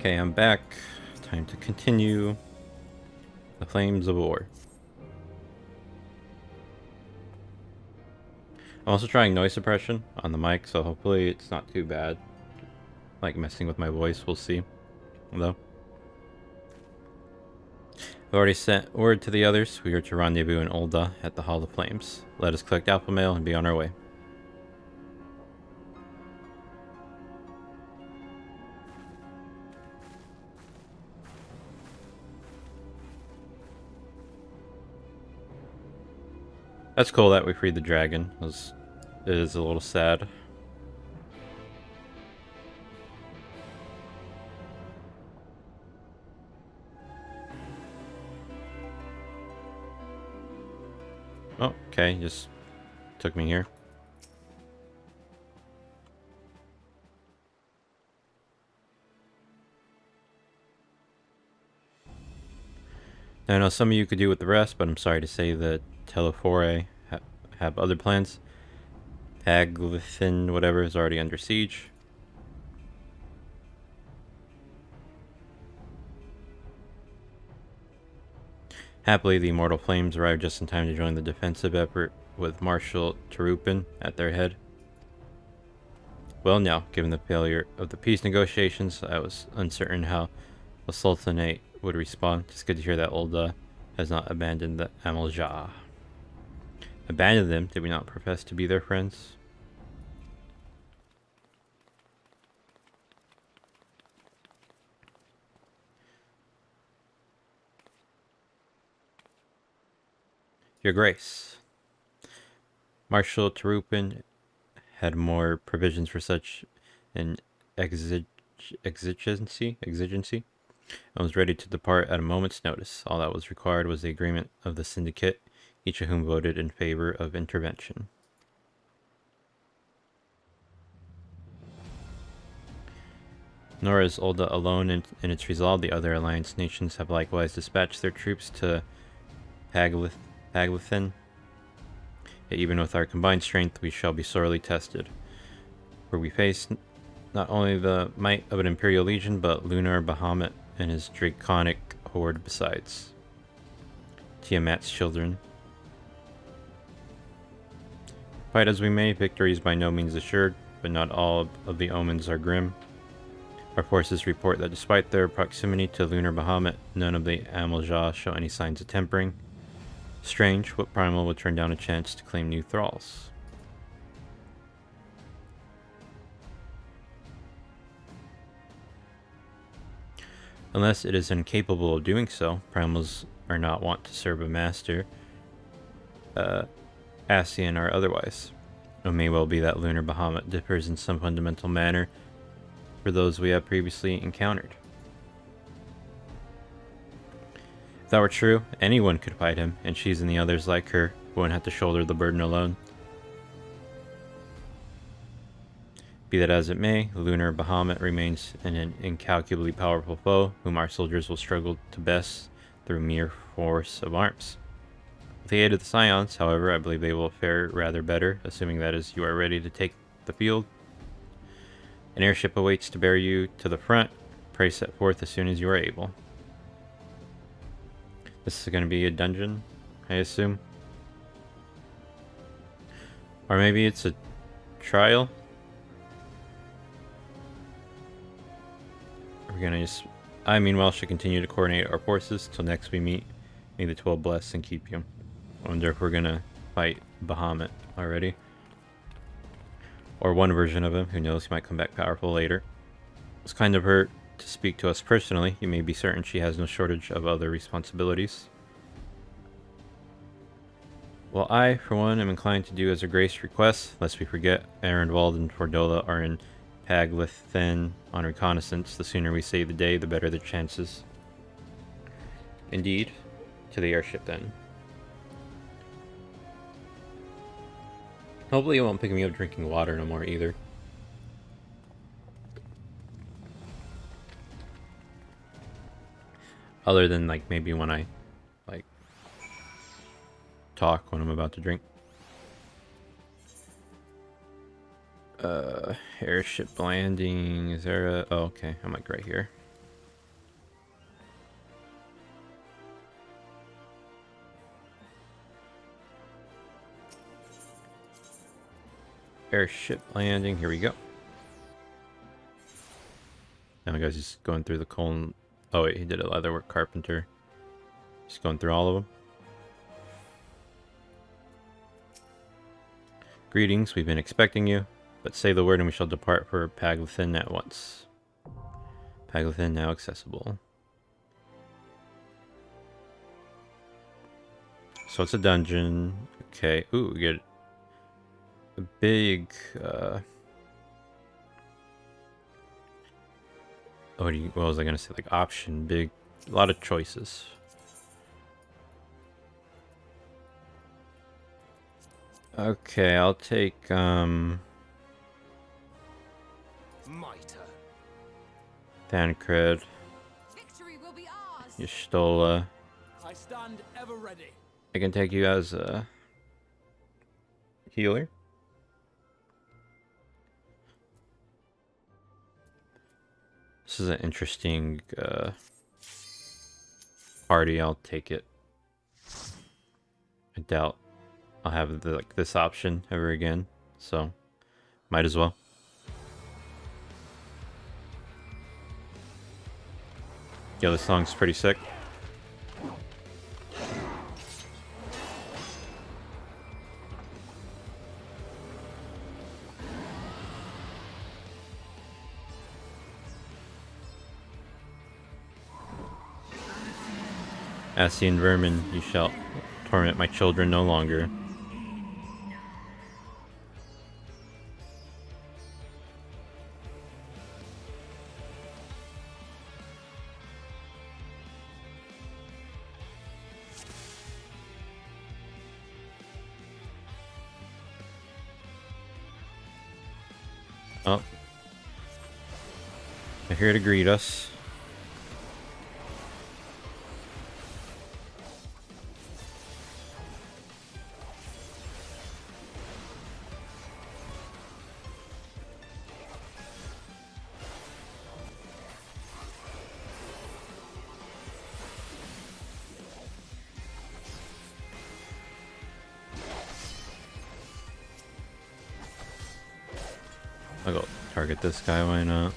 Okay, I'm back. Time to continue the Flames of War. I'm also trying noise suppression on the mic, so hopefully it's not too bad. Like messing with my voice, we'll see. Though. I've already sent word to the others. We are to rendezvous in Ul'dah at the Hall of Flames. Let us collect Alpha Mail and be on our way. That's cool that we freed the dragon. It is a little sad. Oh, okay, just took me here. I know some of you could do with the rest, but I'm sorry to say that Telephore have other plans. Aglithin, whatever, is already under siege. Happily, the Immortal Flames arrived just in time to join the defensive effort, with Marshal Tarupin at their head. Well, now, given the failure of the peace negotiations, I was uncertain how the Sultanate would respond. It's good to hear that Ul'dah has not abandoned the Amal-Jah. Abandoned them? Did we not profess to be their friends? Your Grace. Marshal Tarupin had more provisions for such an exigency and was ready to depart at a moment's notice. All that was required was the agreement of the syndicate, each of whom voted in favor of intervention. Nor is Ul'dah alone in its resolve. The other alliance nations have likewise dispatched their troops to Aglithin. Yet even with our combined strength, we shall be sorely tested, for we face not only the might of an Imperial Legion, but Lunar Bahamut and his draconic horde besides. Tiamat's children. Fight as we may, victory is by no means assured, but not all of the omens are grim. Our forces report that despite their proximity to Lunar Bahamut, none of the Amal-Jah show any signs of tempering. Strange, what primal would turn down a chance to claim new thralls? Unless it is incapable of doing so, primals are not wont to serve a master, Ascian or otherwise. It may well be that Lunar Bahamut differs in some fundamental manner for those we have previously encountered. If that were true, anyone could fight him, and she's and the others like her wouldn't have to shoulder the burden alone. Be that as it may, Lunar Bahamut remains an incalculably powerful foe, whom our soldiers will struggle to best through mere force of arms. With the aid of the Scions, however, I believe they will fare rather better, assuming that as you are ready to take the field. An airship awaits to bear you to the front. Pray set forth as soon as you are able. This is going to be a dungeon, I assume. Or maybe it's a trial? We're going to just... I meanwhile should continue to coordinate our forces till next we meet. May the 12 bless and keep you. I wonder if we're going to fight Bahamut already. Or one version of him, who knows, he might come back powerful later. It's kind of her to speak to us personally. You may be certain she has no shortage of other responsibilities. Well, I, for one, am inclined to do as Her Grace requests, lest we forget Arendwald and Fordola are in Aglithin on reconnaissance. The sooner we save the day, the better the chances. Indeed. To the airship, then. Hopefully it won't pick me up drinking water no more either. Other than, like, maybe when I, like, talk when I'm about to drink. Airship landing. Is there a... Oh, okay. I'm, like, right here. airship landing. Here we go. Now, guys, he's going through the colon. Oh wait, he did a leatherwork carpenter. He's going through all of them. Greetings, we've been expecting you, but say the word and we shall depart for Paglathan at once. Paglathan now accessible. So it's a dungeon. Okay. Ooh, we get a big what was I gonna say? Like option, big, a lot of choices. Okay, I'll take Thancred. Victory will be ours. Y'shtola. I stand ever ready. I can take you as a healer. This is an interesting party. I'll take it. I doubt I'll have this option ever again, so might as well. Yeah, this song's pretty sick. Ascian vermin, you shall torment my children no longer. Oh. They're here to greet us. I'll go target this guy, why not?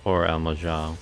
Or Almajal.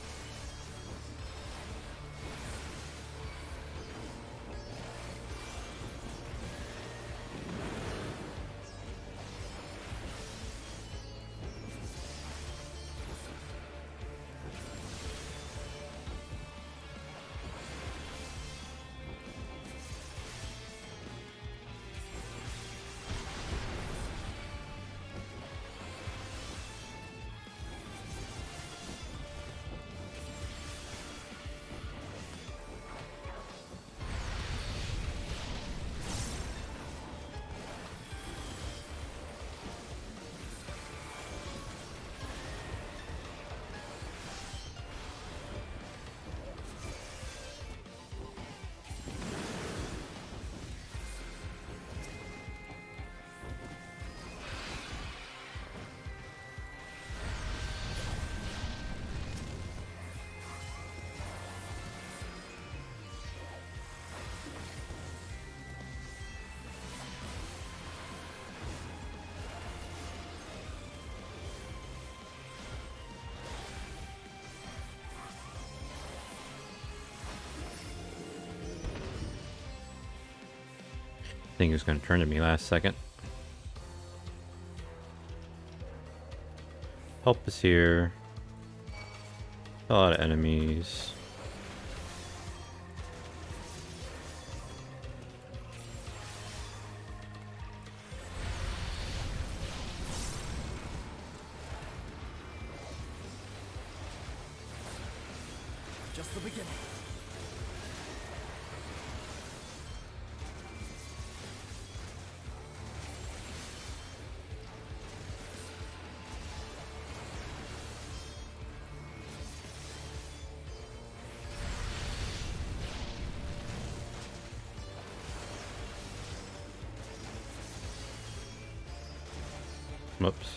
I think he was going to turn to me last second. Help is here. A lot of enemies. Just the beginning. Whoops.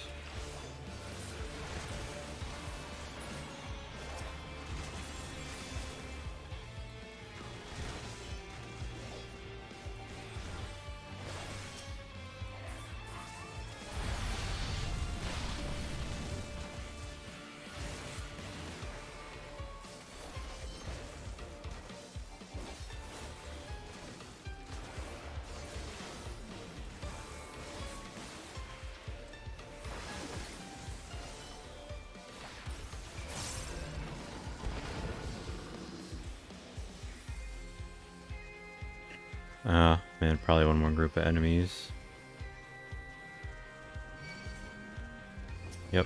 Man, probably one more group of enemies. Yep.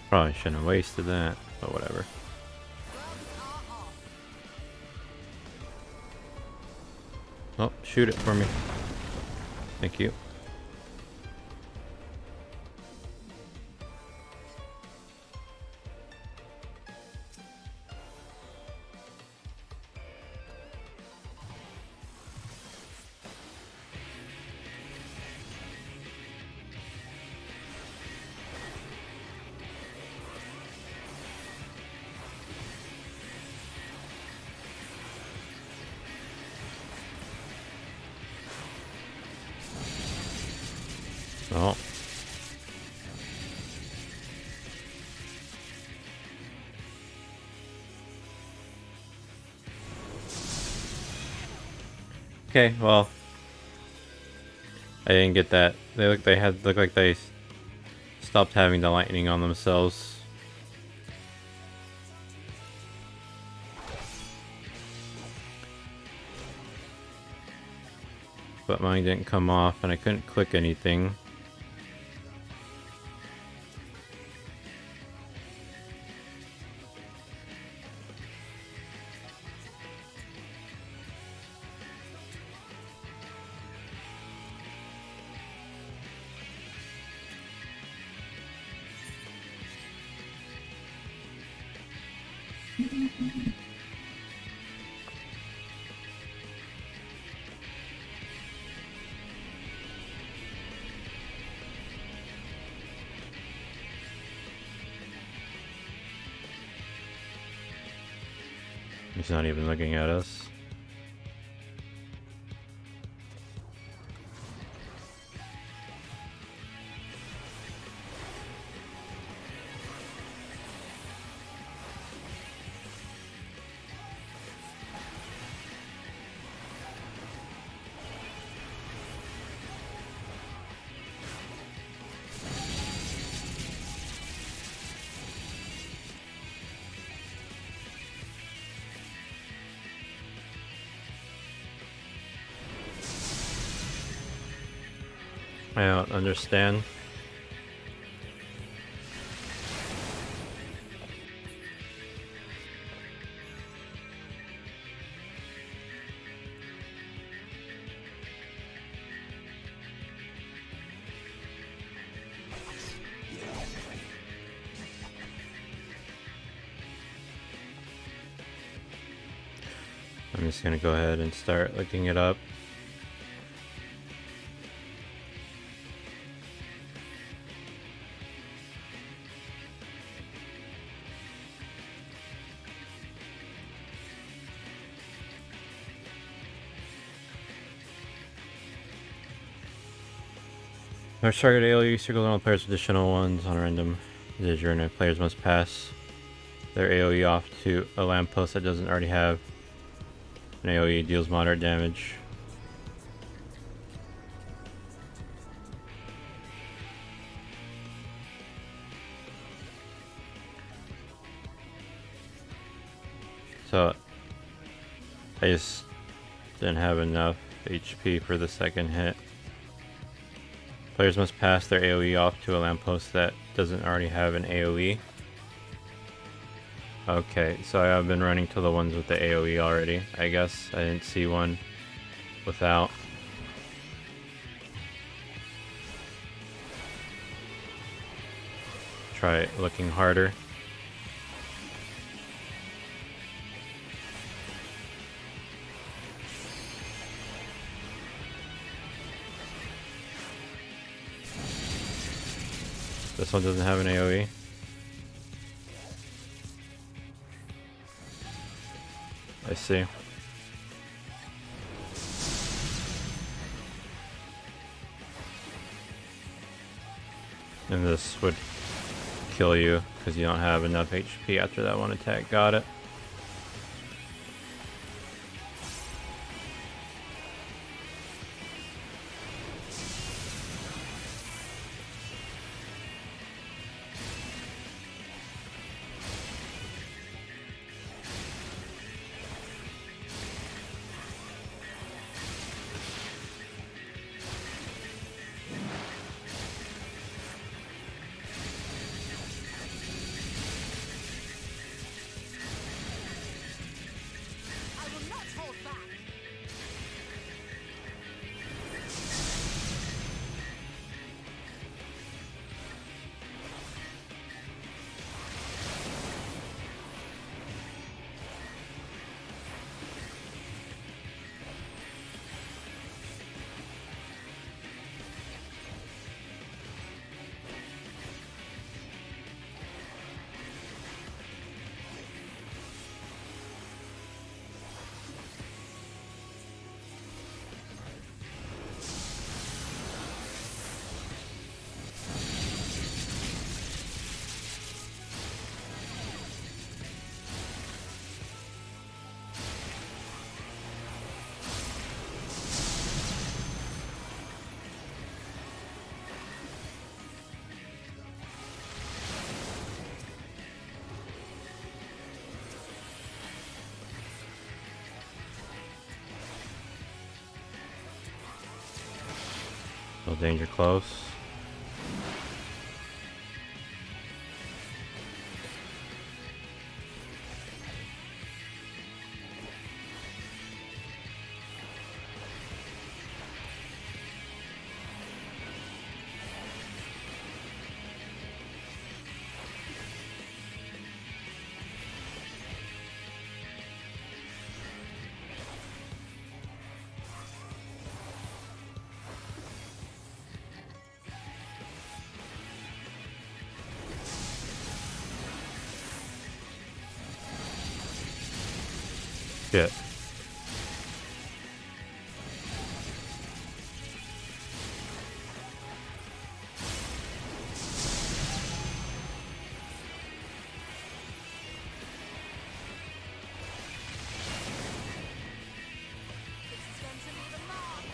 Probably shouldn't have wasted that, but whatever. Oh, shoot it for me. Thank you. Oh. Okay, well, I didn't get that. They look like they stopped having the lightning on themselves. But mine didn't come off and I couldn't click anything. He's not even looking at us. I don't understand. I'm just gonna go ahead and start looking it up. Our target AoE circles on all players' additional ones on random. This journey, players must pass their AoE off to a lamppost that doesn't already have an AoE, deals moderate damage. So I just didn't have enough HP for the second hit. Players must pass their AoE off to a lamppost that doesn't already have an AoE. Okay, so I've been running to the ones with the AoE already, I guess. I didn't see one without. Try looking harder. This one doesn't have an AoE. I see. And this would kill you because you don't have enough HP after that one attack. Got it. I will not hold back. No danger close. Shit. This is going to leave a mark.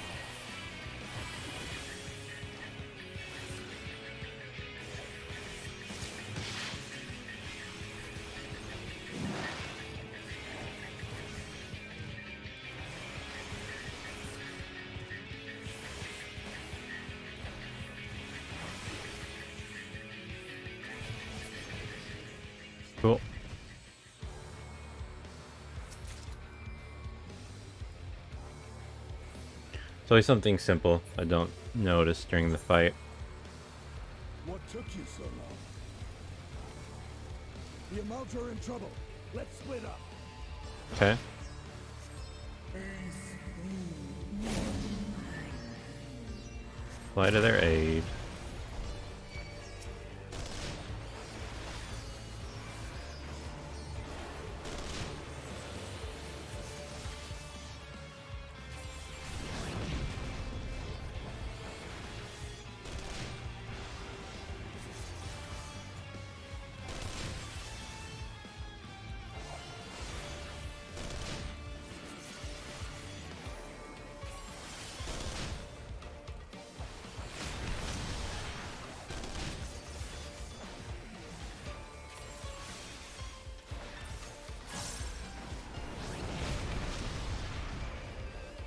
Cool. It's always something simple I don't notice during the fight. What took you so long? The Amalta are in trouble. Let's split up. Okay. Fly to their aid.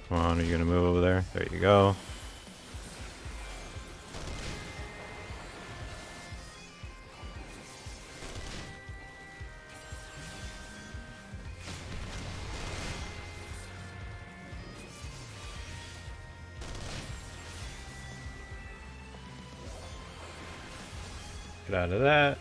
Come on, are you gonna move over there? There you go. Get out of that.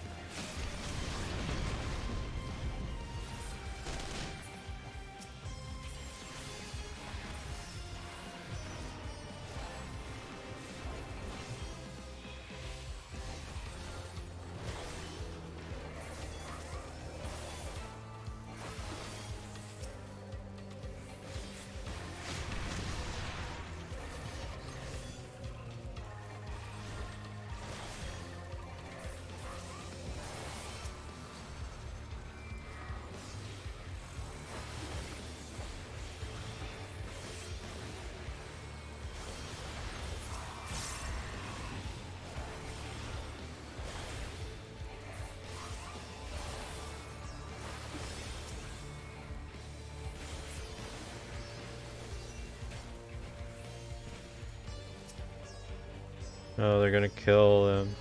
Oh, they're gonna kill them.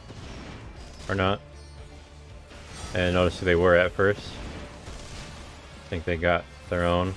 Or not. And notice who they were at first. I think they got their own.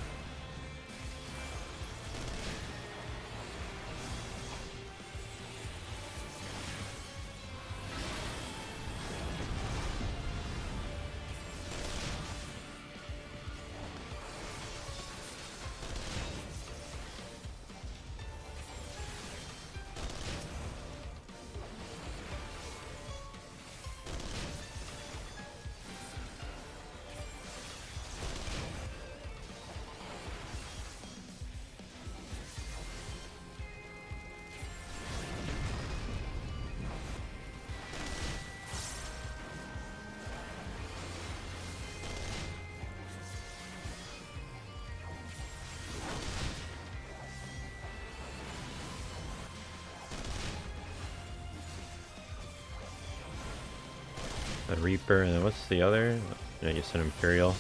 The Reaper, and then what's the other? I just an Imperial.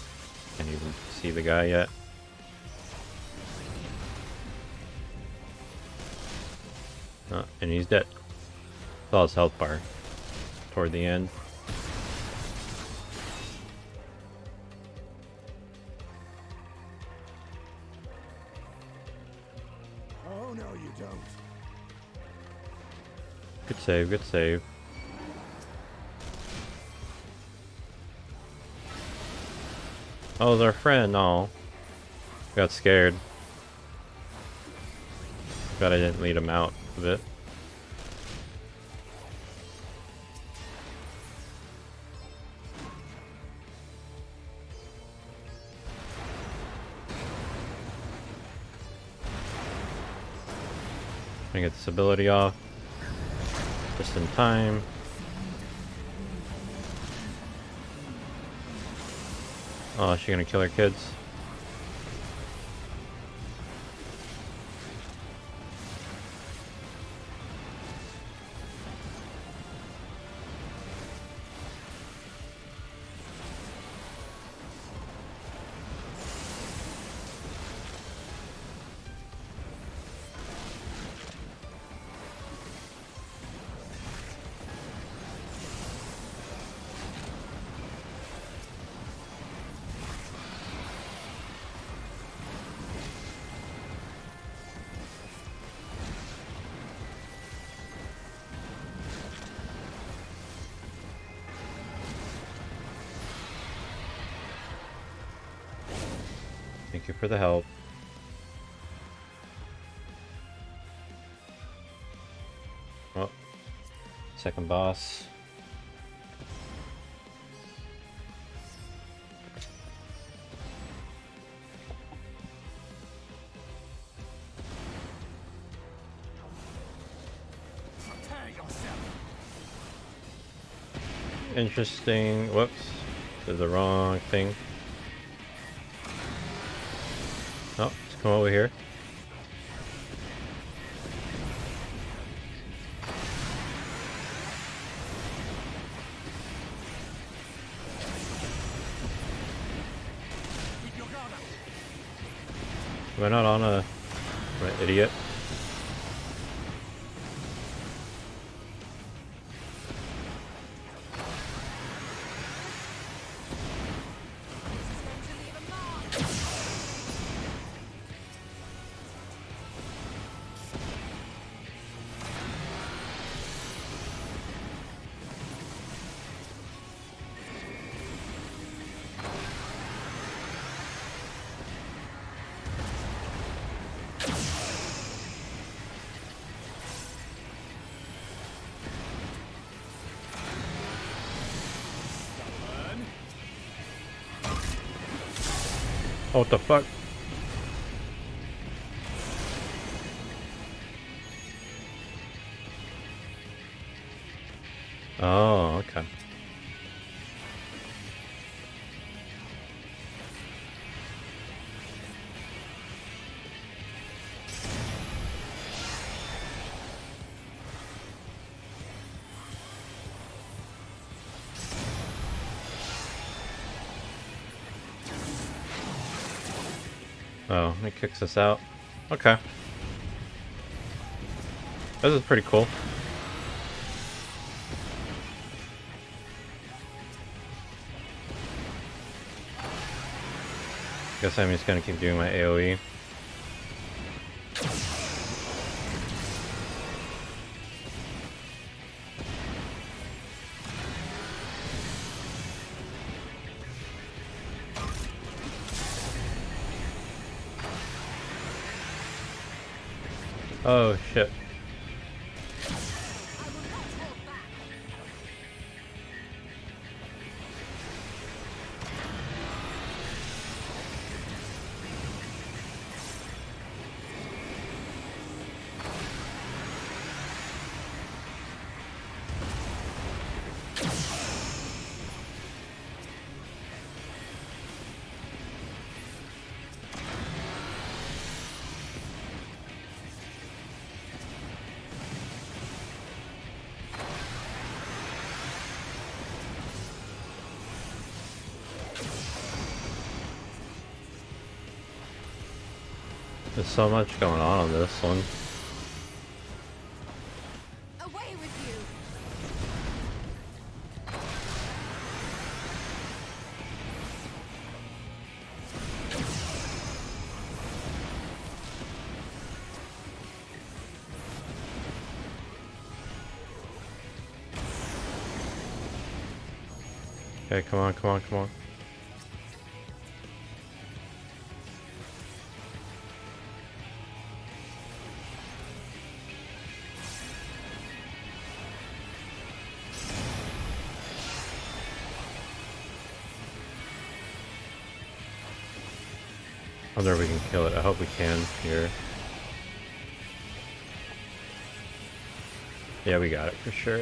Can't even see the guy yet. Oh, and he's dead. Saw his health bar toward the end. Oh, no, you don't. Good save, good save. Oh, it's our friend. No. Got scared. Glad I didn't lead him out a bit. I get this ability off just in time. Oh, is she gonna kill her kids? Thank you for the help. Oh, second boss. Prepare yourself. Interesting. Whoops. Did the wrong thing. Oh, let's come over here. Keep your guard up. Am I not on a... Am I an idiot? This is going to leave a mark. Stubborn. Oh, what the fuck? Oh, okay. Oh, it kicks us out. Okay. This is pretty cool. Guess I'm just gonna keep doing my AoE. Oh shit. I will not hold back. There's so much going on this one. Away with you. Okay, come on, come on, come on. I wonder if we can kill it. I hope we can here. Yeah, we got it for sure.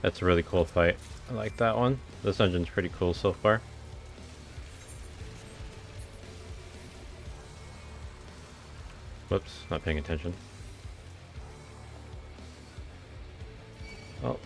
That's a really cool fight. I like that one. This dungeon's pretty cool so far. Whoops, not paying attention. Oh.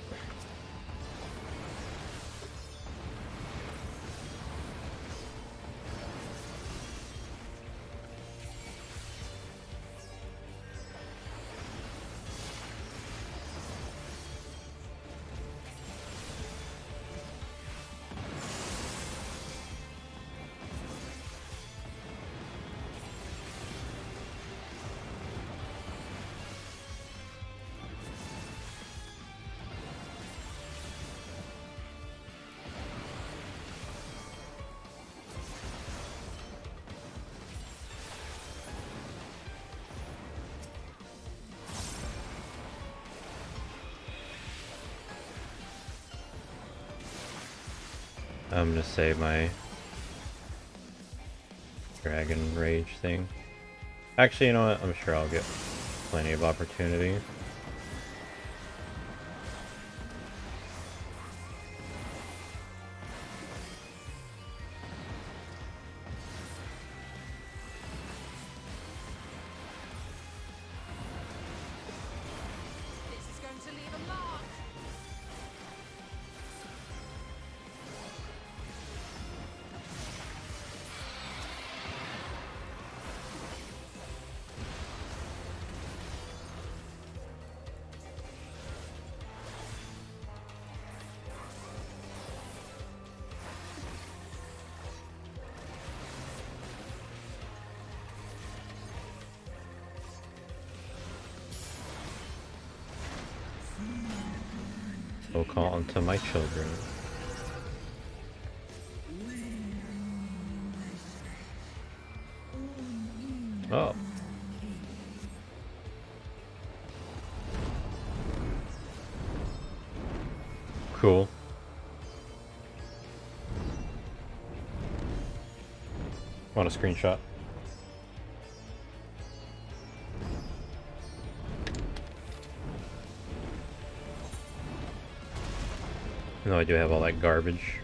I'm gonna save my Dragon Rage thing. Actually, you know what? I'm sure I'll get plenty of opportunity. This is going to leave a mark. So call unto my children. Oh. Cool. Want a screenshot? No, I do have all that garbage.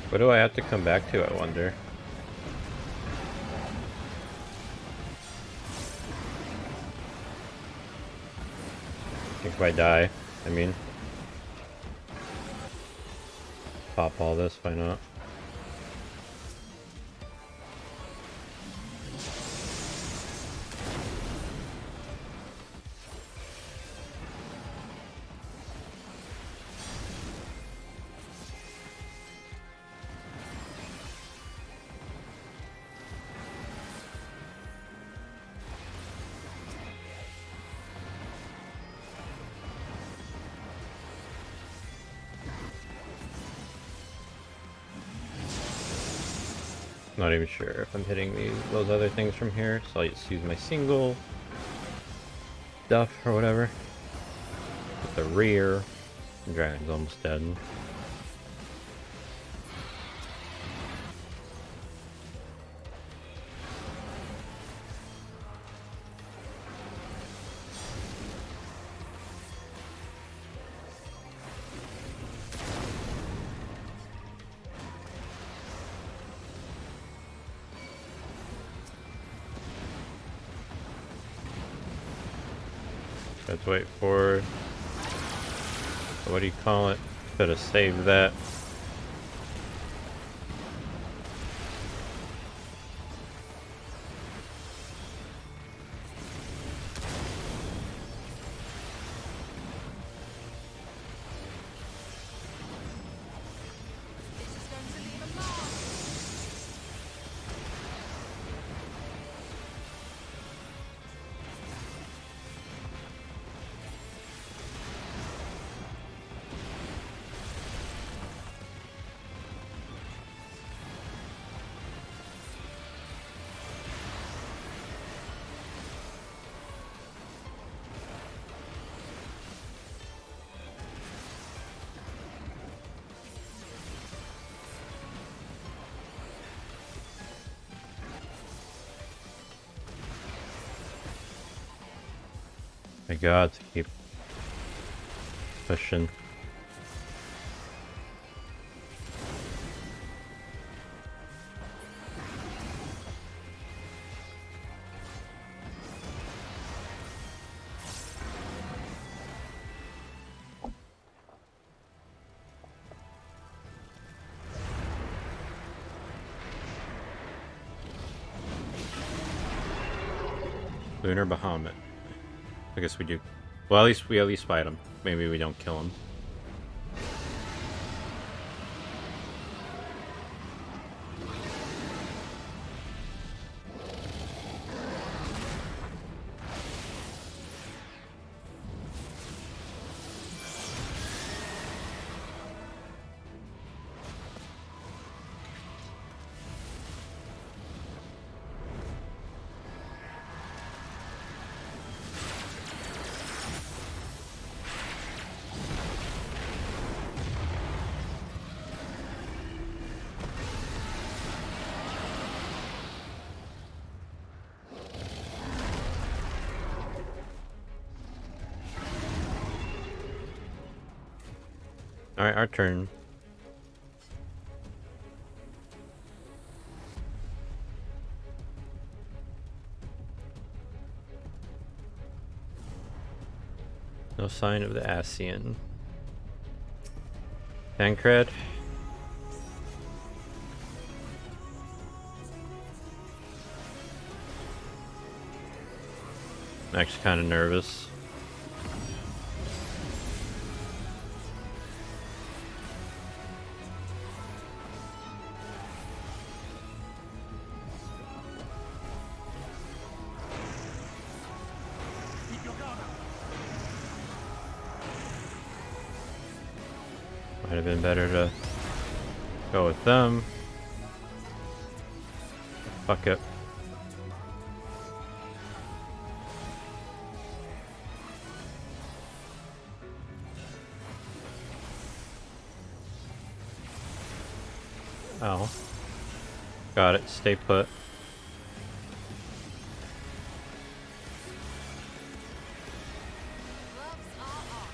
What do I have to come back to, I wonder? I think if I die, I mean. Pop all this, why not? Not even sure if I'm hitting those other things from here, so I'll just use my single stuff or whatever. With the rear. The dragon's almost dead. Let's wait for... what do you call it? Could have saved that. This is going to leave a mark. My god, to keep pushing. Lunar Bahamut. I guess we do. Well, at least fight him. Maybe we don't kill him. Alright, our turn. No sign of the Asian. Tancred. I'm actually kind of nervous. Keep your guard up. Might have been better to go with them. Fuck it. Oh. Got it. Stay put. Gloves are on.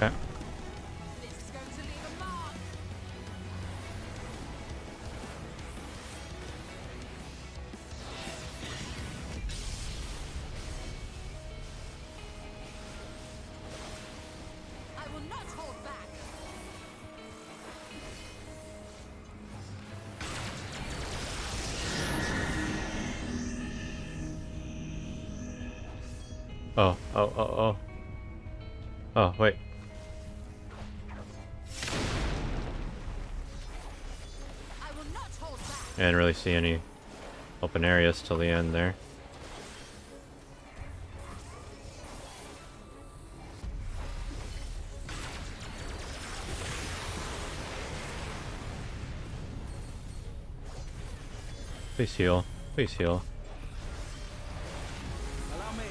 Okay. This is going to leave a mark. I will not hold back. Oh, oh, oh, oh. Oh, wait. I will not hold back. I didn't really see any open areas till the end there. Please heal. Please heal. Allow me.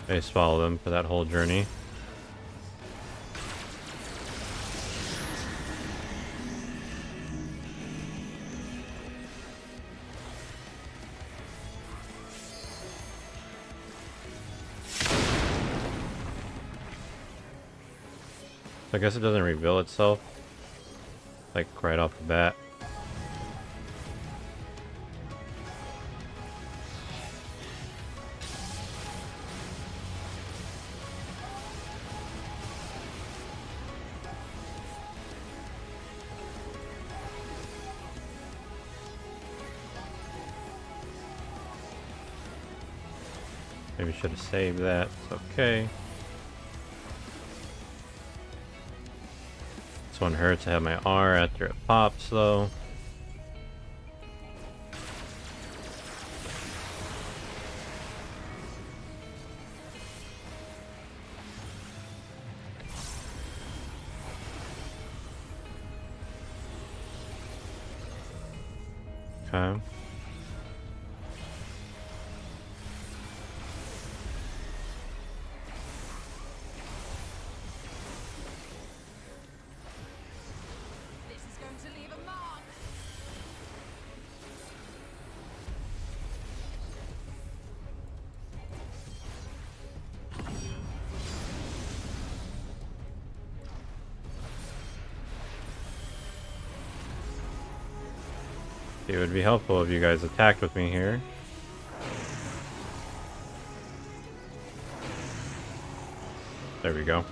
I just follow them for that whole journey. I guess it doesn't reveal itself, like, right off the bat. Maybe should have saved that. It's okay. This one hurts. I have my R after it pops, though. Okay. This is going to leave a mark. It would be helpful if you guys attacked with me here. There we go.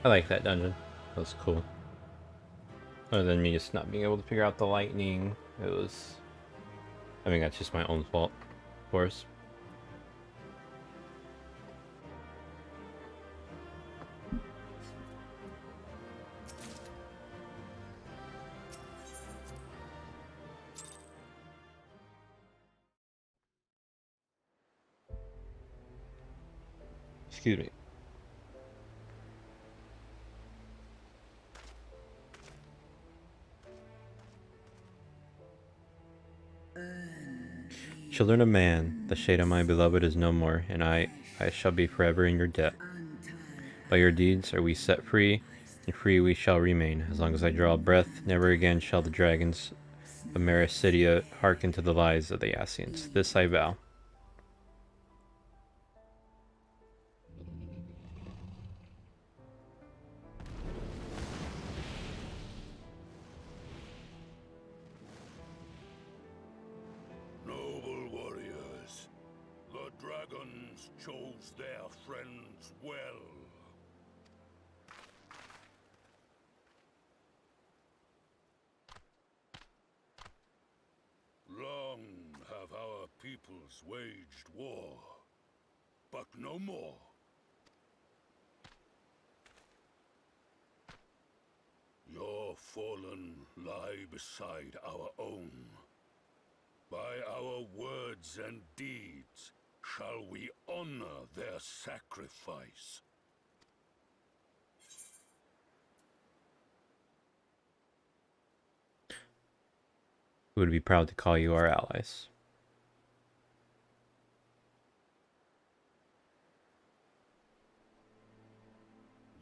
I like that dungeon. That was cool. Other than me just not being able to figure out the lightning, it was... I mean, that's just my own fault, of course. Excuse me. Children of man, the shade of my beloved is no more, and I shall be forever in your debt. By your deeds are we set free, and free we shall remain. As long as I draw breath, never again shall the dragons of Mericidia hearken to the lies of the Ascians. This I vow. Noble warriors, the dragons chose their friends well. Long have our peoples waged war, but no more. Your fallen lie beside our own. By our words and deeds shall we honor their sacrifice. We would be proud to call you our allies.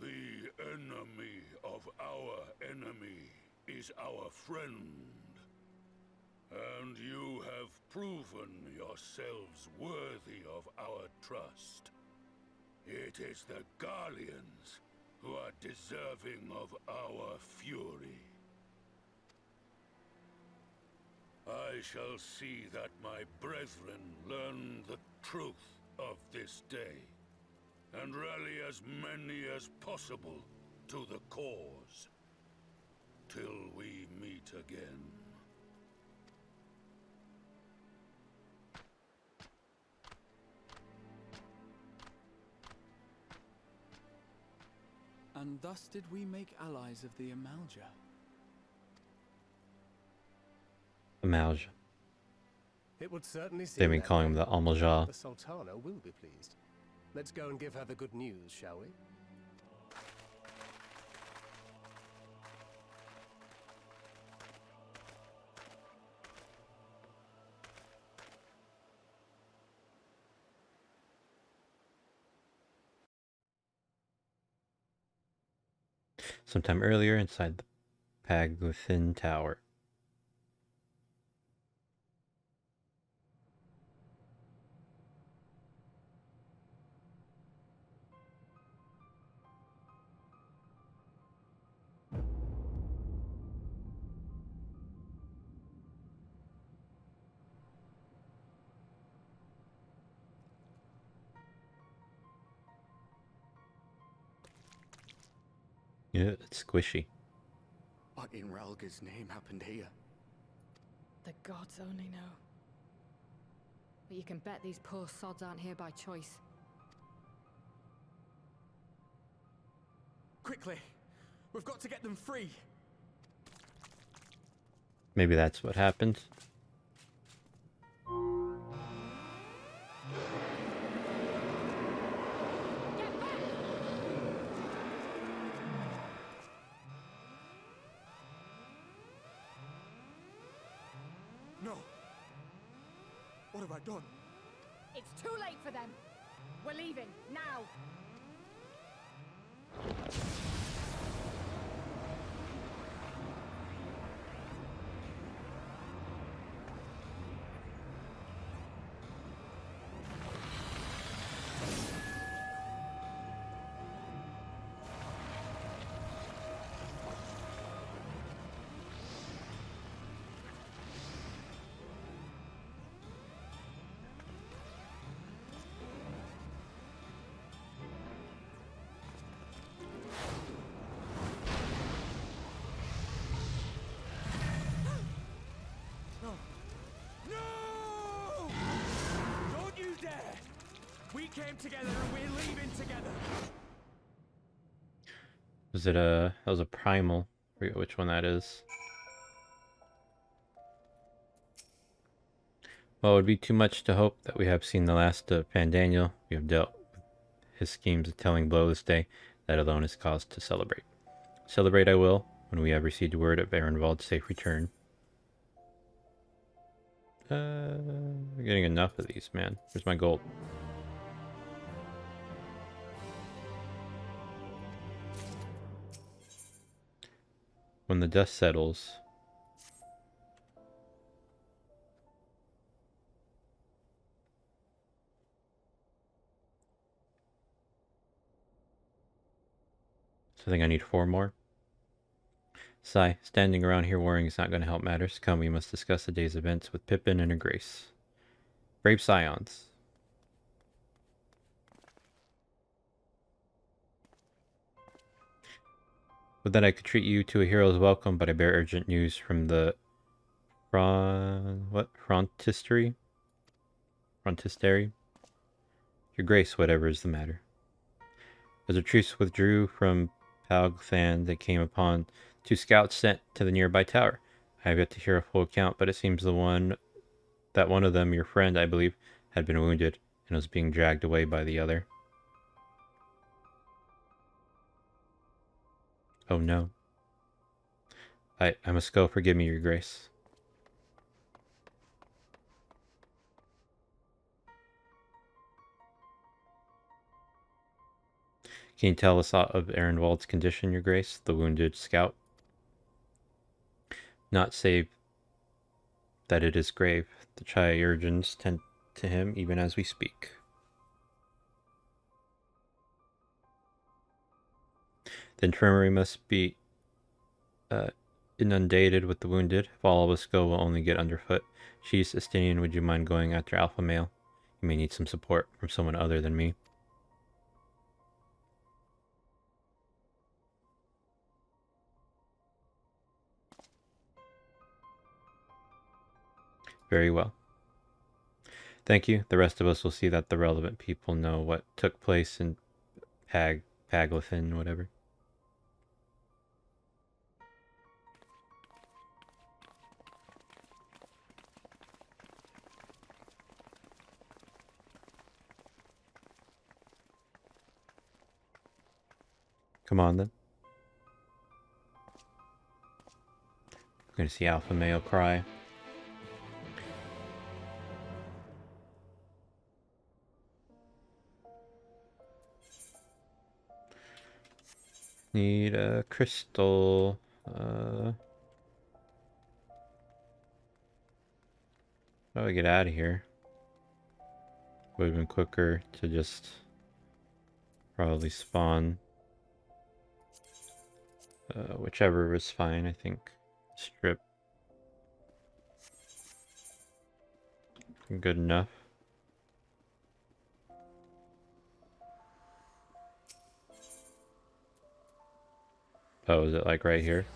The enemy of our enemy is our friend. And you have proven yourselves worthy of our trust. It is the Guardians who are deserving of our fury. I shall see that my brethren learn the truth of this day, and rally as many as possible to the cause, till we meet again. And thus did we make allies of the Amalja. Amalja. It would certainly seem They've been that calling him way. the Almalja. The Sultana will be pleased. Let's go and give her the good news, shall we? Sometime earlier inside the Paguthin Tower. Yeah, it's squishy. What in Ralga's name happened here? The gods only know. But you can bet these poor sods aren't here by choice. Quickly! We've got to get them free! Maybe that's what happened. Get back! No! What have I done? It's too late for them. We're leaving, now. came together and we're leaving together. Was it a... That was a primal. I forget which one that is. Well, it would be too much to hope that we have seen the last of Pandaniel. We have dealt with his schemes of telling blow this day. That alone is cause to celebrate. Celebrate I will, when we have received word of Ehrenwald's safe return. We're getting enough of these, man. Where's my gold? When the dust settles... So I think I need 4 more. Sigh, standing around here worrying is not going to help matters. Come, we must discuss the day's events with Pippin and her grace. Brave Scions. Would that I could treat you to a hero's welcome, but I bear urgent news from the... Frontistery? Frontistery? Your grace, whatever is the matter. As the troops withdrew from Palgthan, they came upon 2 scouts sent to the nearby tower. I have yet to hear a full account, but it seems one of them, your friend, I believe, had been wounded and was being dragged away by the other. Oh no. I must go. Forgive me, your grace. Can you tell us aught of Ehrenwald's condition, your grace? The wounded scout? Not save that it is grave. The chirurgeons tend to him even as we speak. The infirmary must be inundated with the wounded. If all of us go, we'll only get underfoot. She's Estinian. Would you mind going after Alpha Male? You may need some support from someone other than me. Very well. Thank you. The rest of us will see that the relevant people know what took place in Paglithin, whatever. Come on then. We're gonna see Alpha Male cry. Need a crystal. How do I get out of here? Would have been quicker to just probably spawn. Whichever was fine, I think. Strip. Good enough. Oh, is it like right here?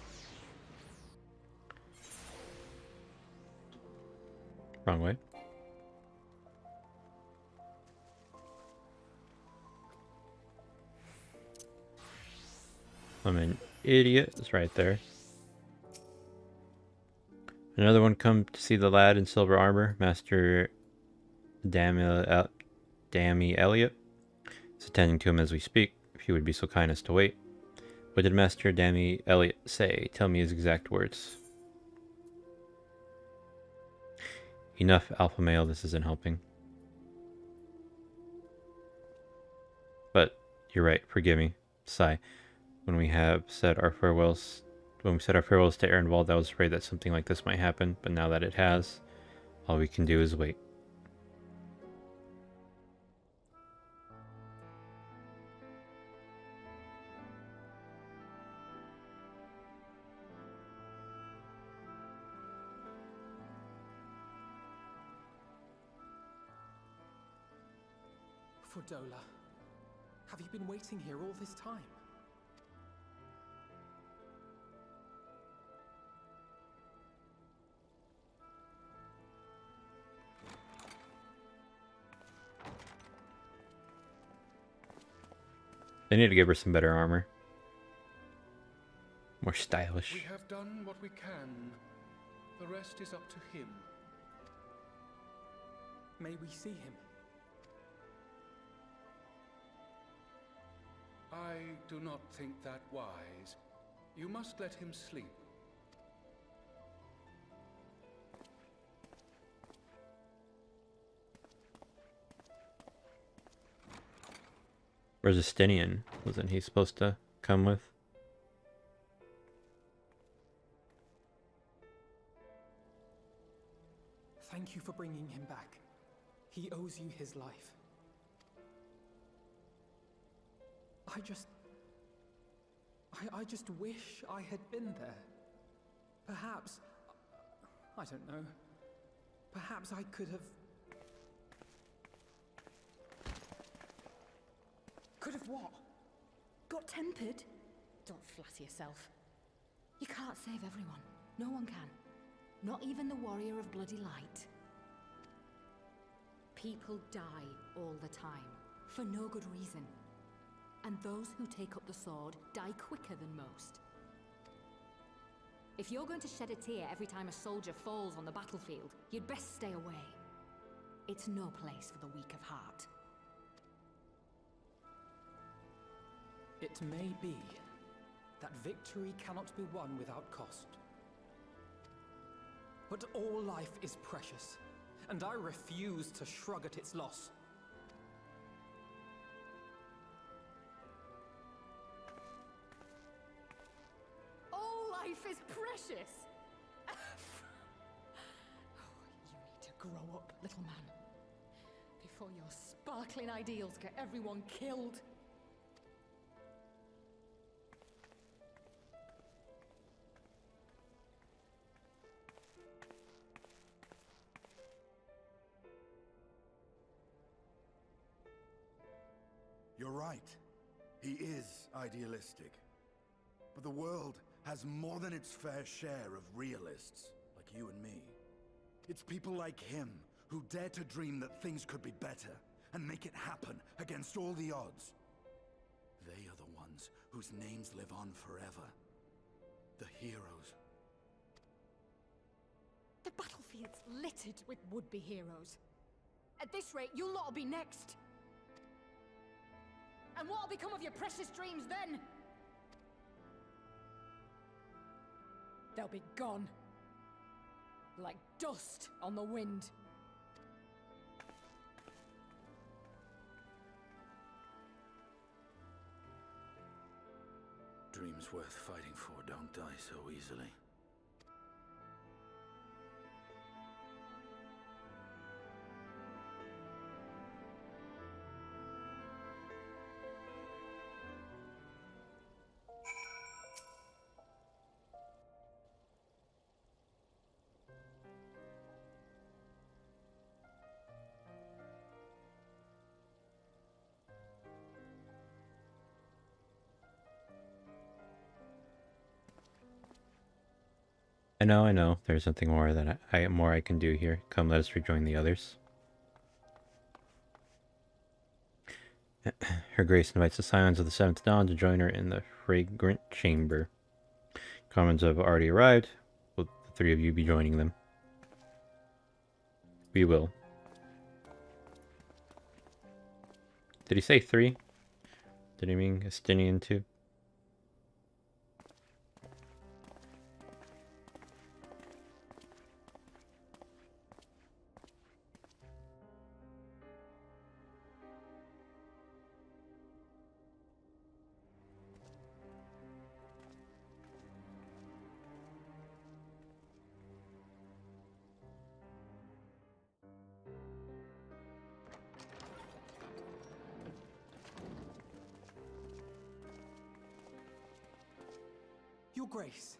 Wrong way. I'm an idiot. It's right there. Another one come to see the lad in silver armor, Master Dammy Elliot. Is attending to him as we speak, if you would be so kind as to wait. What did Master Dammy Elliot say? Tell me his exact words. Enough, Alpha Male, this isn't helping. But you're right, forgive me. Sigh. When we said our farewells to Ehrenwald, I was afraid that something like this might happen, but now that it has, all we can do is wait. Fordola, have you been waiting here all this time? They need to give her some better armor. More stylish. We have done what we can. The rest is up to him. May we see him? I do not think that wise. You must let him sleep. Where's Justinian? Wasn't he supposed to come with? Thank you for bringing him back. He owes you his life. I just wish I had been there. Perhaps, I don't know. Perhaps I could have... Could have what? Got tempered? Don't flatter yourself. You can't save everyone. No one can. Not even the warrior of bloody light. People die all the time, for no good reason. And those who take up the sword die quicker than most. If you're going to shed a tear every time a soldier falls on the battlefield, you'd best stay away. It's no place for the weak of heart. It may be that victory cannot be won without cost. But all life is precious, and I refuse to shrug at its loss. All life is precious! Oh, you need to grow up, little man. Before your sparkling ideals get everyone killed. You're right. He is idealistic. But the world has more than its fair share of realists, like you and me. It's people like him who dare to dream that things could be better and make it happen against all the odds. They are the ones whose names live on forever. The heroes. The battlefield's littered with would-be heroes. At this rate, you'll lot'll be next. And what'll become of your precious dreams then? They'll be gone. Like dust on the wind. Dreams worth fighting for don't die so easily. I know. There's something more that I can do here. Come, let us rejoin the others. Her Grace invites the Scions of the Seventh Dawn to join her in the Fragrant Chamber. Commons have already arrived. Will the three of you be joining them? We will. Did he say 3? Did he mean Estinian too? Your Grace,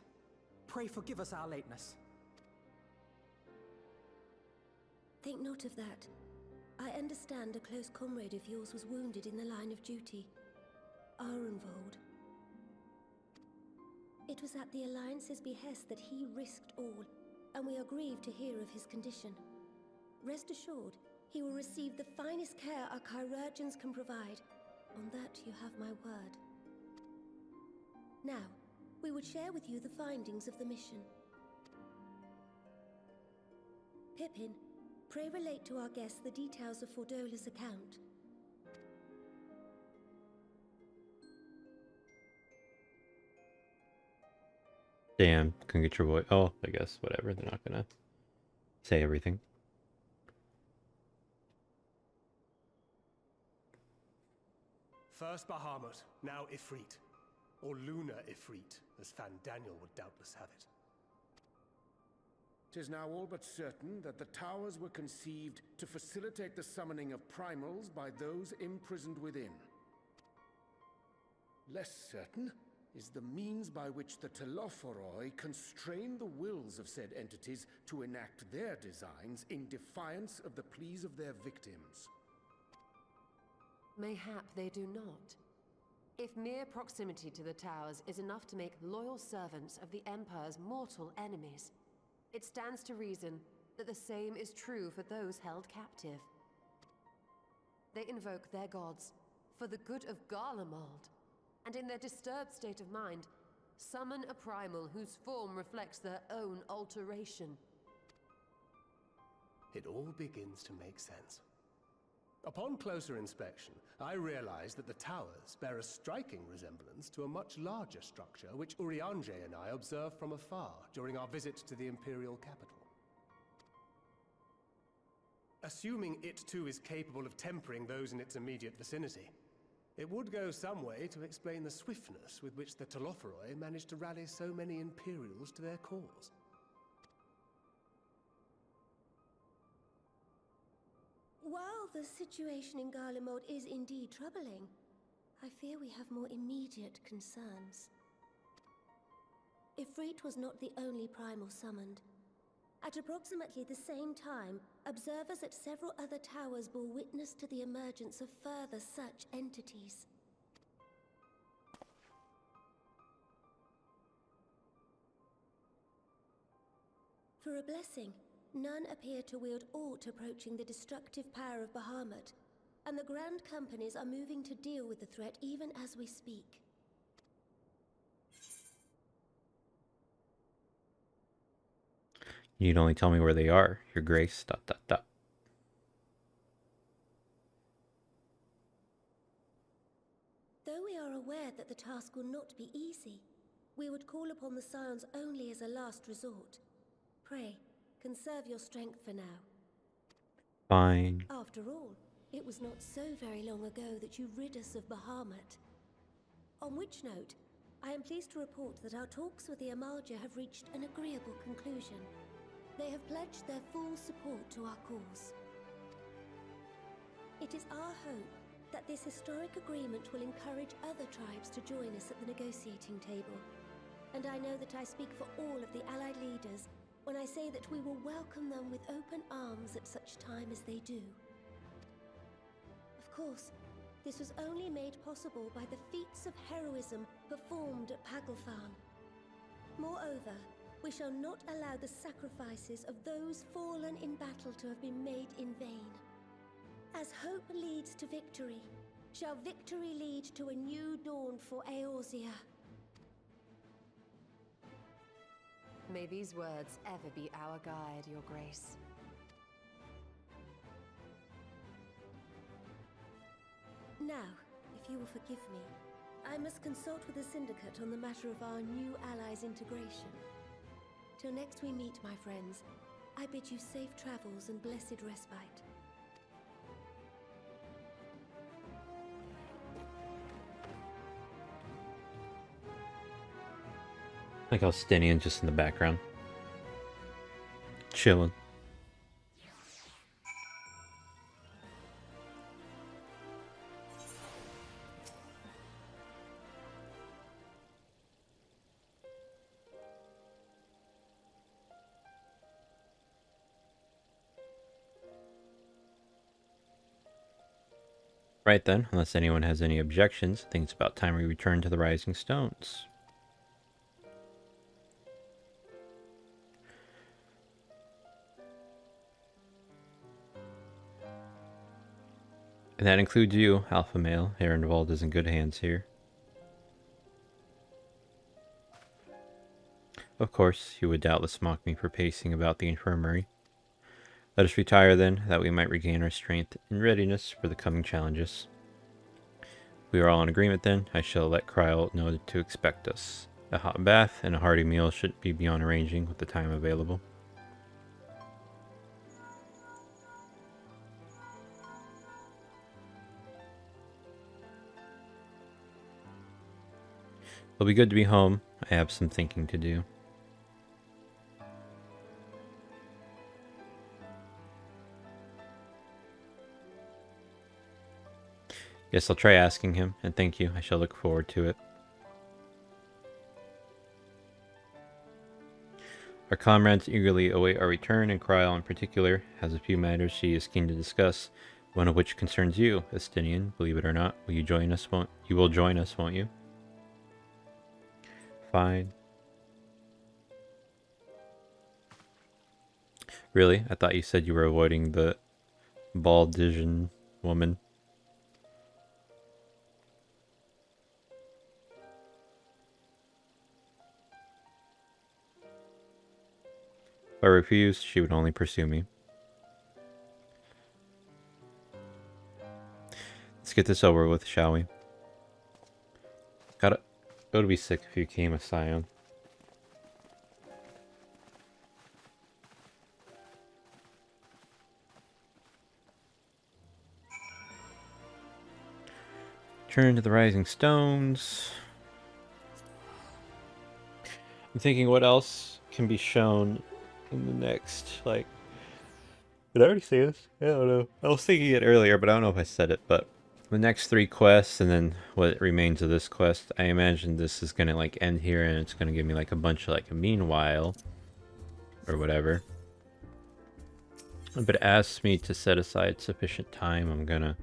pray forgive us our lateness. Think not of that. I understand a close comrade of yours was wounded in the line of duty. Arenvold. It was at the Alliance's behest that he risked all, and we are grieved to hear of his condition. Rest assured, he will receive the finest care our chirurgeons can provide. On that you have my word. Now, we would share with you the findings of the mission. Pippin, pray relate to our guests the details of Fordola's account. Damn, couldn't get your voice. Oh, I guess, whatever. They're not gonna say everything. First Bahamut, now Ifrit. Or Lunar Ifrit, as Fandaniel would doubtless have it. 'Tis now all but certain that the towers were conceived to facilitate the summoning of primals by those imprisoned within. Less certain is the means by which the Telophoroi constrain the wills of said entities to enact their designs in defiance of the pleas of their victims. Mayhap they do not. If mere proximity to the towers is enough to make loyal servants of the Empire's mortal enemies, it stands to reason that the same is true for those held captive. They invoke their gods for the good of Garlemald, and in their disturbed state of mind, summon a primal whose form reflects their own alteration. It all begins to make sense. Upon closer inspection, I realized that the towers bear a striking resemblance to a much larger structure which Urianger and I observed from afar during our visit to the Imperial capital. Assuming it too is capable of tempering those in its immediate vicinity, it would go some way to explain the swiftness with which the Telophoroi managed to rally so many Imperials to their cause. While the situation in Garlemald is indeed troubling, I fear we have more immediate concerns. Ifrit was not the only primal summoned. At approximately the same time, observers at several other towers bore witness to the emergence of further such entities. For a blessing, none appear to wield aught approaching the destructive power of Bahamut, and the Grand Companies are moving to deal with the threat even as we speak. You need only tell me where they are, Your Grace. ... Though we are aware that the task will not be easy, we would call upon the Scions only as a last resort. Pray, conserve your strength for now. Fine. After all, it was not so very long ago that you rid us of Bahamut. On which note, I am pleased to report that our talks with the Amalja have reached an agreeable conclusion. They have pledged their full support to our cause. It is our hope that this historic agreement will encourage other tribes to join us at the negotiating table. And I know that I speak for all of the Allied leaders when I say that we will welcome them with open arms at such time as they do. Of course, this was only made possible by the feats of heroism performed at Paglfan. Moreover, we shall not allow the sacrifices of those fallen in battle to have been made in vain. As hope leads to victory, shall victory lead to a new dawn for Eorzea. May these words ever be our guide, Your Grace. Now, if you will forgive me, I must consult with the Syndicate on the matter of our new allies' integration. Till next we meet, my friends, I bid you safe travels and blessed respite. Like how Stenian's just in the background. Chilling. Right then, unless anyone has any objections, I think it's about time we return to the Rising Stones. And that includes you, Alpha Male. Herrenwald is in good hands here. Of course, you would doubtless mock me for pacing about the infirmary. Let us retire then, that we might regain our strength and readiness for the coming challenges. We are all in agreement then. I shall let Kryl know to expect us. A hot bath and a hearty meal should be beyond arranging with the time available. It'll be good to be home. I have some thinking to do. Yes, I'll try asking him, and thank you. I shall look forward to it. Our comrades eagerly await our return, and Kryl in particular has a few matters she is keen to discuss, one of which concerns you, Estinian. Believe it or not, will you join us? You will join us, won't you? Fine. Really? I thought you said you were avoiding the Baldizian woman. If I refused, she would only pursue me. Let's get this over with, shall we? It would be sick if you came a scion. Turn to the Rising Stones. I'm thinking what else can be shown in the next, like... Did I already say this? I don't know. I was thinking it earlier, but I don't know if I said it, but... The next 3 quests, and then what remains of this quest, I imagine this is gonna, like, end here, and it's gonna give me, like, a bunch of, like, a meanwhile. Or whatever. But it asks me to set aside sufficient time. I'm gonna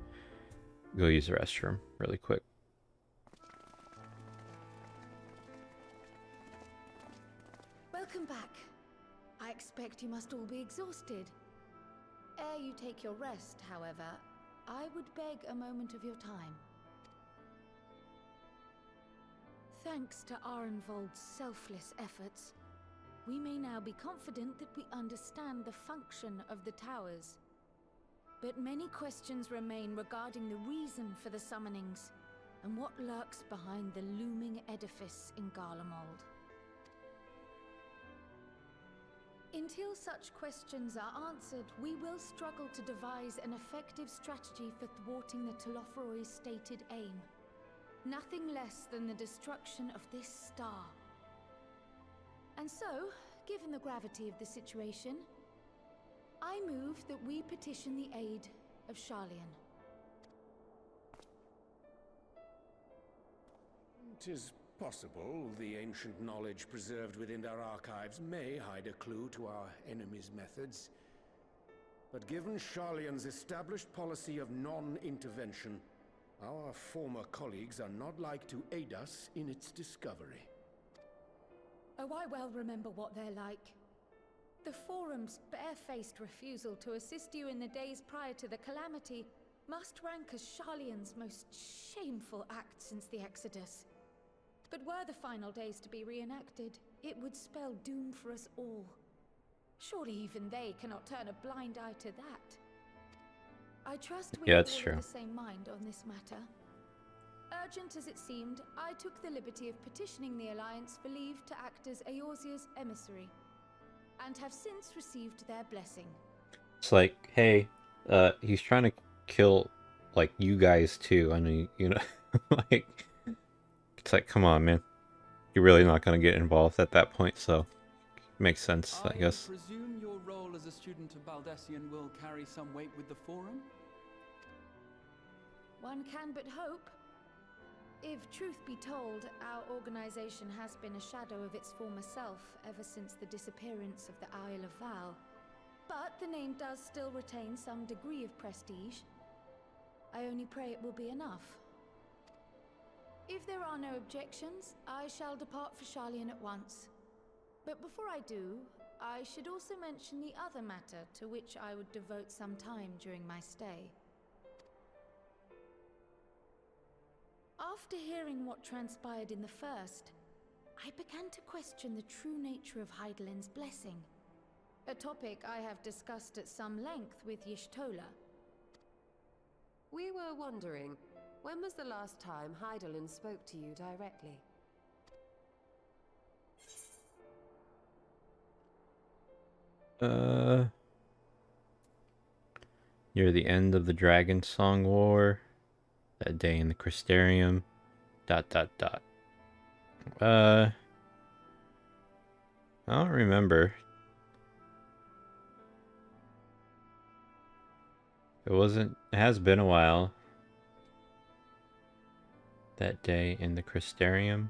go use the restroom really quick. Welcome back. I expect you must all be exhausted. Ere you take your rest, however, I would beg a moment of your time. Thanks to Arenvold's selfless efforts, we may now be confident that we understand the function of the towers. But many questions remain regarding the reason for the summonings, and what lurks behind the looming edifice in Garlemald. Until such questions are answered, we will struggle to devise an effective strategy for thwarting the Telophoroi's stated aim. Nothing less than the destruction of this star. And so, given the gravity of the situation, I move that we petition the aid of Sharlayan. 'Tis possible the ancient knowledge preserved within our archives may hide a clue to our enemy's methods. But given Sharlayan's established policy of non-intervention, our former colleagues are not like to aid us in its discovery. Oh, I well remember what they're like. The Forum's barefaced refusal to assist you in the days prior to the calamity must rank as Sharlayan's most shameful act since the Exodus. But were the final days to be reenacted, it would spell doom for us all. Surely even they cannot turn a blind eye to that. I trust we are all of the same mind on this matter. Urgent as it seemed, I took the liberty of petitioning the Alliance for leave to act as Eorzea's emissary, and have since received their blessing. It's like, hey, he's trying to kill, like, you guys too. I mean, you know, like, it's like, come on, man. You're really not going to get involved at that point, so makes sense, I guess. I presume your role as a student of Baldessian will carry some weight with the Forum? One can but hope. If truth be told, our organization has been a shadow of its former self ever since the disappearance of the Isle of Val. But the name does still retain some degree of prestige. I only pray it will be enough. If there are no objections, I shall depart for Sharlayan at once. But before I do, I should also mention the other matter to which I would devote some time during my stay. after hearing what transpired in the first, I began to question the true nature of Hydaelyn's blessing. A topic I have discussed at some length with Y'shtola. We were wondering, when was the last time Hydaelyn spoke to you directly? Near the end of the Dragon Song War, that day in the Crystarium, ... I don't remember. It has been a while. That day in the Crystarium.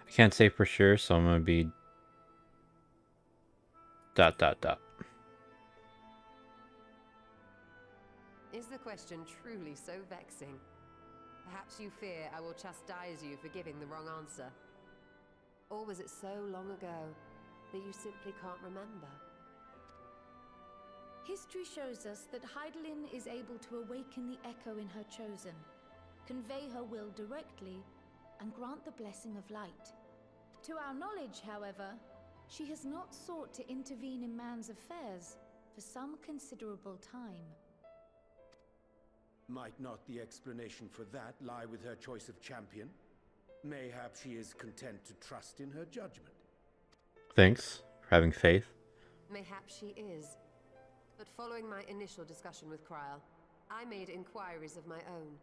I can't say for sure, so I'm gonna be ... Is the question truly so vexing? Perhaps you fear I will chastise you for giving the wrong answer. Or was it so long ago that you simply can't remember? History shows us that Hydaelyn is able to awaken the echo in her chosen, convey her will directly, and grant the blessing of light. To our knowledge, however, she has not sought to intervene in man's affairs for some considerable time. Might not the explanation for that lie with her choice of champion? Mayhap she is content to trust in her judgment. Thanks for having faith. Mayhap she is. But following my initial discussion with Kryl, I made inquiries of my own,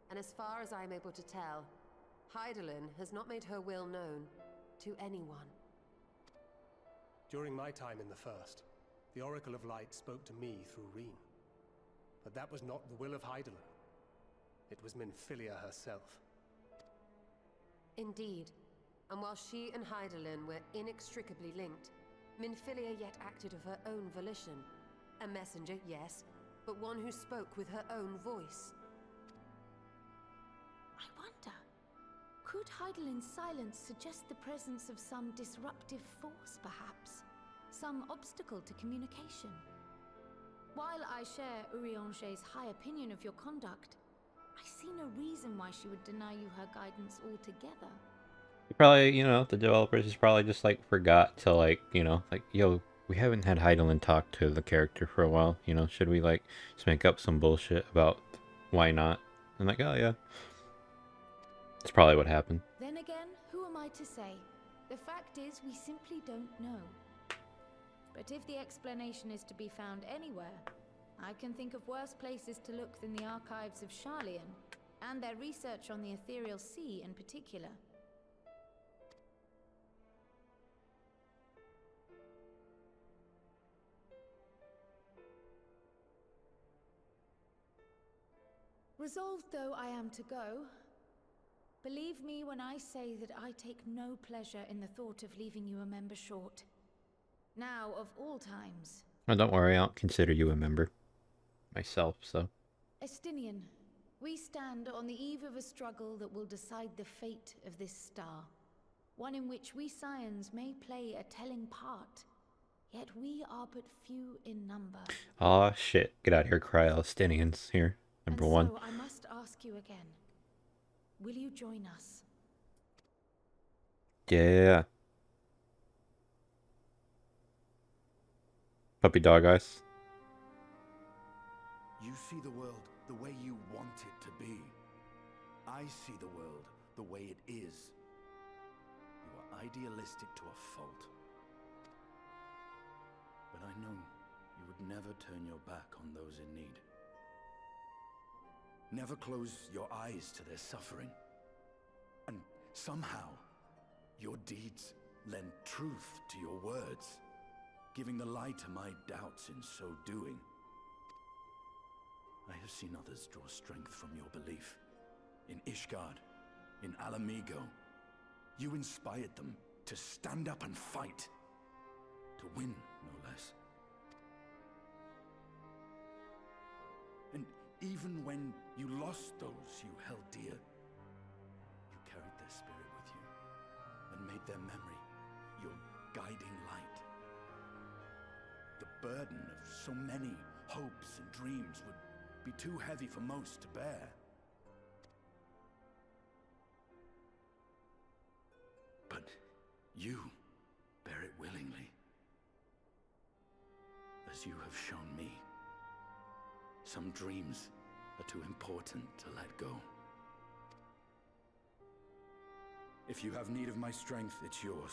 and as far as I am able to tell, Hydaelyn has not made her will known to anyone. During my time in the First, the Oracle of Light spoke to me through Reen. But that was not the will of Hydaelyn. It was Minfilia herself. Indeed. And while she and Hydaelyn were inextricably linked, Minfilia yet acted of her own volition. A messenger, yes, but one who spoke with her own voice. I wonder, could Hydaelyn's silence suggest the presence of some disruptive force, perhaps? Some obstacle to communication? While I share Urianger's high opinion of your conduct, I see no reason why she would deny you her guidance altogether. Probably, the developers just probably just forgot to yo, we haven't had Hydaelyn talk to the character for a while, should we just make up some bullshit about why not? And oh yeah. That's probably what happened. Then again, who am I to say? The fact is, we simply don't know. But if the explanation is to be found anywhere, I can think of worse places to look than the archives of Sharlayan, and their research on the Ethereal Sea in particular. Resolved though I am to go, believe me when I say that I take no pleasure in the thought of leaving you a member short. Now, of all times. Oh, don't worry, I don't consider you a member myself, so. Estinian, we stand on the eve of a struggle that will decide the fate of this star. One in which we Scions may play a telling part. Yet we are but few in number. Aw, shit. Get out of here, Estinians here. Number one. So I must ask you again. Will you join us? Yeah. Puppy dog eyes. You see the world the way you want it to be. I see the world the way it is. You are idealistic to a fault. But I know you would never turn your back on those in need. Never close your eyes to their suffering. And somehow, your deeds lend truth to your words, giving the lie to my doubts in so doing. I have seen others draw strength from your belief. In Ishgard, in Alamigo, you inspired them to stand up and fight. To win, no less. And even when you lost those you held dear, you carried their spirit with you and made their memory your guiding light. The burden of so many hopes and dreams would be too heavy for most to bear. You bear it willingly, as you have shown me. Some dreams are too important to let go. If you have need of my strength, it's yours.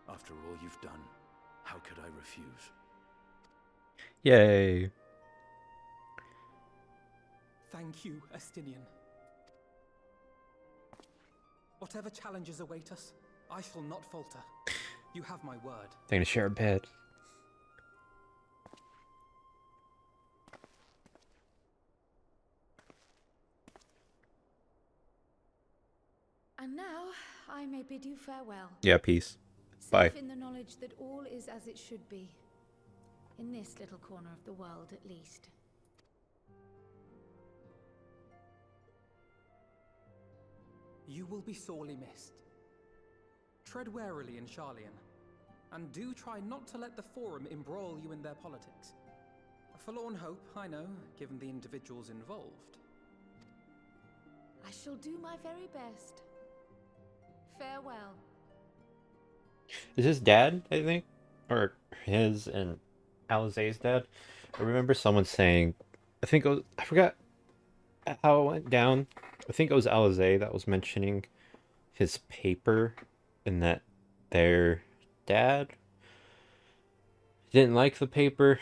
After all you've done, how could I refuse? Yay. Thank you, Estinian. Whatever challenges await us, I shall not falter. You have my word. They're gonna share a bed. And now, I may bid you farewell. Yeah, peace. Bye. Safe in the knowledge that all is as it should be. In this little corner of the world, at least. You will be sorely missed. Tread warily in Sharlayan, and do try not to let the Forum embroil you in their politics. A forlorn hope, I know, given the individuals involved. I shall do my very best. Farewell. Is his dad, I think? Or his and Alizé's dad? I remember someone saying, I think it was, I forgot how it went down. I think it was Alizé that was mentioning his paper and that their dad didn't like the paper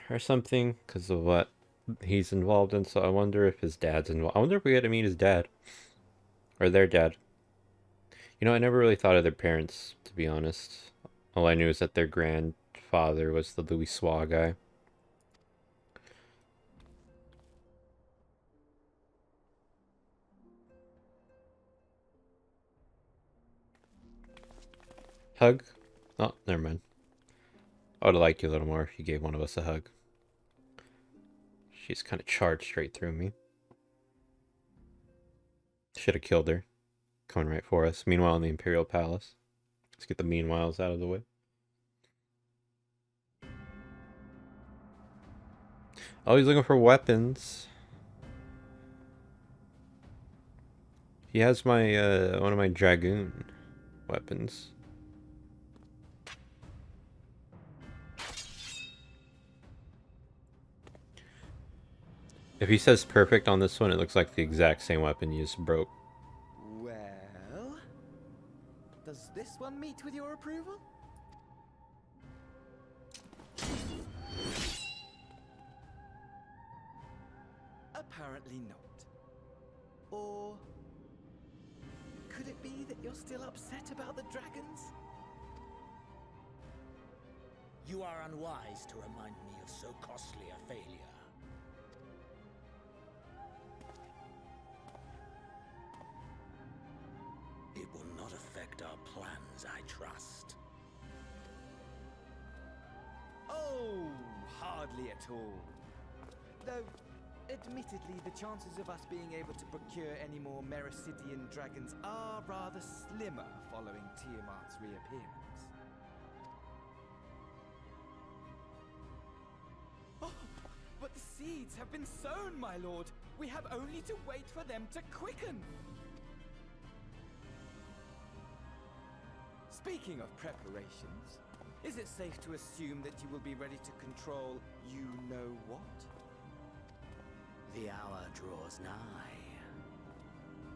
or something because of what he's involved in. So I wonder if his dad's involved. I wonder if we get to meet his dad or their dad. You know, I never really thought of their parents, to be honest. All I knew is that their grandfather was the Louis Soix guy. Hug? Oh, never mind. I would have liked you a little more if you gave one of us a hug. She's kind of charged straight through me. Should have killed her. Coming right for us. Meanwhile, in the Imperial Palace. Let's get the meanwhiles out of the way. Oh, he's looking for weapons. He has my, one of my Dragoon weapons. If he says perfect on this one, it looks like the exact same weapon you just broke. Well, does this one meet with your approval? Apparently not. Or could it be that you're still upset about the dragons? You are unwise to remind me of so costly a failure. It will not affect our plans, I trust. Oh, hardly at all. Though, admittedly, the chances of us being able to procure any more Mericidian dragons are rather slimmer following Tiamat's reappearance. Oh, but the seeds have been sown, my lord. We have only to wait for them to quicken. Speaking of preparations, is it safe to assume that you will be ready to control you-know-what? The hour draws nigh.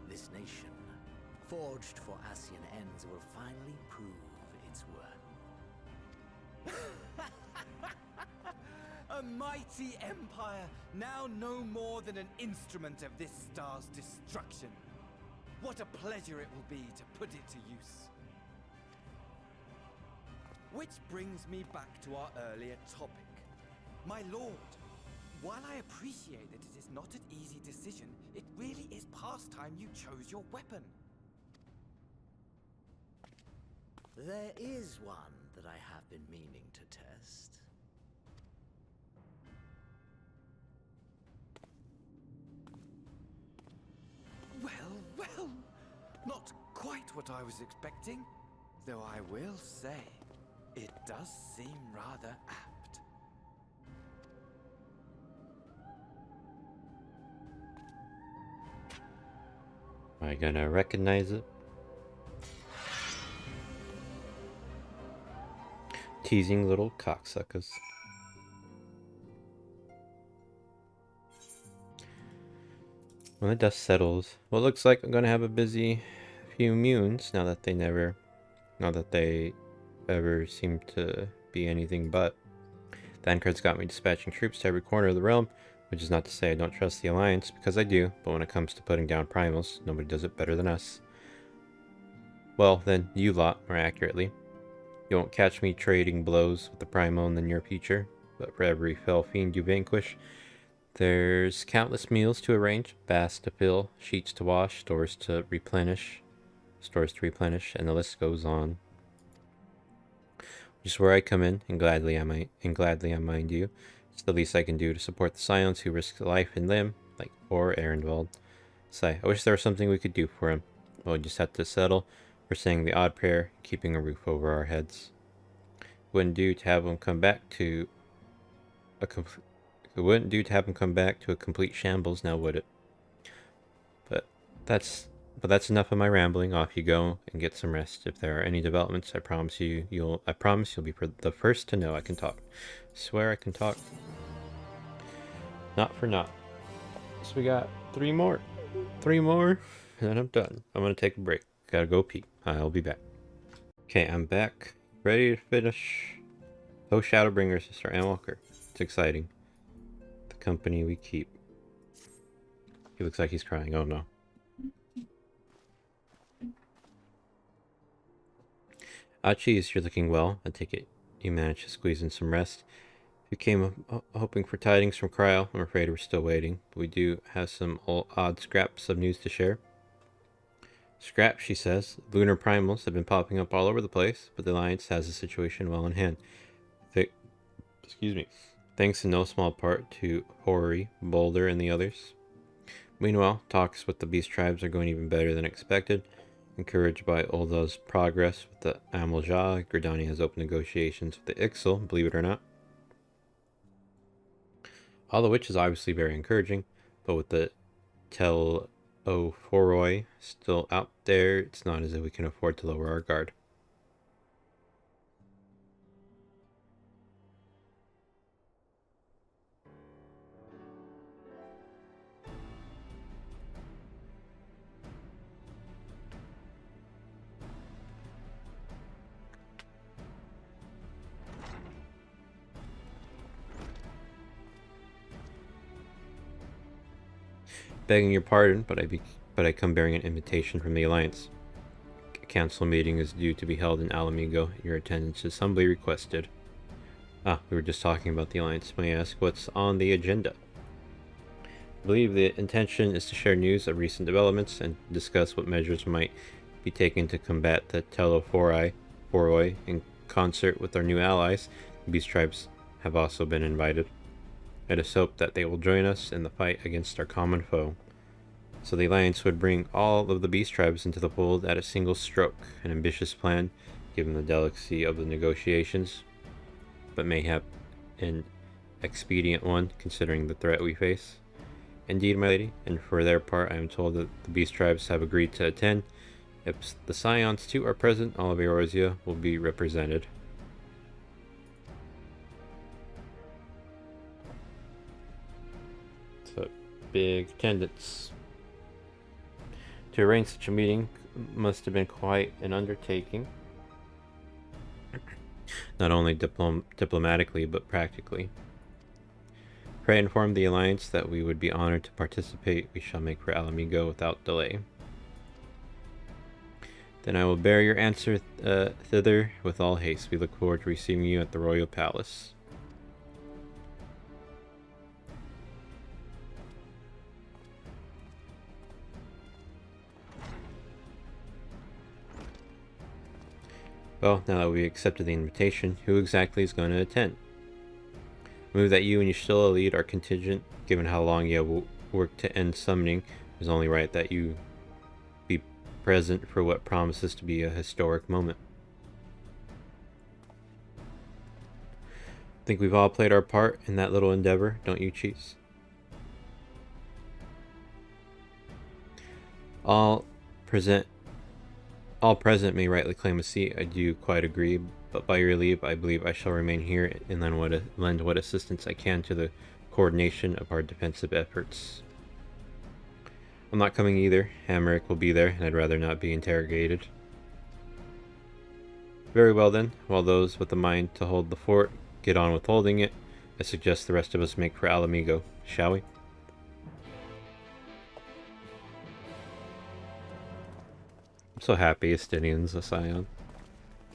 This nation, forged for Ascian ends, will finally prove its worth. A mighty empire, now no more than an instrument of this star's destruction. What a pleasure it will be to put it to use. Which brings me back to our earlier topic. My lord, while I appreciate that it is not an easy decision, it really is past time you chose your weapon. There is one that I have been meaning to test. Well, not quite what I was expecting, though I will say, it does seem rather apt. Am I gonna recognize it? Teasing little cocksuckers. When the dust settles, well, it looks like I'm gonna have a busy few moons now that they ever seem to be anything but. The Ancard's got me dispatching troops to every corner of the realm, which is not to say I don't trust the Alliance, because I do, but when it comes to putting down primals, nobody does it better than us. Well, then, you lot, more accurately. You won't catch me trading blows with the primal in the near future, but for every fell fiend you vanquish, there's countless meals to arrange, baths to fill, sheets to wash, stores to replenish, and the list goes on. Which is where I come in, and gladly I mind you. It's the least I can do to support the Scions who risk life and limb, like poor Arendvald. Sigh, I wish there was something we could do for him. Well, we just have to settle for saying the odd prayer and keeping a roof over our heads. It wouldn't do to have him come back to a complete shambles, now would it? But that's enough of my rambling. Off you go and get some rest. If there are any developments, I promise you'll be the first to know. I can talk. Swear I can talk. Not for naught. So we got three more, and then I'm done. I'm gonna take a break. Gotta go pee. I'll be back. Okay, I'm back, ready to finish Post-Shadowbringers to start Walker. It's exciting. The company we keep. He looks like he's crying. Oh no. Ah, geez, you're looking well. I take it you managed to squeeze in some rest. You came hoping for tidings from Cryo. I'm afraid we're still waiting, but we do have some odd scraps of news to share. Scraps, she says. Lunar primals have been popping up all over the place, but the Alliance has the situation well in hand. Thanks in no small part to Hori, Boulder, and the others. Meanwhile, talks with the Beast Tribes are going even better than expected. Encouraged by Ulda's progress with the Amalja, Gridani has opened negotiations with the Ixal, believe it or not. All of which is obviously very encouraging, but with the Tel-O-Foroi still out there, it's not as if we can afford to lower our guard. Begging your pardon, but I come bearing an invitation from the Alliance. A council meeting is due to be held in Alamigo. Your attendance is humbly requested. Ah, we were just talking about the Alliance. May I ask what's on the agenda? I believe the intention is to share news of recent developments and discuss what measures might be taken to combat the Tel-O-Foroi in concert with our new allies. The Beast Tribes have also been invited. It is hoped that they will join us in the fight against our common foe. So the Alliance would bring all of the Beast Tribes into the fold at a single stroke, an ambitious plan, given the delicacy of the negotiations, but mayhap an expedient one, considering the threat we face. Indeed, my lady, and for their part I am told that the Beast Tribes have agreed to attend. If the Scions too are present, all of Eorzea will be represented. Big attendance. To arrange such a meeting must have been quite an undertaking, not only diplomatically but practically. Pray inform the Alliance that we would be honored to participate. We shall make for Alamigo without delay. Then I will bear your answer thither with all haste. We look forward to receiving you at the Royal Palace. Well, now that we accepted the invitation, who exactly is going to attend? Move that you and Yashilla lead our contingent. Given how long you have worked to end summoning, it was only right that you be present for what promises to be a historic moment. I think we've all played our part in that little endeavor, don't you, Chiefs? All present may rightly claim a seat. I do quite agree, But by your leave, I believe I shall remain here and lend what assistance I can to the coordination of our defensive efforts. I'm not coming either. Hamrick will be there, and I'd rather not be interrogated. Very well then, while those with the mind to hold the fort get on with holding it, I suggest the rest of us make for Alamigo, shall we? I'm so happy Estinian's a scion.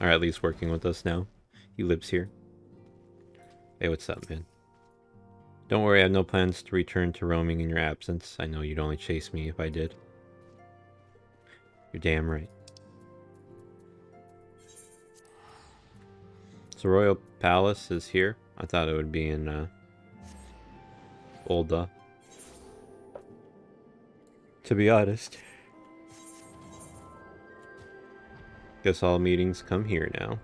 Or at least working with us now. He lives here. Hey, what's up, man? Don't worry, I have no plans to return to roaming in your absence. I know you'd only chase me if I did. You're damn right. So Royal Palace is here. I thought it would be in Olda. To be honest. Guess all meetings come here now.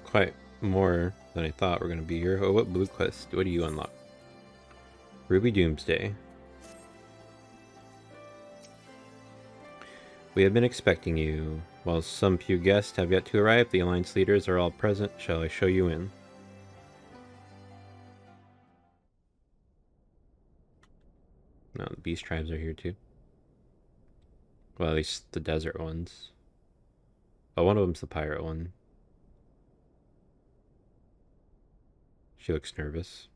Quite more than I thought were going to be here. Oh, what blue quest? What do you unlock? Ruby Doomsday. We have been expecting you. While some few guests have yet to arrive, the Alliance leaders are all present. Shall I show you in? No, the beast tribes are here too. Well, at least the desert ones. Oh, one of them's the pirate one. She looks nervous.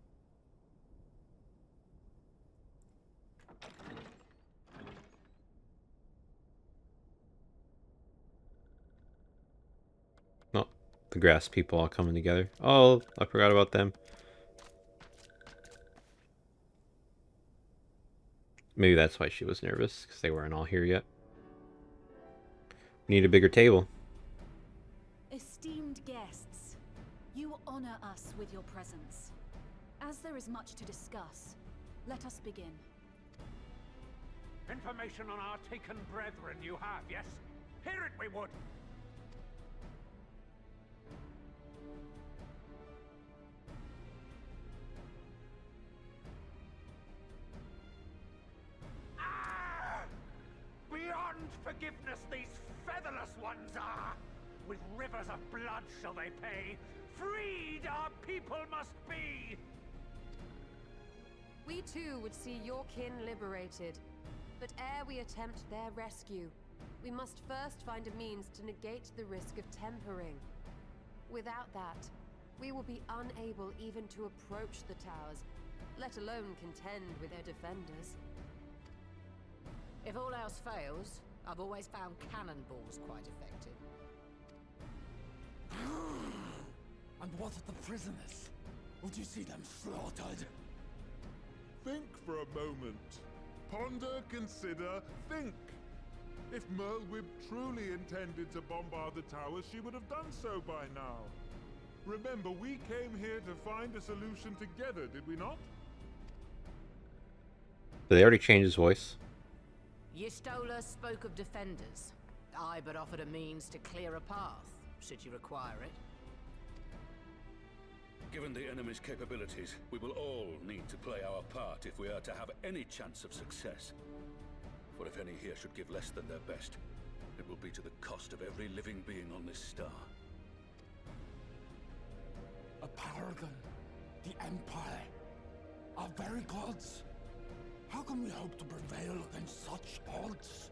Oh, the grass people all coming together. Oh, I forgot about them. Maybe that's why she was nervous, because they weren't all here yet. We need a bigger table. Esteemed guests, you honor us with your presence. As there is much to discuss, let us begin. Information on our taken brethren you have, yes? Hear it we would! Beyond forgiveness these featherless ones are! With rivers of blood shall they pay. Freed our people must be! We too would see your kin liberated. But ere we attempt their rescue, we must first find a means to negate the risk of tempering. Without that, we will be unable even to approach the towers, let alone contend with their defenders. If all else fails, I've always found cannonballs quite effective. And what of the prisoners? Would you see them slaughtered? Think for a moment. Ponder, consider, think. If Merlwyb truly intended to bombard the towers, she would have done so by now. Remember, we came here to find a solution together, did we not? Did they already change his voice? Yistola spoke of defenders. I but offered a means to clear a path, should you require it. Given the enemy's capabilities, we will all need to play our part if we are to have any chance of success. For if any here should give less than their best, it will be to the cost of every living being on this star. A paragon, the Empire, our very gods. How can we hope to prevail against such odds?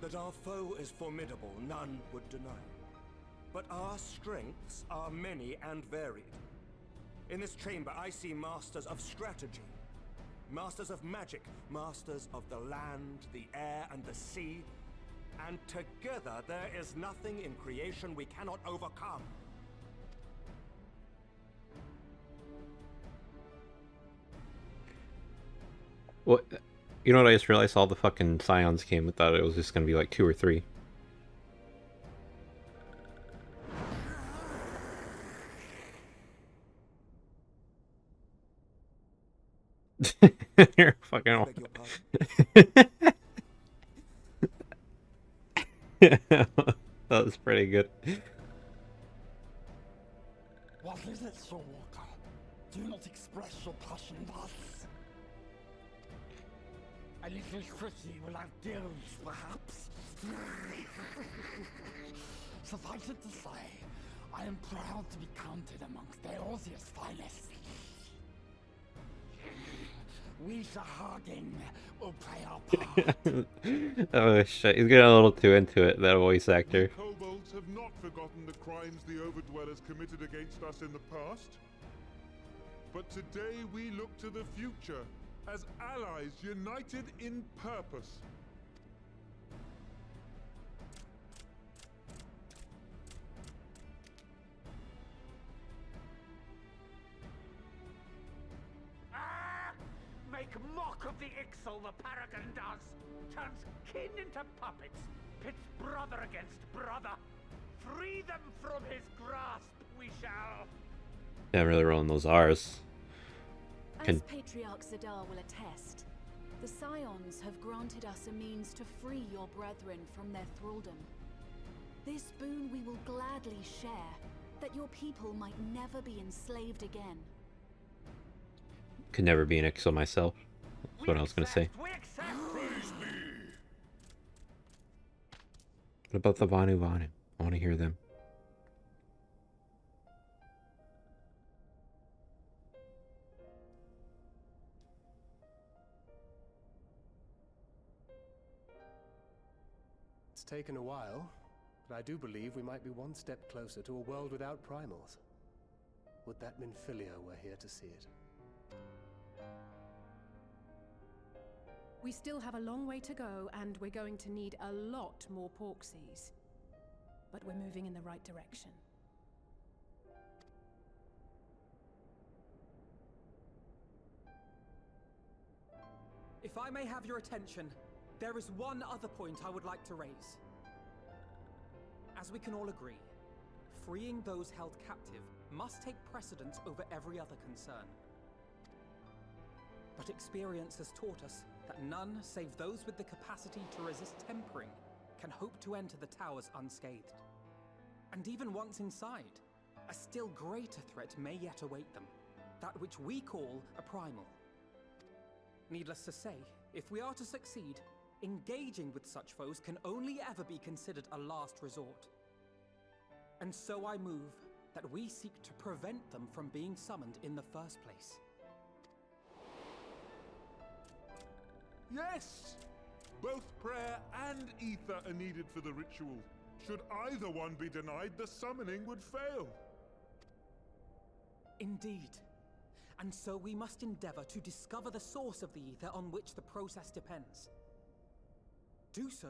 That our foe is formidable, none would deny. But our strengths are many and varied. In this chamber, I see masters of strategy, masters of magic, masters of the land, the air, and the sea. And together, there is nothing in creation we cannot overcome. What? You know what I just realized? All the fucking scions came. I thought it was just gonna be like 2 or 3. You're fucking that was pretty good. What is it, Soulwalker? Do not express your passion thus. A little city will have gills, perhaps. Suffice it to say, I am proud to be counted amongst Eorzea's finest. We Sahagin will play our part. Oh shit, he's getting a little too into it, that voice actor. The kobolds have not forgotten the crimes the Overdwellers committed against us in the past. But today we look to the future, as allies united in purpose. Make mock of the Ixal the Paragon does! Turns kin into puppets! Pits brother against brother! Free them from his grasp, we shall! Yeah, I'm really rolling those R's. As Patriarch Zadar will attest, the Scions have granted us a means to free your brethren from their thraldom. This boon we will gladly share, that your people might never be enslaved again. Could never be an Ixal myself. That's what I was gonna say. What about the Vanu Vanu? I want to hear them. It's taken a while, but I do believe we might be one step closer to a world without primals. Would that Minfilia were here to see it. We still have a long way to go, and we're going to need a lot more Porksies. But we're moving in the right direction. If I may have your attention, there is one other point I would like to raise. As we can all agree, freeing those held captive must take precedence over every other concern. But experience has taught us that none save those with the capacity to resist tempering can hope to enter the towers unscathed. And even once inside, a still greater threat may yet await them, that which we call a primal. Needless to say, if we are to succeed, engaging with such foes can only ever be considered a last resort. And so I move that we seek to prevent them from being summoned in the first place. Yes! Both prayer and ether are needed for the ritual. Should either one be denied, the summoning would fail. Indeed. And so we must endeavor to discover the source of the ether on which the process depends. Do so,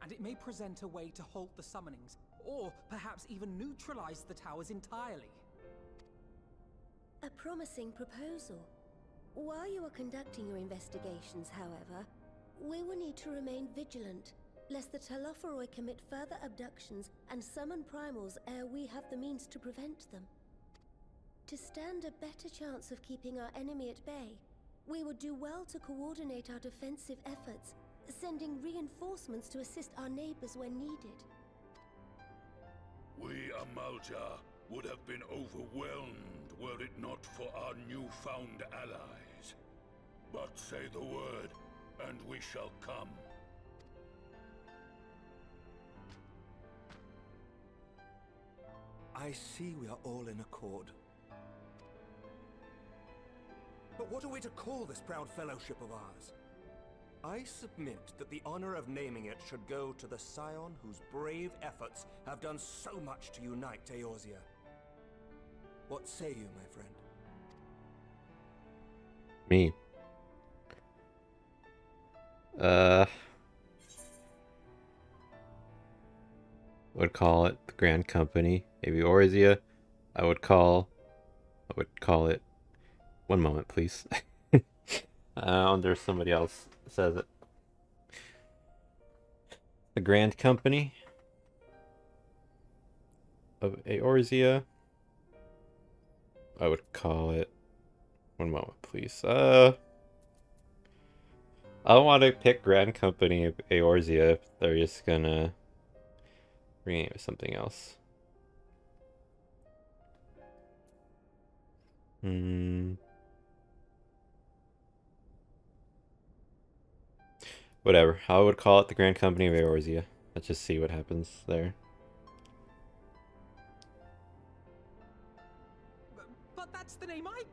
and it may present a way to halt the summonings, or perhaps even neutralize the towers entirely. A promising proposal. While you are conducting your investigations, however, we will need to remain vigilant, lest the Telophoroi commit further abductions and summon primals ere we have the means to prevent them. To stand a better chance of keeping our enemy at bay, we would do well to coordinate our defensive efforts, sending reinforcements to assist our neighbors when needed. We Amalja would have been overwhelmed were it not for our newfound allies. But say the word, and we shall come. I see we are all in accord. But what are we to call this proud fellowship of ours? I submit that the honor of naming it should go to the scion whose brave efforts have done so much to unite Eorzea. What say you, my friend? Me. Would call it the Grand Company, maybe Eorzea. I would call it. One moment, please. I wonder if somebody else says it. The Grand Company of Eorzea. I would call it. One moment, please. I don't want to pick Grand Company of Eorzea if they're just gonna rename it something else. Whatever. I would call it the Grand Company of Eorzea. Let's just see what happens there. But that's the name I...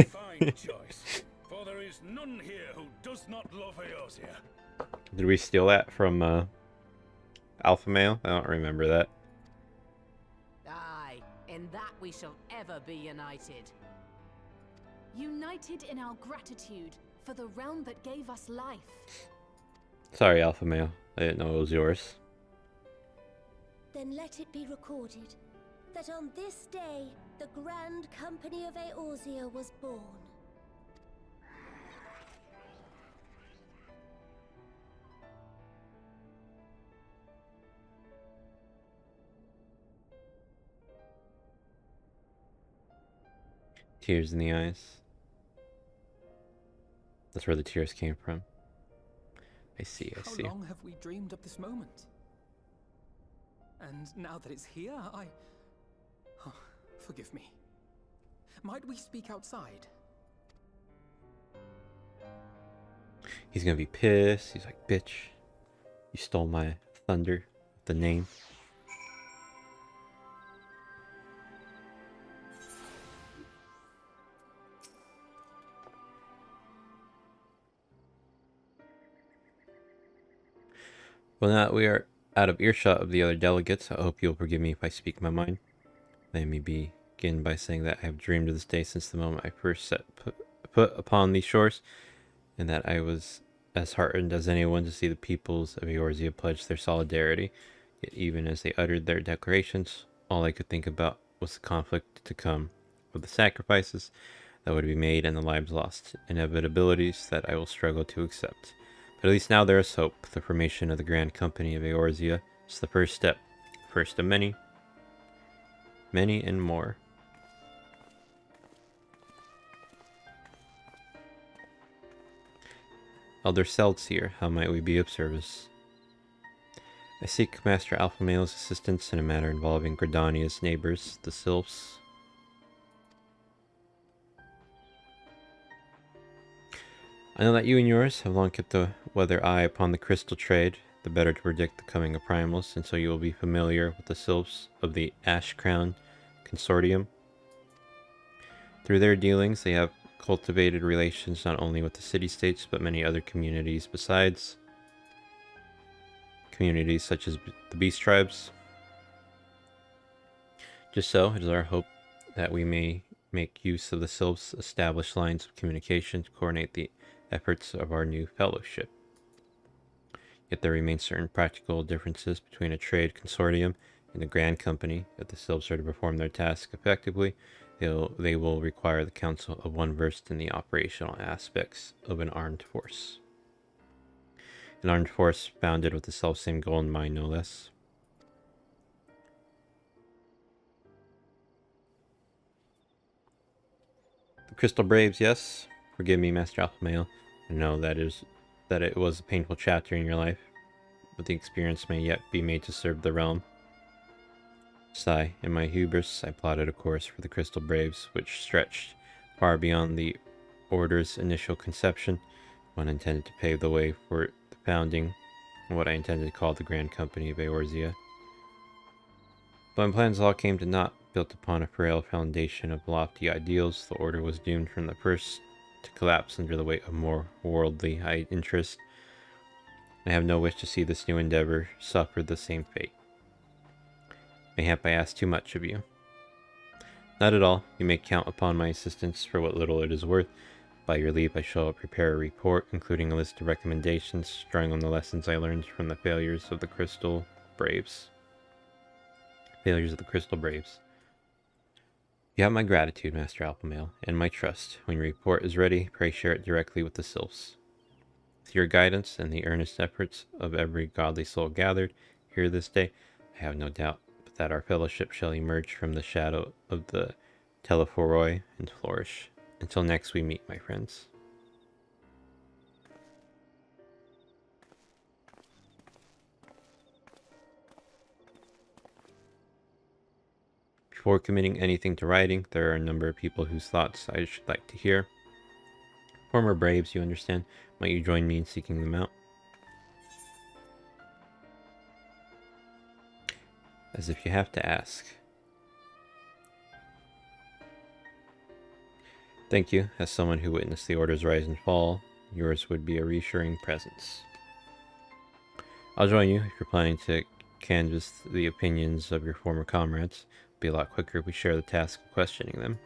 Fine choice, for there is none here who does not love Eorzea. Did we steal that from Alpha Male? I don't remember that. Aye, in that we shall ever be united. United in our gratitude for the realm that gave us life. Sorry, Alpha Male. I didn't know it was yours. Then let it be recorded that on this day, the Grand Company of Eorzea was born. Tears in the eyes. That's where the tears came from. I see, I see. How long have we dreamed of this moment? And now that it's here, oh, forgive me. Might we speak outside? He's gonna be pissed. He's like, bitch, you stole my thunder, the name. Well, now that we are out of earshot of the other delegates, I hope you'll forgive me if I speak my mind. Let me begin by saying that I have dreamed of this day since the moment I first set foot upon these shores, and that I was as heartened as anyone to see the peoples of Eorzea pledge their solidarity. Yet even as they uttered their declarations, all I could think about was the conflict to come, with the sacrifices that would be made and the lives lost, inevitabilities that I will struggle to accept. But at least now there is hope. The formation of the Grand Company of Eorzea is the first step, first of many, many and more. Elder Seldseer, how might we be of service? I seek Master Alpha Male's assistance in a matter involving Gridania's neighbors, the Sylphs. I know that you and yours have long kept a weather eye upon the crystal trade, the better to predict the coming of primals, and so you will be familiar with the Sylphs of the Ash Crown Consortium. Through their dealings, they have cultivated relations not only with the city-states, but many other communities besides. Communities such as the Beast Tribes. Just so, it is our hope that we may make use of the Sylphs' established lines of communication to coordinate the efforts of our new fellowship. Yet there remain certain practical differences between a trade consortium and the Grand Company. If the Sylphs are to perform their task effectively, they will require the counsel of one versed in the operational aspects of an armed force. An armed force founded with the selfsame goal in mind, no less. The Crystal Braves, yes. Forgive me, Master Alpha Male. I know that it was a painful chapter in your life, but the experience may yet be made to serve the realm. Sigh, in my hubris, I plotted a course for the Crystal Braves, which stretched far beyond the Order's initial conception, one intended to pave the way for the founding of what I intended to call the Grand Company of Eorzea. But my plans all came to naught. Built upon a frail foundation of lofty ideals, the Order was doomed from the first to collapse under the weight of more worldly high interest. I have no wish to see this new endeavor suffer the same fate. Mayhap I ask too much of you. Not at all. You may count upon my assistance for what little it is worth. By your leave, I shall prepare a report, including a list of recommendations, drawing on the lessons I learned from the failures of the Crystal Braves. Failures of the Crystal Braves. You have my gratitude, Master Alpha Male, and my trust. When your report is ready, pray share it directly with the Sylphs. With your guidance and the earnest efforts of every godly soul gathered here this day, I have no doubt that our fellowship shall emerge from the shadow of the Telephoroi and flourish. Until next we meet, my friends. Before committing anything to writing, there are a number of people whose thoughts I should like to hear. Former Braves, you understand. Might you join me in seeking them out? As if you have to ask. Thank you. As someone who witnessed the Order's rise and fall, yours would be a reassuring presence. I'll join you if you're planning to canvass the opinions of your former comrades. It'll be a lot quicker if we share the task of questioning them.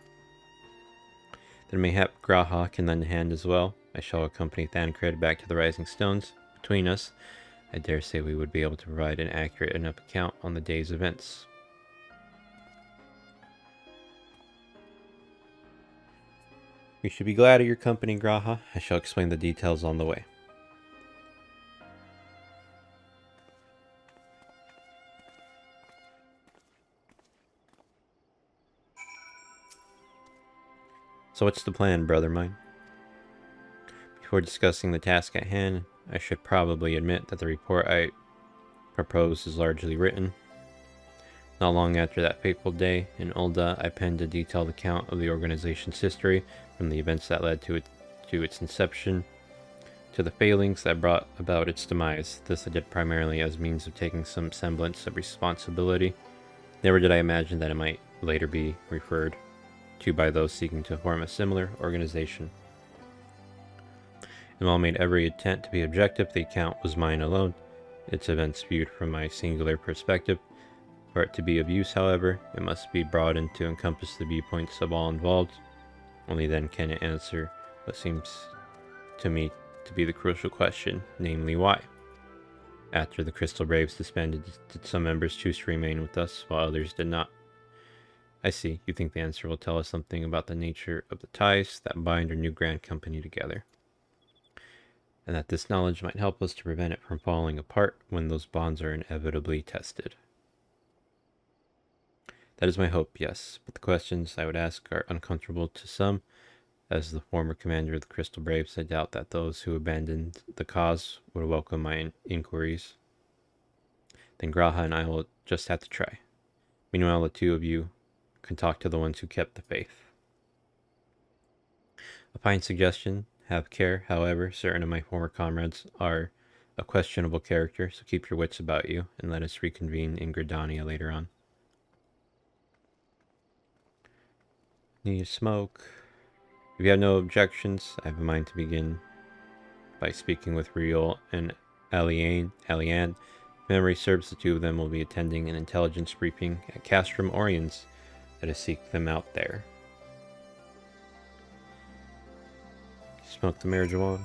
Then mayhap Graha can lend a hand as well. I shall accompany Thancred back to the Rising Stones. Between us, I dare say we would be able to provide an accurate enough account on the day's events. We should be glad of your company, Graha. I shall explain the details on the way. So what's the plan, brother mine? Before discussing the task at hand, I should probably admit that the report I propose is largely written. Not long after that fateful day in Ulda, I penned a detailed account of the organization's history, from the events that led to its inception, to the failings that brought about its demise. This I did primarily as means of taking some semblance of responsibility. Never did I imagine that it might later be referred to by those seeking to form a similar organization. And while I made every attempt to be objective, the account was mine alone, its events viewed from my singular perspective. For it to be of use, however, it must be broadened to encompass the viewpoints of all involved. Only then can it answer what seems to me to be the crucial question, namely why. After the Crystal Braves disbanded, did some members choose to remain with us, while others did not? I see. You think the answer will tell us something about the nature of the ties that bind our new Grand Company together, and that this knowledge might help us to prevent it from falling apart when those bonds are inevitably tested. That is my hope, yes, but the questions I would ask are uncomfortable to some. As the former commander of the Crystal Braves, I doubt that those who abandoned the cause would welcome my inquiries. Then Graha and I will just have to try. Meanwhile, the two of you can talk to the ones who kept the faith. A fine suggestion. Have care, however, certain of my former comrades are of questionable character, so keep your wits about you, and let us reconvene in Gridania later on. Need a smoke. If you have no objections, I have in mind to begin by speaking with Riol and Aliane. If memory serves, the two of them will be attending an intelligence briefing at Castrum Oriens. Let us seek them out there. Smoke the marijuana.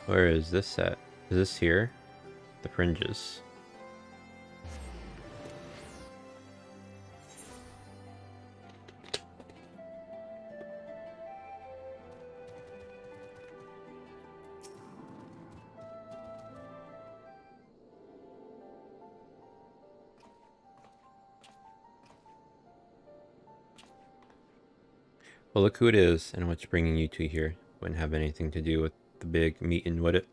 Where is this at? Is this here? The fringes. Well, look who it is and what's bringing you two here. Wouldn't have anything to do with the big meeting, would it?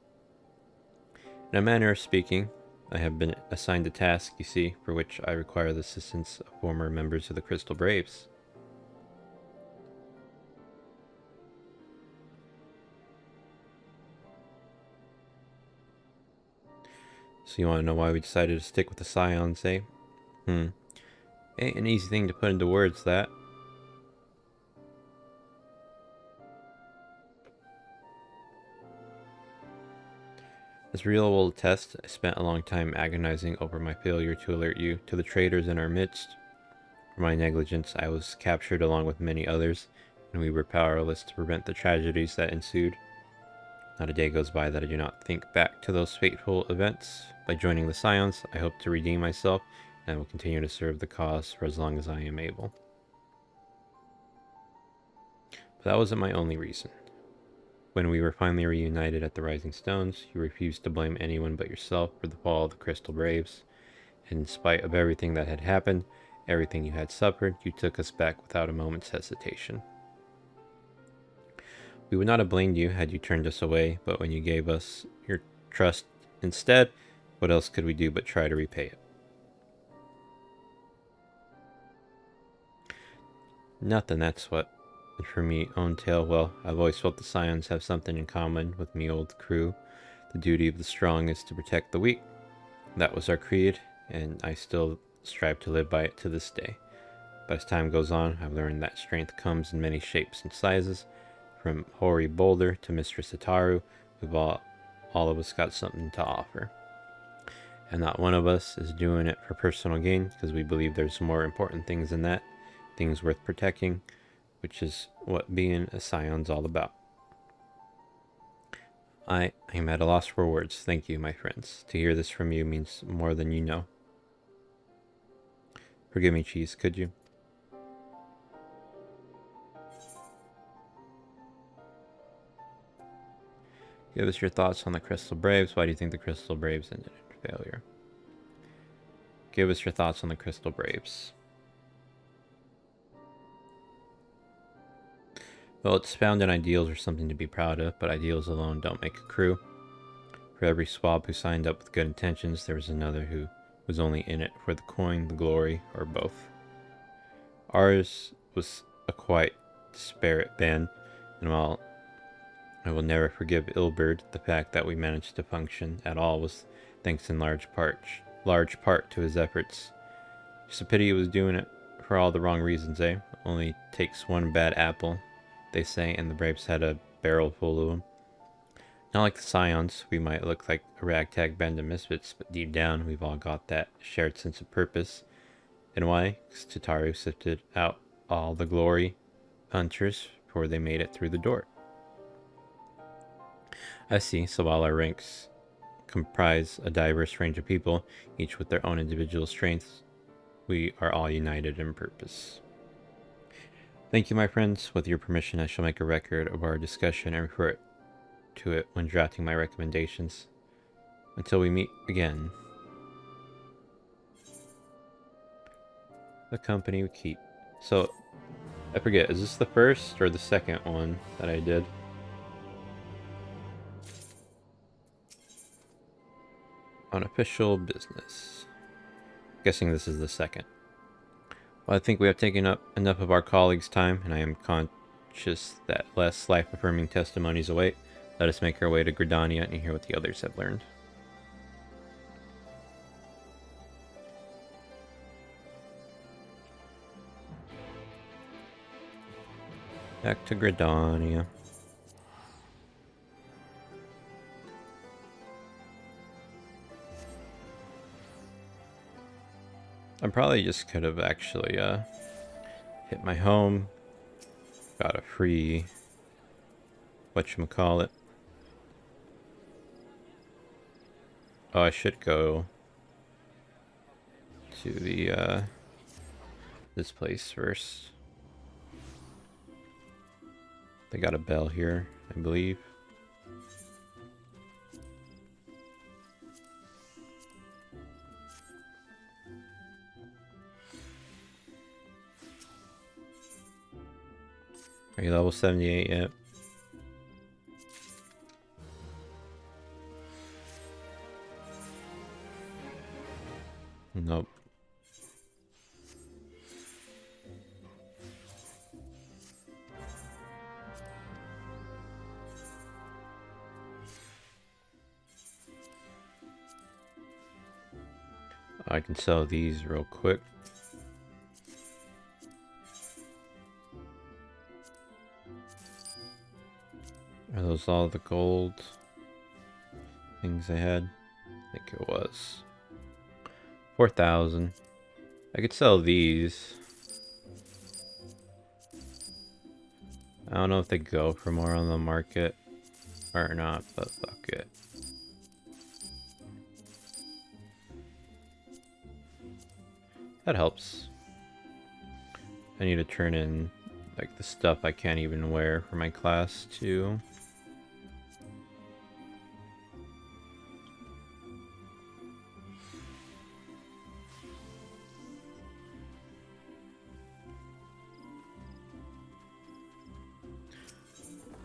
In a manner of speaking, I have been assigned a task, you see, for which I require the assistance of former members of the Crystal Braves. So you want to know why we decided to stick with the Scions, eh? Ain't an easy thing to put into words, that. As Riel will attest, I spent a long time agonizing over my failure to alert you to the traitors in our midst. For my negligence, I was captured along with many others, and we were powerless to prevent the tragedies that ensued. Not a day goes by that I do not think back to those fateful events. By joining the Scions, I hope to redeem myself, and I will continue to serve the cause for as long as I am able. But that wasn't my only reason. When we were finally reunited at the Rising Stones, you refused to blame anyone but yourself for the fall of the Crystal Braves. And in spite of everything that had happened, everything you had suffered, you took us back without a moment's hesitation. We would not have blamed you had you turned us away, but when you gave us your trust instead, what else could we do but try to repay it? Nothing, that's what. And for me, own tale, well, I've always felt the Scions have something in common with me old crew. The duty of the strong is to protect the weak. That was our creed, and I still strive to live by it to this day. But as time goes on, I've learned that strength comes in many shapes and sizes. From Hori Boulder to Mistress Ataru, we've all of us got something to offer. And not one of us is doing it for personal gain, because we believe there's more important things than that, things worth protecting, which is what being a Scion's all about. I am at a loss for words. Thank you, my friends. To hear this from you means more than you know. Forgive me, Cheese, could you? Give us your thoughts on the Crystal Braves. Why do you think the Crystal Braves ended in failure? Give us your thoughts on the Crystal Braves. Well, it's founded ideals are something to be proud of, but ideals alone don't make a crew. For every swab who signed up with good intentions, there was another who was only in it for the coin, the glory, or both. Ours was a quite disparate band, and while I will never forgive Ilberd, the fact that we managed to function at all was thanks in large part to his efforts. Just a pity he was doing it for all the wrong reasons, eh? Only takes one bad apple, they say, and the Braves had a barrel full of them. Not like the Scions, we might look like a ragtag band of misfits, but deep down we've all got that shared sense of purpose. And why? 'Cause Tataru sifted out all the glory hunters before they made it through the door. I see, so while our ranks comprise a diverse range of people, each with their own individual strengths, we are all united in purpose. Thank you, my friends. With your permission, I shall make a record of our discussion and refer to it when drafting my recommendations. Until we meet again. The company we keep. So, I forget, is this the first or the second one that I did? Unofficial business. Guessing this is the second. Well, I think we have taken up enough of our colleagues' time, and I am conscious that less life-affirming testimonies await. Let us make our way to Gridania and hear what the others have learned. Back to Gridania. I probably just could have actually hit my home, got a free whatchamacallit. Oh, I should go to the this place first. They got a bell here, I believe. Are you level 78 yet? Nope. I can sell these real quick. Are those all the gold things I had? I think it was 4,000. I could sell these. I don't know if they go for more on the market or not, but fuck it. That helps. I need to turn in like the stuff I can't even wear for my class too.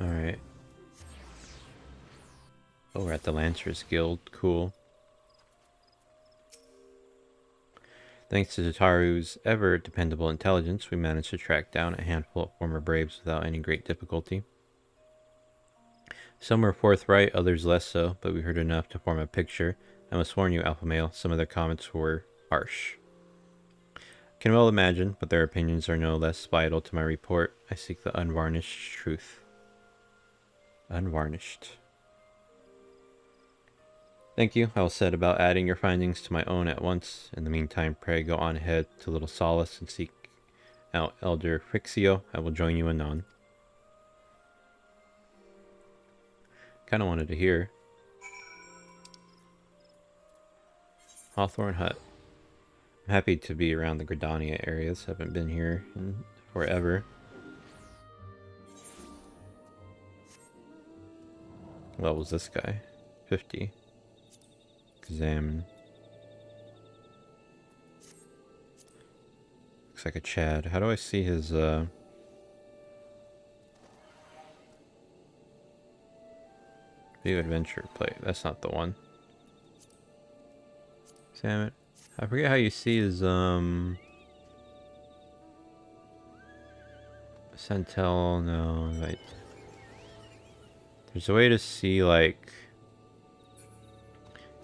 Alright. Oh, we're at the Lancers Guild. Cool. Thanks to Tataru's ever dependable intelligence, we managed to track down a handful of former Braves without any great difficulty. Some were forthright, others less so, but we heard enough to form a picture. I must warn you, Alpha Male, some of their comments were harsh. Can well imagine, but their opinions are no less vital to my report. I seek the unvarnished truth. Unvarnished. Thank you. I will set about adding your findings to my own at once. In the meantime, pray go on ahead to Little Solace and seek out Elder Frixio. I will join you anon. Kinda wanted to hear. Hawthorne Hut. I'm happy to be around the Gridania areas. Haven't been here in forever. What was this guy? 50. Examine. Looks like a Chad. How do I see his View adventure plate? That's not the one. Examine. I forget how you see his Centel. No, right. There's a way to see like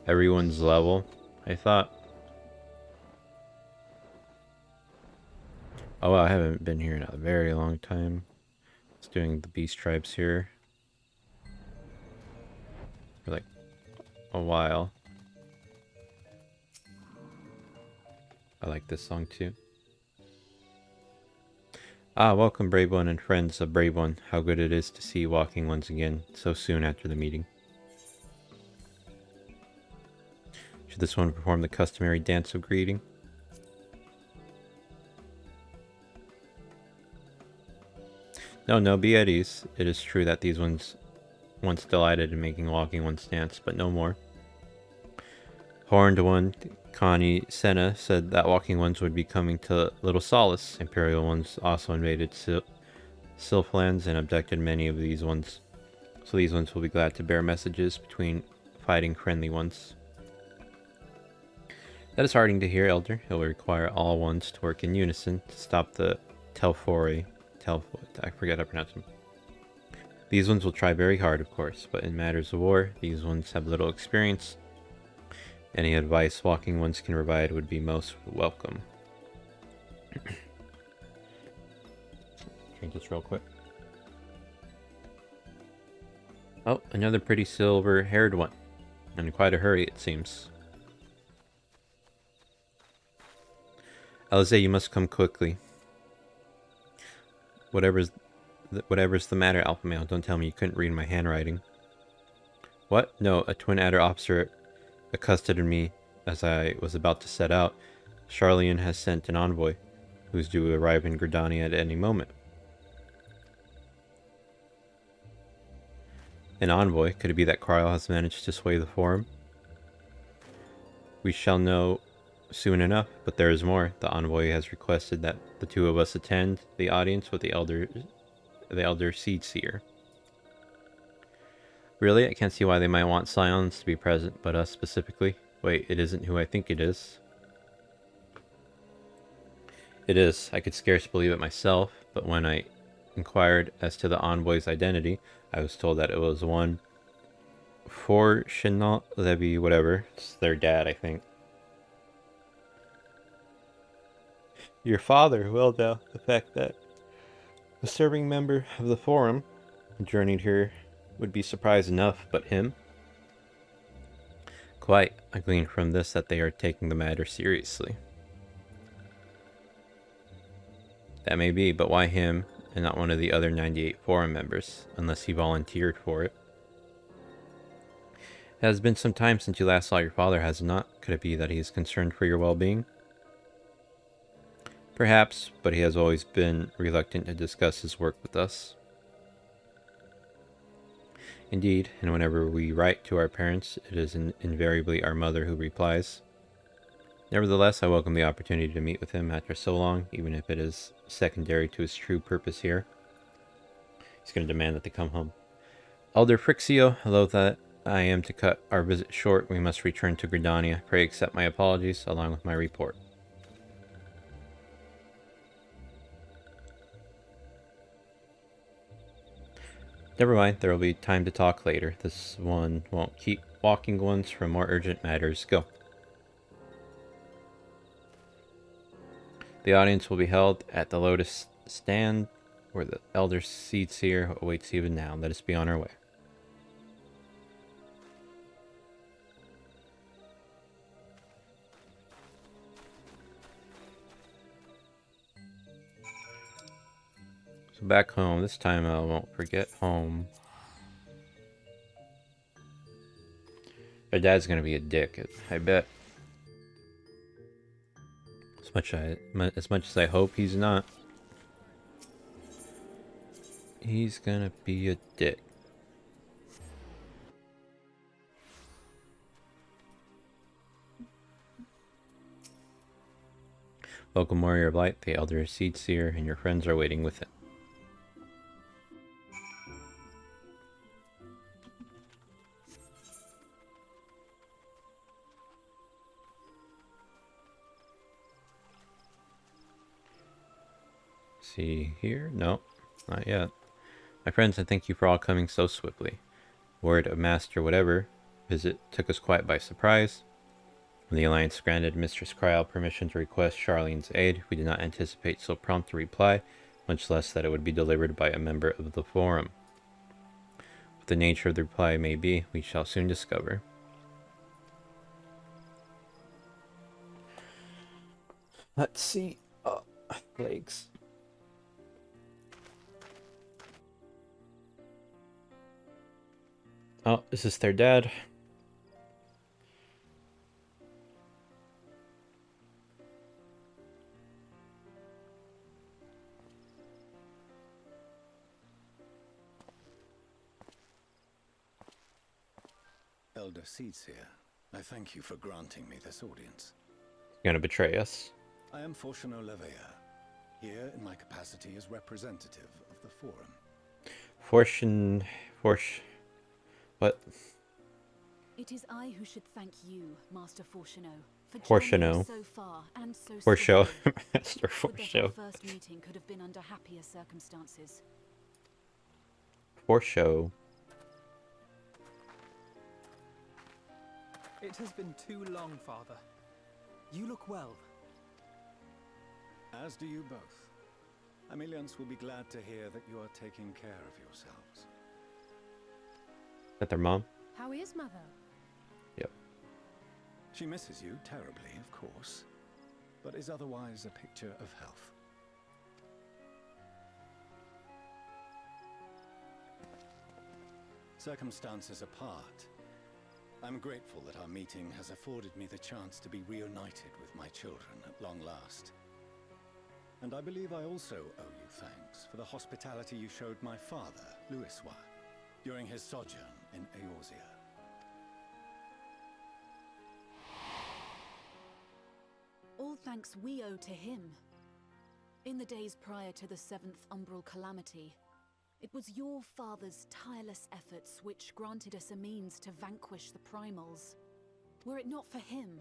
everyone's level, I thought. Oh well, I haven't been here in a very long time. It's doing the Beast Tribes here for like a while. I like this song too. Ah, welcome Brave One and friends of Brave One. How good it is to see you walking once again, so soon after the meeting. Should this one perform the customary dance of greeting? No, be at ease. It is true that these ones once delighted in making walking ones dance, but no more. Horned One, Connie Senna, said that walking ones would be coming to Little Solace. Imperial ones also invaded Sylphlands and abducted many of these ones. So these ones will be glad to bear messages between fighting friendly ones. That is heartening to hear, Elder. It will require all ones to work in unison to stop the Telfori. I forget how to pronounce them. These ones will try very hard, of course, but in matters of war, these ones have little experience. Any advice walking ones can provide would be most welcome. Drink this real quick. Oh, another pretty silver-haired one. In quite a hurry, it seems. Alize, you must come quickly. Whatever's the matter, Alpha Male. Don't tell me you couldn't read my handwriting. What? No, a twin adder officer accosted me as I was about to set out. Charlian has sent an envoy, who's due to arrive in Gridania at any moment. An envoy? Could it be that Cryle has managed to sway the Forum? We shall know soon enough, but there is more. The envoy has requested that the two of us attend the audience with the Elder Seedseer. Really? I can't see why they might want Scions to be present, but us specifically. Wait, it isn't who I think it is. It is. I could scarce believe it myself, but when I inquired as to the envoy's identity, I was told that it was one for Chanel Levy, whatever. It's their dad, I think. Your father? Well, now, the fact that a serving member of the Forum journeyed here would be surprise enough, but him? Quite. I glean from this that they are taking the matter seriously. That may be, but why him and not one of the other 98 Forum members, unless he volunteered for it? It has been some time since you last saw your father, has it not? Could it be that he is concerned for your well-being? Perhaps, but he has always been reluctant to discuss his work with us. Indeed, and whenever we write to our parents, it is invariably our mother who replies. Nevertheless, I welcome the opportunity to meet with him after so long, even if it is secondary to his true purpose here. He's going to demand that they come home. Elder Frixio, I am to cut our visit short. We must return to Gridania. Pray accept my apologies, along with my report. Never mind, there will be time to talk later. This one won't keep walking once for more urgent matters. Go. The audience will be held at the Lotus Stand, where the Elder Seedseer awaits even now. Let us be on our way. So back home. This time I won't forget home. Their dad's gonna be a dick, I bet. As much as I hope he's not. He's gonna be a dick. Welcome, Warrior of Light. The Elder Seedseer and your friends are waiting within. See here? No, not yet. My friends, I thank you for all coming so swiftly. Word of Master whatever visit took us quite by surprise. When the Alliance granted Mistress Kryal permission to request Charlene's aid, we did not anticipate so prompt a reply, much less that it would be delivered by a member of the Forum. What the nature of the reply may be, we shall soon discover. Let's see. Legs. Oh, is this their dad? Elder Seedseer, I thank you for granting me this audience. You're gonna betray us? I am Forshano Leveilleur, here in my capacity as representative of the Forum. What? It is I who should thank you, Master Forshano, for Forshano. joining us so far and so Forshow. swiftly. Master Would that Forshow. our first meeting could have been under happier circumstances. Forshow. It has been too long, Father. You look well. As do you both. Ameliance will be glad to hear that you are taking care of yourselves. Is that their mom? How is Mother? Yep. She misses you terribly, of course, but is otherwise a picture of health. Circumstances apart, I'm grateful that our meeting has afforded me the chance to be reunited with my children at long last. And I believe I also owe you thanks for the hospitality you showed my father, Louiswa, during his sojourn in Eorzea. All thanks we owe to him. In the days prior to the 7th Umbral Calamity, it was your father's tireless efforts which granted us a means to vanquish the Primals. Were it not for him,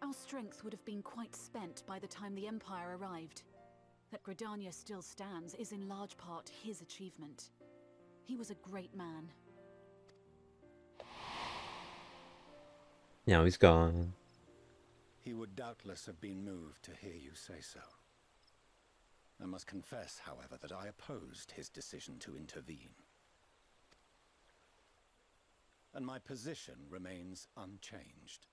our strength would have been quite spent by the time the Empire arrived. That Gridania still stands is in large part his achievement. He was a great man. Now he's gone. He would doubtless have been moved to hear you say so. I must confess, however, that I opposed his decision to intervene. And my position remains unchanged.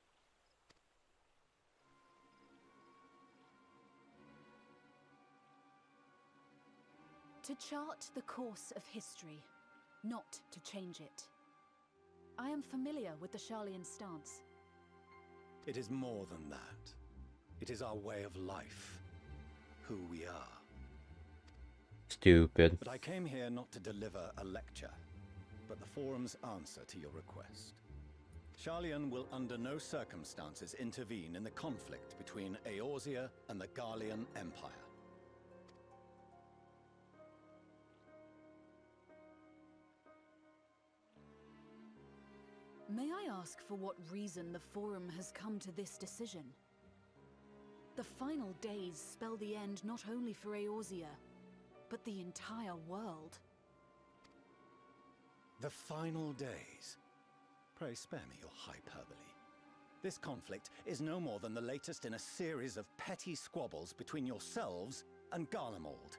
To chart the course of history, not to change it. I am familiar with the Sharlayan stance. It is more than that. It is our way of life, who we are. Stupid. But I came here not to deliver a lecture, but the Forum's answer to your request. Sharlayan will under no circumstances intervene in the conflict between Eorzea and the Garlean Empire. May I ask for what reason the Forum has come to this decision? The final days spell the end not only for Eorzea, but the entire world. The final days? Pray spare me your hyperbole. This conflict is no more than the latest in a series of petty squabbles between yourselves and Garlemald.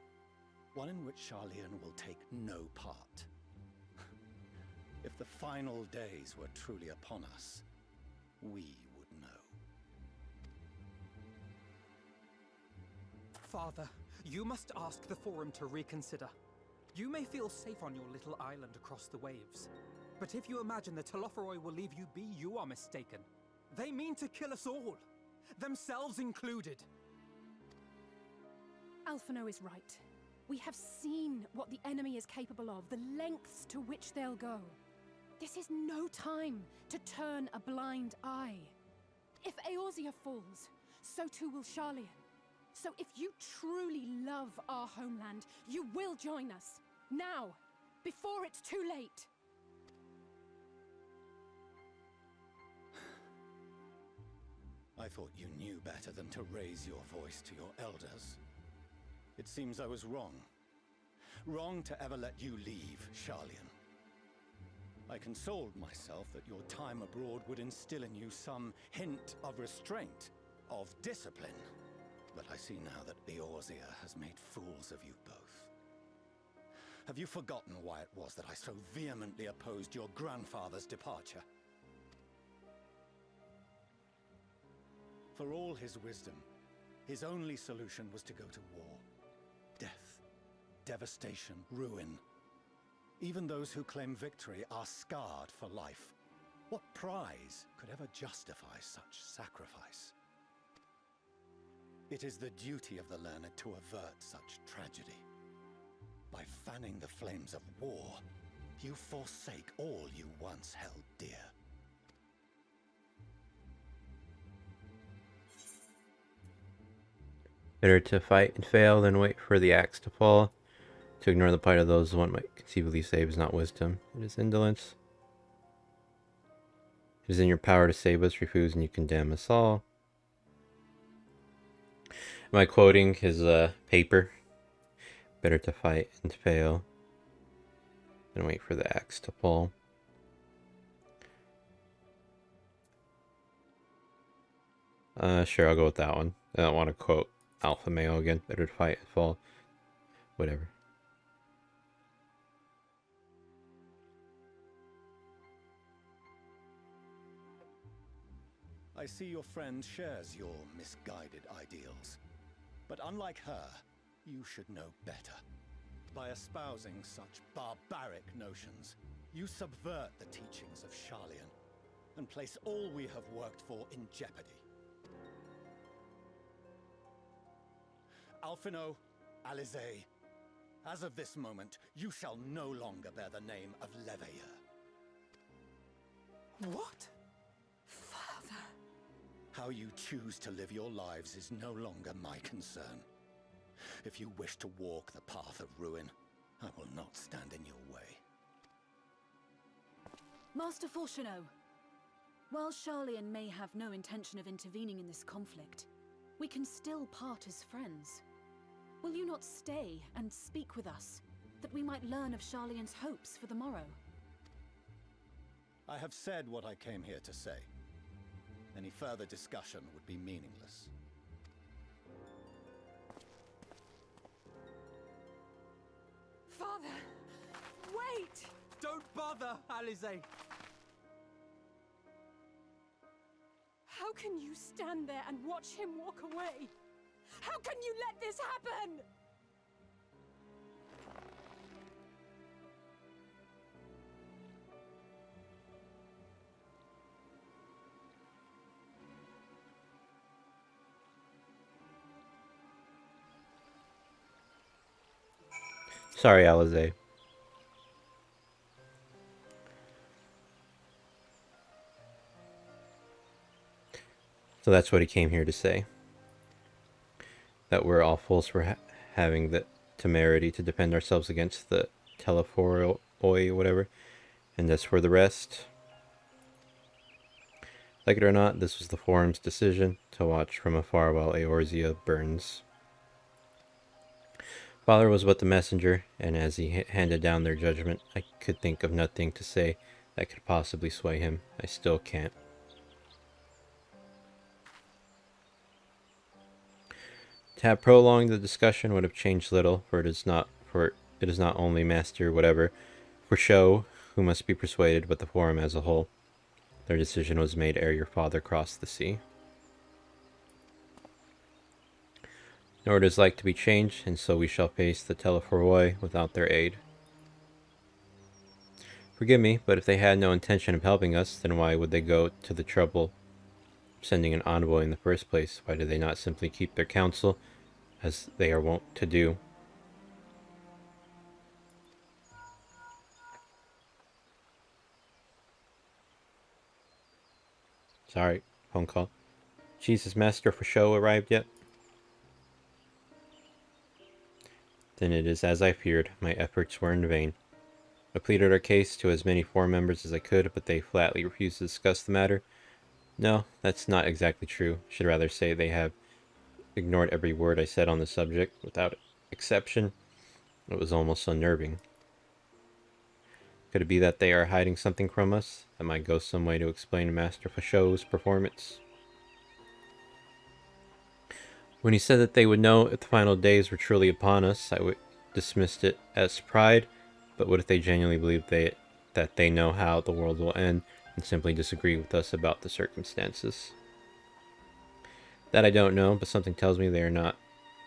One in which Sharlayan will take no part. If the final days were truly upon us, we would know. Father, you must ask the Forum to reconsider. You may feel safe on your little island across the waves, but if you imagine the Telophoroi will leave you be, you are mistaken. They mean to kill us all, themselves included. Alphino is right. We have seen what the enemy is capable of, the lengths to which they'll go. This is no time to turn a blind eye. If Eorzea falls, so too will Sharlayan. So if you truly love our homeland, you will join us. Now, before it's too late. I thought you knew better than to raise your voice to your elders. It seems I was wrong. Wrong to ever let you leave, Sharlayan. I consoled myself that your time abroad would instill in you some hint of restraint, of discipline. But I see now that Eorzea has made fools of you both. Have you forgotten why it was that I so vehemently opposed your grandfather's departure? For all his wisdom, his only solution was to go to war. Death, devastation, ruin. Even those who claim victory are scarred for life. What prize could ever justify such sacrifice? It is the duty of the learned to avert such tragedy. By fanning the flames of war, you forsake all you once held dear. Better to fight and fail than wait for the axe to fall. To ignore the plight of those one might conceivably save is not wisdom, it is indolence. It is in your power to save us, refuse, and you condemn us all. Am I quoting his paper? Better to fight and fail than wait for the axe to fall. Sure, I'll go with that one. I don't want to quote Alpha Male again. Better to fight and fall. Whatever. I see your friend shares your misguided ideals. But unlike her, you should know better. By espousing such barbaric notions, you subvert the teachings of Sharlayan and place all we have worked for in jeopardy. Alphino, Alize, as of this moment, you shall no longer bear the name of Leveilleur. What? How you choose to live your lives is no longer my concern. If you wish to walk the path of ruin, I will not stand in your way. Master Fourcheneau, while Sharlayan may have no intention of intervening in this conflict, we can still part as friends. Will you not stay and speak with us, that we might learn of Sharlayan's hopes for the morrow? I have said what I came here to say. Any further discussion would be meaningless. Father! Wait! Don't bother, Alize! How can you stand there and watch him walk away? How can you let this happen? Sorry, Alize. So that's what he came here to say. That we're all fools for having the temerity to defend ourselves against the Telophoroi or whatever. And as for the rest, Like it or not, this was the Forum's decision to watch from afar while Eorzea burns. Father was but the messenger, and as he handed down their judgment, I could think of nothing to say that could possibly sway him. I still can't. To have prolonged the discussion would have changed little, for it is not only Master whatever for show who must be persuaded, but the Forum as a whole. Their decision was made ere your father crossed the sea. Nor it is like to be changed, and so we shall face the Telephoroi without their aid. Forgive me, but if they had no intention of helping us, then why would they go to the trouble of sending an envoy in the first place? Why do they not simply keep their counsel, as they are wont to do? Sorry, phone call. Jesus, Master for show arrived yet? Then it is as I feared. My efforts were in vain. I pleaded our case to as many Forum members as I could, but they flatly refused to discuss the matter. No, that's not exactly true. I should rather say they have ignored every word I said on the subject, without exception. It was almost unnerving. Could it be that they are hiding something from us? That might go some way to explain Master Fashow's performance. When he said that they would know if the final days were truly upon us, I dismissed it as pride, but what if they genuinely believe that they know how the world will end and simply disagree with us about the circumstances? That I don't know, but something tells me they are not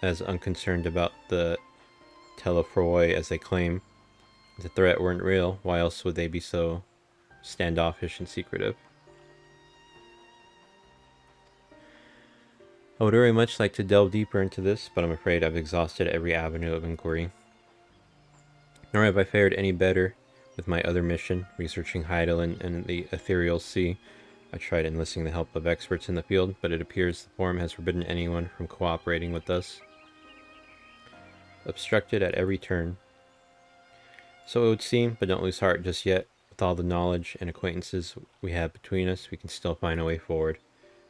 as unconcerned about the Telephoroi as they claim. If the threat weren't real, why else would they be so standoffish and secretive? I would very much like to delve deeper into this, but I'm afraid I've exhausted every avenue of inquiry. Nor have I fared any better with my other mission, researching Hydaelyn and the Ethereal Sea. I tried enlisting the help of experts in the field, but it appears the Forum has forbidden anyone from cooperating with us. Obstructed at every turn. So it would seem, but don't lose heart just yet. With all the knowledge and acquaintances we have between us, we can still find a way forward.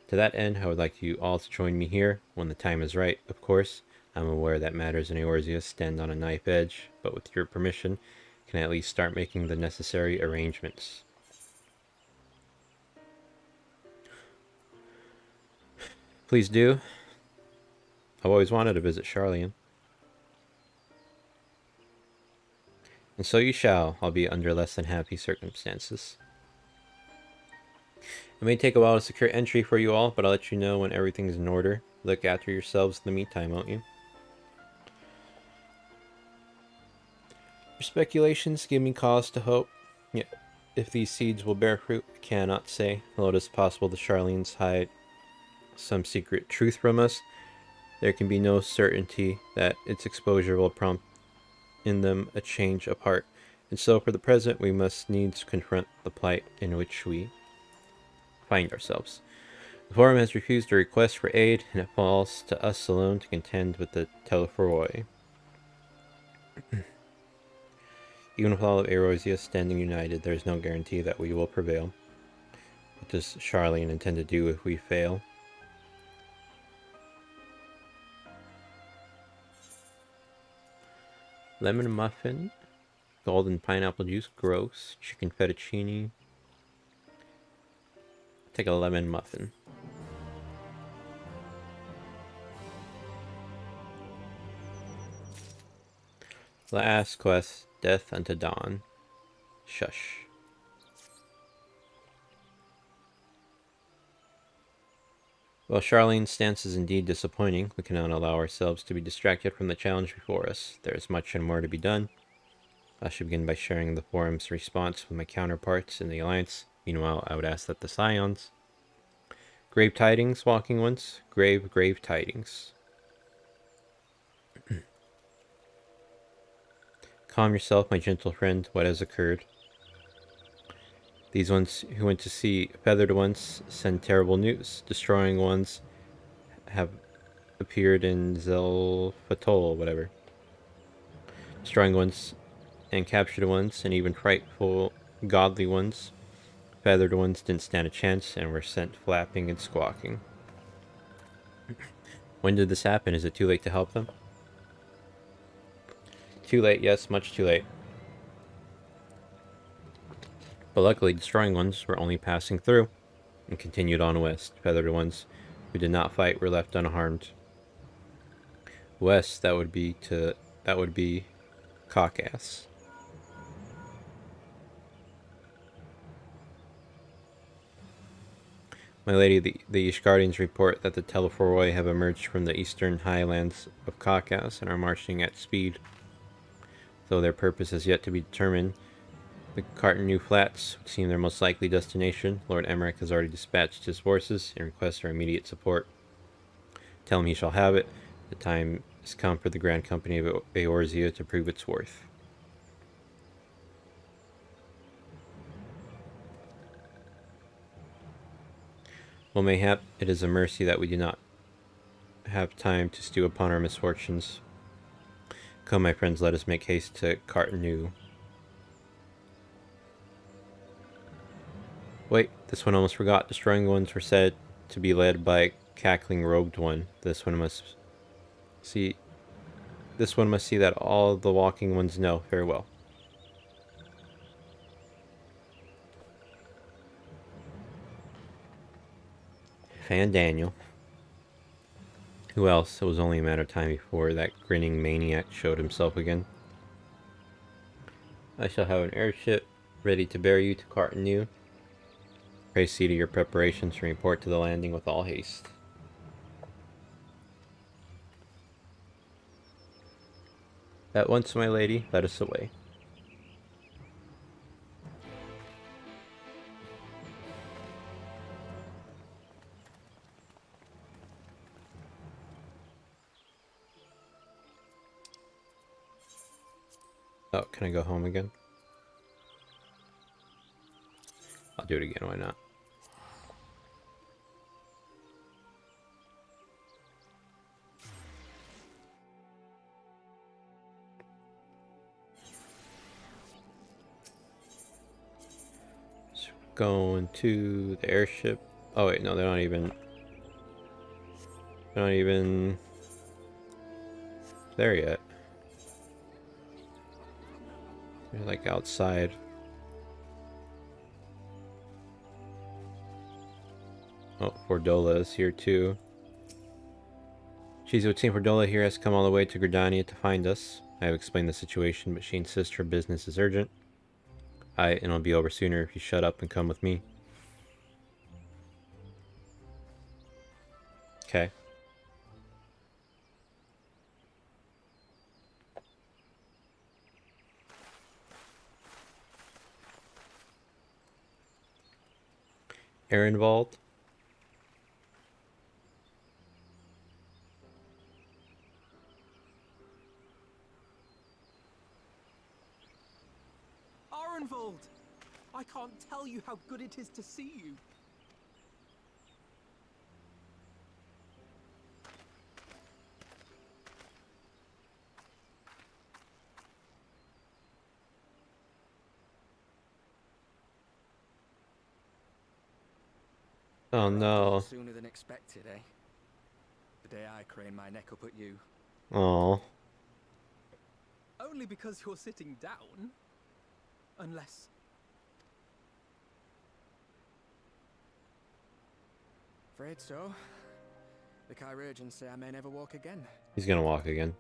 To that end, I would like you all to join me here, when the time is right, of course. I'm aware that matters in Eorzea stand on a knife edge, but with your permission, can I at least start making the necessary arrangements. Please do. I've always wanted to visit Sharlayan. And so you shall, albeit under less than happy circumstances. It may take a while to secure entry for you all, but I'll let you know when everything's in order. Look after yourselves in the meantime, won't you? Your speculations give me cause to hope. Yet, if these seeds will bear fruit, I cannot say. Although it is possible the Sharlayans hide some secret truth from us, there can be no certainty that its exposure will prompt in them a change of heart. And so, for the present, we must needs confront the plight in which we find ourselves. The Forum has refused a request for aid, and it falls to us alone to contend with the Telephoroi. Even with all of Eorzea standing united, there is no guarantee that we will prevail. What does Sharlayan intend to do if we fail? Lemon muffin, golden pineapple juice, gross, chicken fettuccine. Take a lemon muffin. Last quest, Death unto Dawn. Shush. While Sharlayan's stance is indeed disappointing, we cannot allow ourselves to be distracted from the challenge before us. There is much and more to be done. I should begin by sharing the Forum's response with my counterparts in the Alliance. Meanwhile, I would ask that the Scions... Grave tidings, walking ones. Grave tidings. Calm yourself, my gentle friend. What has occurred? These ones who went to see feathered ones send terrible news. Destroying ones have appeared in Zelfatol, whatever. Destroying ones and captured ones, and even frightful godly ones feathered ones didn't stand a chance and were sent flapping and squawking. When did this happen? Is it too late to help them? Too late, yes, much too late. But luckily, destroying ones were only passing through and continued on west. Feathered ones who did not fight were left unharmed. West, that would be Caucasus. My lady, the Ishgardians report that the Telephoroi have emerged from the eastern highlands of Caucasus and are marching at speed. Though their purpose is yet to be determined, the Cartonu Flats would seem their most likely destination. Lord Emmerich has already dispatched his forces and requests our immediate support. Tell him he shall have it. The time has come for the Grand Company of Eorzea to prove its worth. Well, mayhap it is a mercy that we do not have time to stew upon our misfortunes. Come, my friends, let us make haste to Cartonu. Wait, this one almost forgot. Destroying ones were said to be led by a cackling robed one. This one must see that all the walking ones know. Farewell. Fan Daniel. Who else? It was only a matter of time before that grinning maniac showed himself again. I shall have an airship ready to bear you to Cartonu. Pray see to your preparations and report to the landing with all haste. At once, my lady, let us away. Oh, can I go home again? I'll do it again, why not? So going to the airship. Oh wait, no, they're not even there yet. They're like outside. Oh, Fordola is here too. Geez, it would seem Fordola here has come all the way to Gridania to find us. I have explained the situation, but she insists her business is urgent. And it'll be over sooner if you shut up and come with me. Okay. Ehrenwald. Ehrenwald! I can't tell you how good it is to see you. Oh no. Sooner than expected, eh? The day I crane my neck up at you. Oh. Only because you're sitting down. Unless... Afraid so. The chirurgeons say I may never walk again. He's gonna walk again.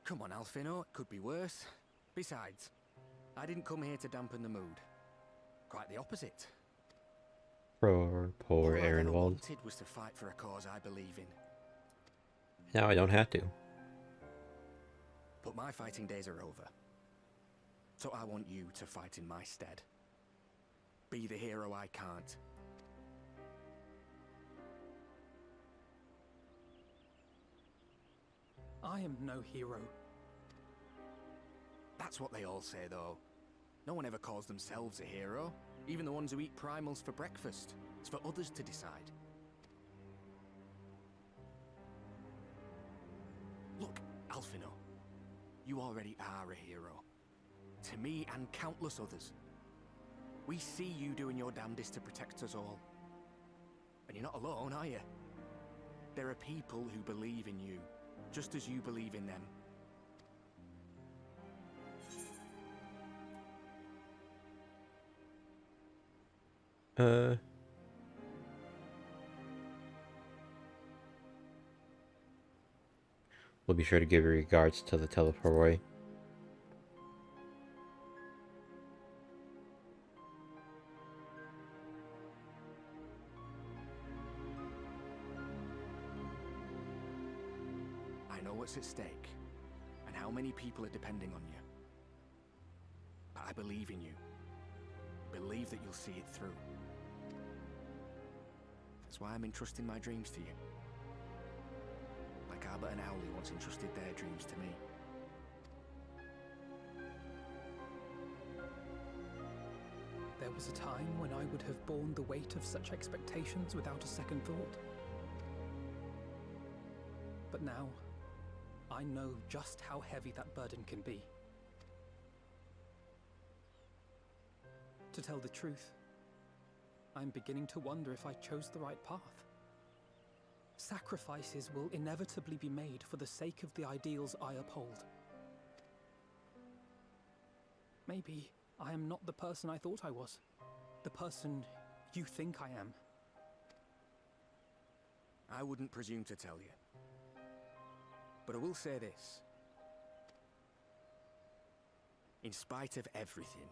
Come on, Alfino, it could be worse. Besides, I didn't come here to dampen the mood. Quite the opposite. Poor All I ever Ehrenwald. wanted was to fight for a cause I believe in. Now I don't have to. But my fighting days are over. So I want you to fight in my stead. Be the hero I can't. I am no hero. That's what they all say, though. No one ever calls themselves a hero. Even the ones who eat primals for breakfast. It's for others to decide. Look, Alphino. You already are a hero. To me and countless others. We see you doing your damnedest to protect us all. And you're not alone, are you? There are people who believe in you, just as you believe in them. We'll be sure to give your regards to the teleport boy. I know what's at stake, and how many people are depending on you. But I believe in you. Believe that you'll see it through. That's why I'm entrusting my dreams to you. Like Albert and Owley once entrusted their dreams to me. There was a time when I would have borne the weight of such expectations without a second thought. But now, I know just how heavy that burden can be. To tell the truth, I'm beginning to wonder if I chose the right path. Sacrifices will inevitably be made for the sake of the ideals I uphold. Maybe I am not the person I thought I was. The person you think I am. I wouldn't presume to tell you. But I will say this. In spite of everything,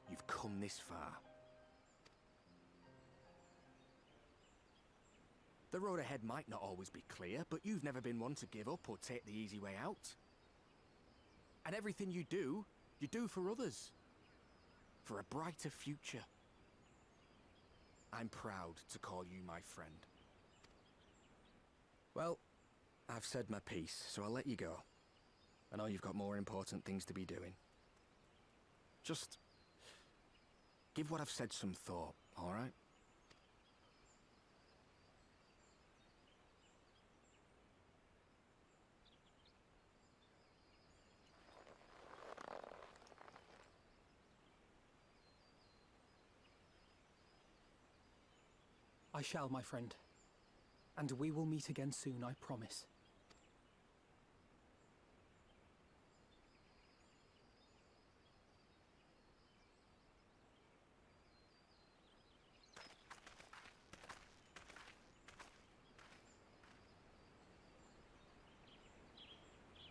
you've come this far. The road ahead might not always be clear, but you've never been one to give up or take the easy way out. And everything you do for others. For a brighter future. I'm proud to call you my friend. Well, I've said my piece, so I'll let you go. I know you've got more important things to be doing. Just give what I've said some thought, all right? I shall, my friend. And we will meet again soon, I promise.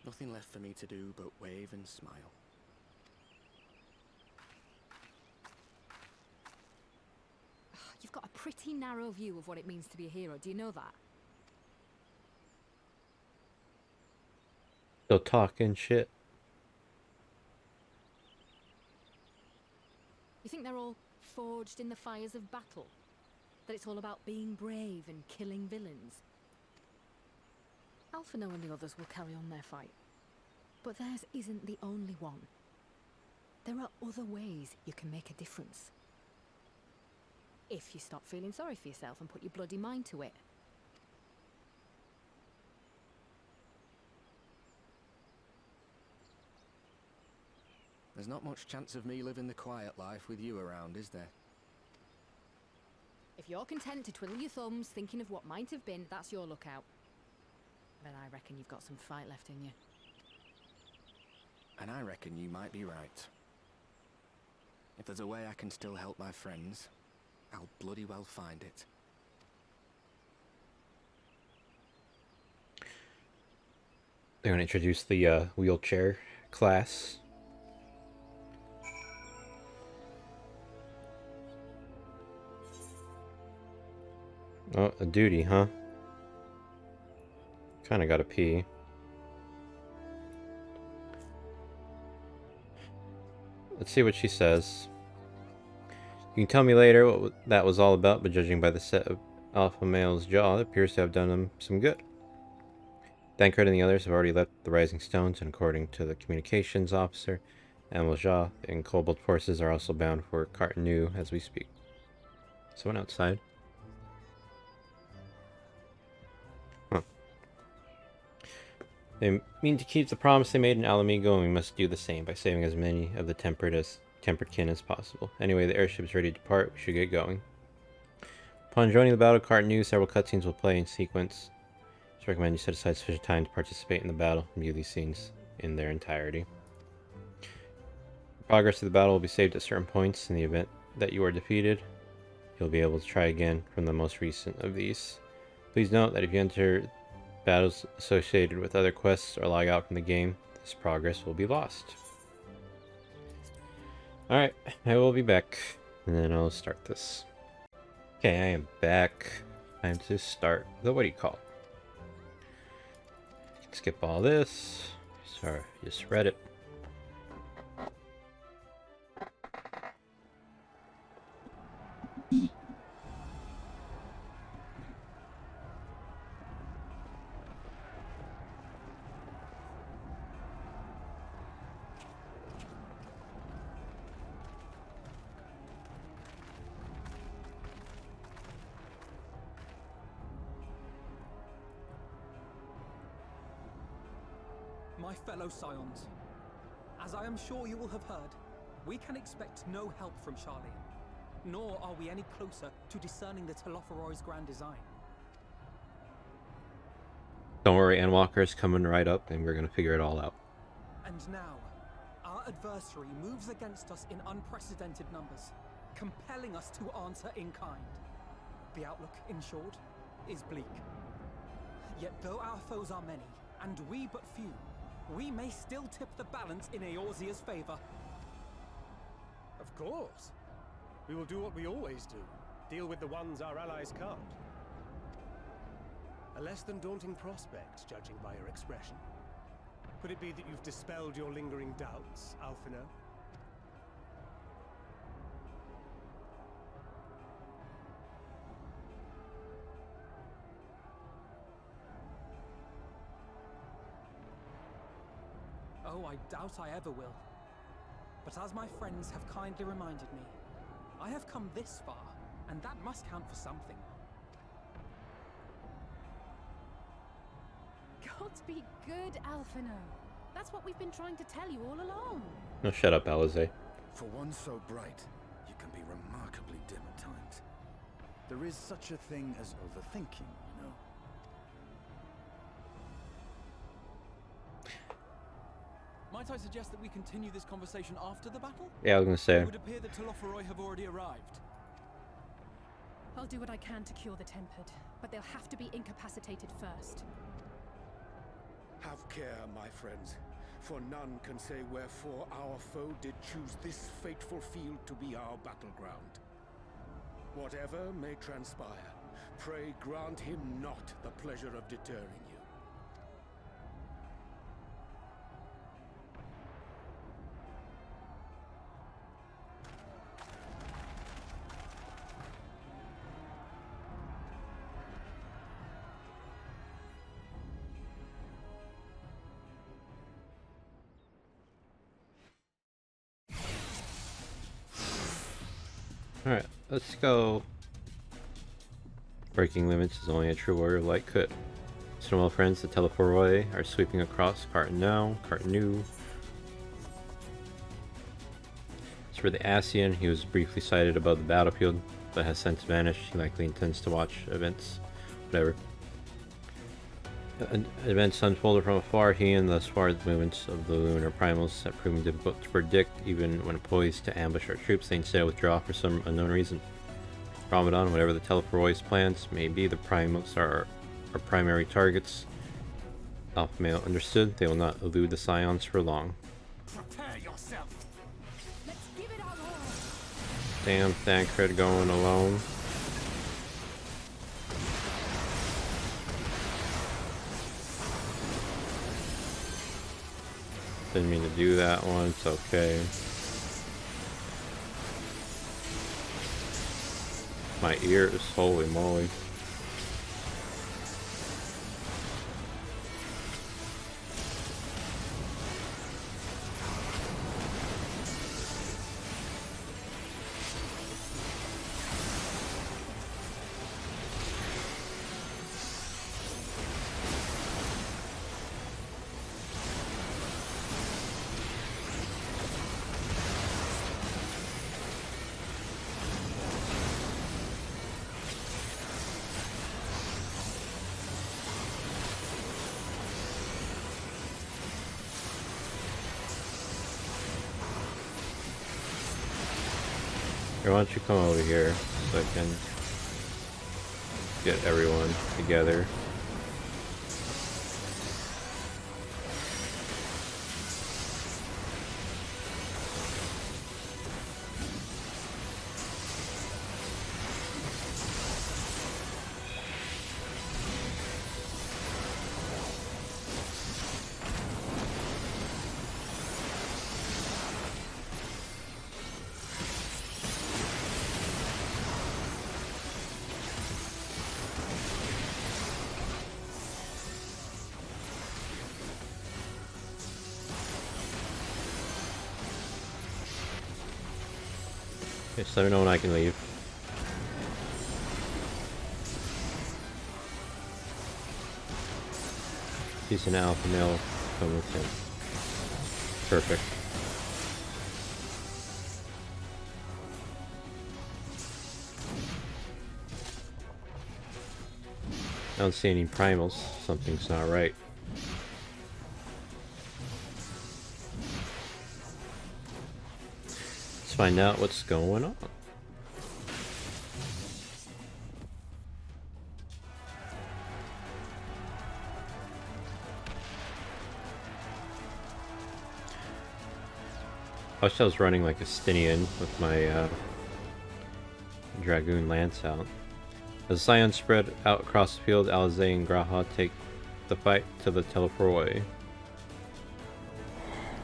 Nothing left for me to do but wave and smile. You've got a pretty narrow view of what it means to be a hero. Do you know that? Still talking shit. You think they're all forged in the fires of battle? That it's all about being brave and killing villains? Alphino and the others will carry on their fight. But theirs isn't the only one. There are other ways you can make a difference. If you stop feeling sorry for yourself and put your bloody mind to it. There's not much chance of me living the quiet life with you around, is there? If you're content to twiddle your thumbs thinking of what might have been, that's your lookout. Then I reckon you've got some fight left in you. And I reckon you might be right. If there's a way I can still help my friends, I'll bloody well find it. They're going to introduce the wheelchair class. Oh, a duty, huh? Kinda gotta pee. Let's see what she says. You can tell me later what that was all about, but judging by the set of alpha male's jaw, it appears to have done him some good. Thancred and the others have already left the Rising Stones, and according to the communications officer, Amelja and Kobold forces are also bound for Cartonu as we speak. Someone outside? Huh. They mean to keep the promise they made in Alamigo, and we must do the same by saving as many of the tempered kin as possible. Anyway, the airship's ready to depart. We should get going. Upon joining the battle, Cart News, several cutscenes will play in sequence. I recommend you set aside sufficient time to participate in the battle and view these scenes in their entirety. The progress of the battle will be saved at certain points. In the event that you are defeated, you'll be able to try again from the most recent of these. Please note that if you enter battles associated with other quests or log out from the game, this progress will be lost. Alright, I will be back, and then I'll start this. Okay, I am back. Time to start the what do you call it? Skip all this. Sorry, just read it. My fellow Scions, as I am sure you will have heard, we can expect no help from Sharlayan, nor are we any closer to discerning the Telophoroi's grand design. Don't worry, Endwalker's coming right up, and we're gonna figure it all out. And now, our adversary moves against us in unprecedented numbers, compelling us to answer in kind. The outlook, in short, is bleak. Yet though our foes are many, and we but few, we may still tip the balance in Eorzea's favor. Of course. We will do what we always do. Deal with the ones our allies can't. A less than daunting prospect, judging by your expression. Could it be that you've dispelled your lingering doubts, Alphino? Oh, I doubt I ever will. But as my friends have kindly reminded me, I have come this far, and that must count for something. Gods be good, Alphino. That's what we've been trying to tell you all along. No, shut up, Alize. For one so bright, you can be remarkably dim at times. There is such a thing as overthinking, you know. Might I suggest that we continue this conversation after the battle? Yeah, I was gonna say. It would appear that Telophoroi have already arrived. I'll do what I can to cure the tempered, but they'll have to be incapacitated first. Have care, my friends, for none can say wherefore our foe did choose this fateful field to be our battleground. Whatever may transpire, pray grant him not the pleasure of deterring you. Alright, let's go. Breaking limits is only a true warrior of light could. Snowball friends, the Telophoroi are sweeping across Carton New. As for the Asian, he was briefly sighted above the battlefield, but has since vanished. He likely intends to watch events. Whatever. Events unfolded from afar. He and the Swar's movements of the lunar primals have proven difficult to predict. Even when poised to ambush our troops, they instead withdraw for some unknown reason. Ramadan, whatever the Telophoroi's plans may be, the primals are our primary targets. Alpha male understood. They will not elude the Scions for long. Prepare yourself. Let's give it our all. Damn, Thancred going alone. Didn't mean to do that one, it's okay. My ears, holy moly. Here, why don't you come over here so I can get everyone together. Just let me know when I can leave. He's an alpha male. Come with him. Perfect. I don't see any primals. Something's not right. Let's find out what's going on. I wish I was running like a Stinian with my Dragoon Lance out. As the Scions spread out across the field, Alizé and Graha take the fight to the teleport away.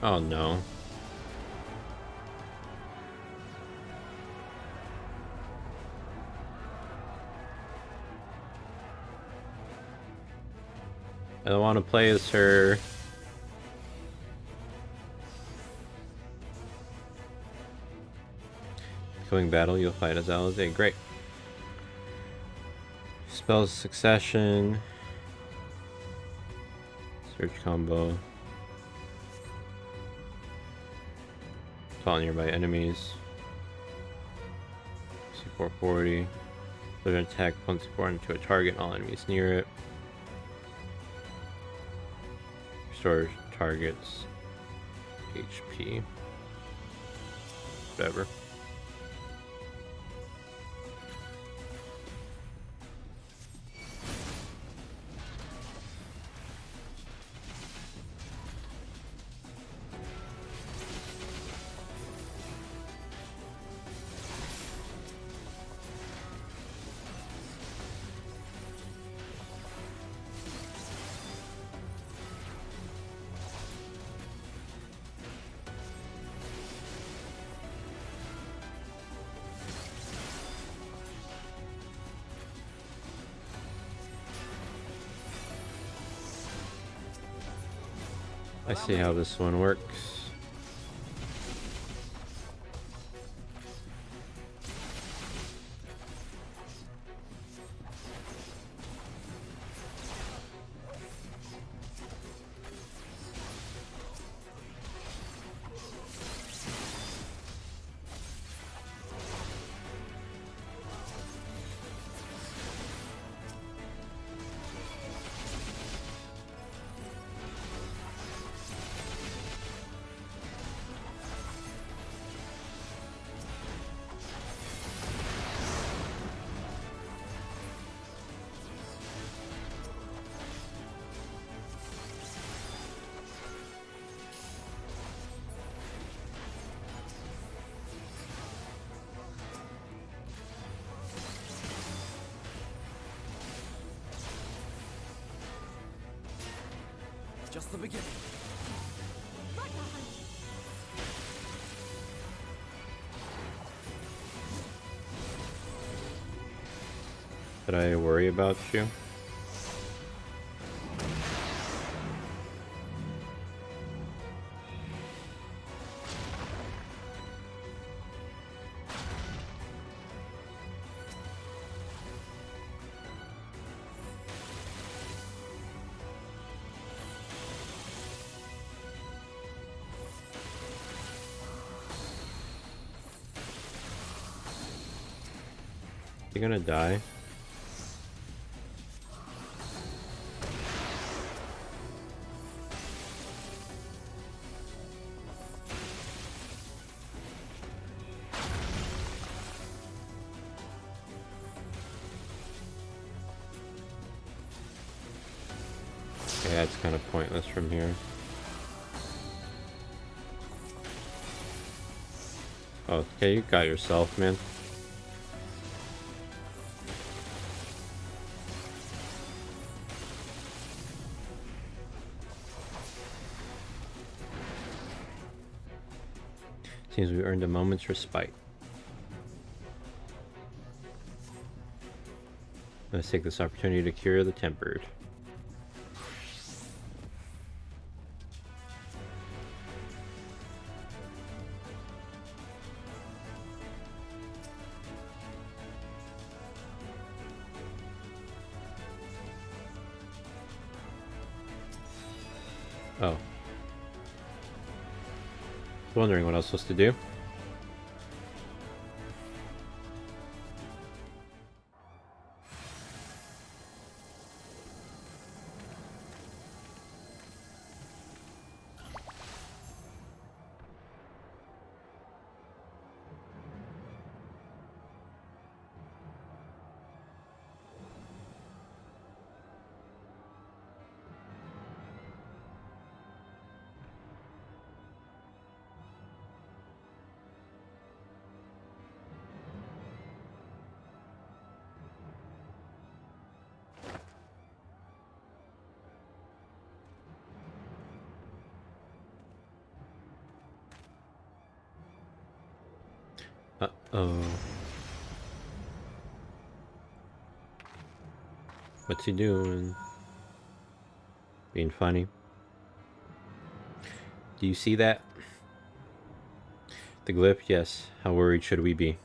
Oh no. I don't want to play as her. Going battle, you'll fight as Alizé. Great. Spells succession. Search combo. Taunt nearby enemies. C440. Put an attack once C4 into a target, all enemies near it. Restore targets HP. Whatever. I see how this one works. Just the beginning. Did I worry about you? You gonna die? Yeah, it's kind of pointless from here. Oh, okay, you got yourself, man. Seems we earned a moment's respite. Let's take this opportunity to cure the tempered. Oh. I was wondering what I was supposed to do. Uh-oh. What's he doing? Being funny. Do you see that? The glyph? Yes. How worried should we be?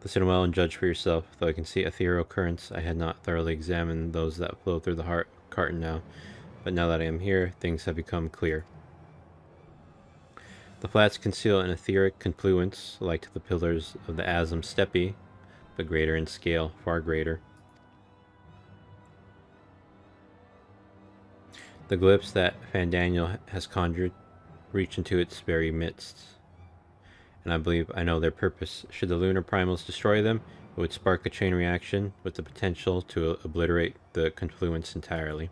Listen well and judge for yourself. Though I can see ethereal currents, I had not thoroughly examined those that flow through the carton now. But now that I am here, things have become clear. The flats conceal an etheric confluence, like the pillars of the Asm Steppe, but greater in scale, far greater. The glyphs that Fandaniel has conjured reach into its very midst, and I believe I know their purpose. Should the lunar primals destroy them, it would spark a chain reaction with the potential to obliterate the confluence entirely.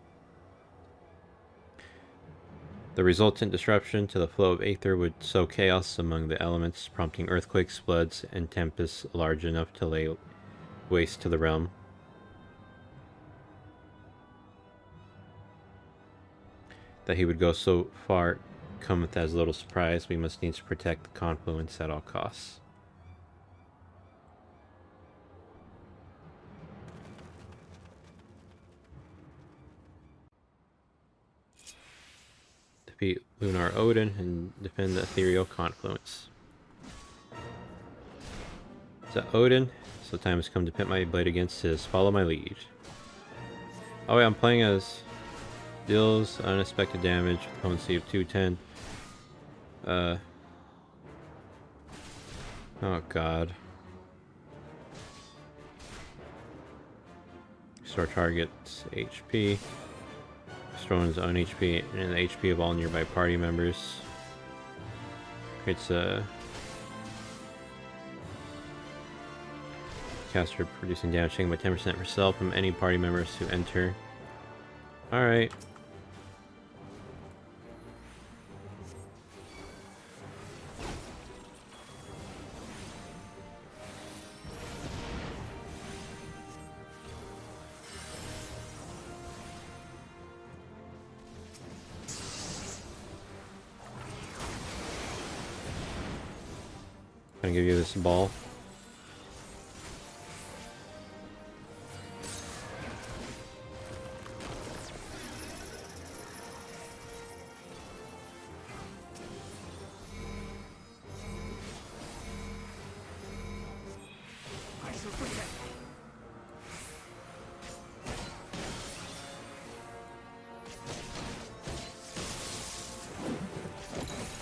The resultant disruption to the flow of aether would sow chaos among the elements, prompting earthquakes, floods, and tempests large enough to lay waste to the realm. That he would go so far cometh as little surprise. We must needs protect the confluence at all costs. Defeat Lunar Odin and defend the ethereal confluence. Is that Odin? So time has come to pit my blade against his. Follow my lead. Oh wait, I'm playing as deals unexpected damage with potency of 210. Oh god. Restore target's HP. Restore his own HP and the HP of all nearby party members. Creates a caster producing damage taken by 10% herself from any party members who enter. Alright. Gonna give you this ball.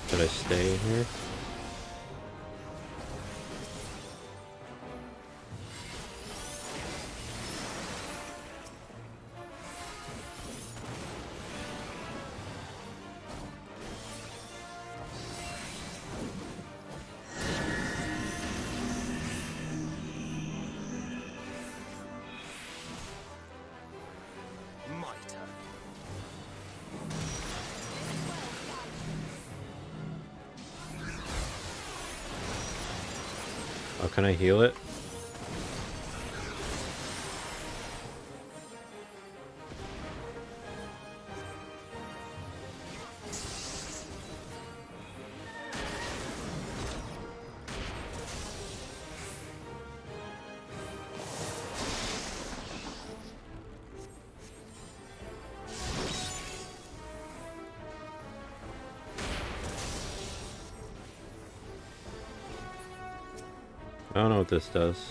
Should I stay here? Oh, can I heal it? I don't know what this does.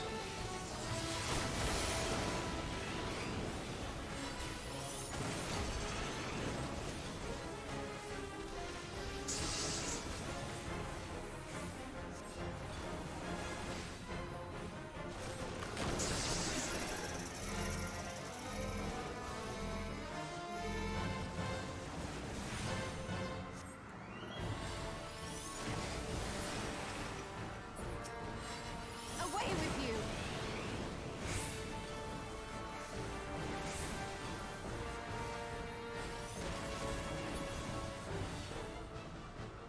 Away with you!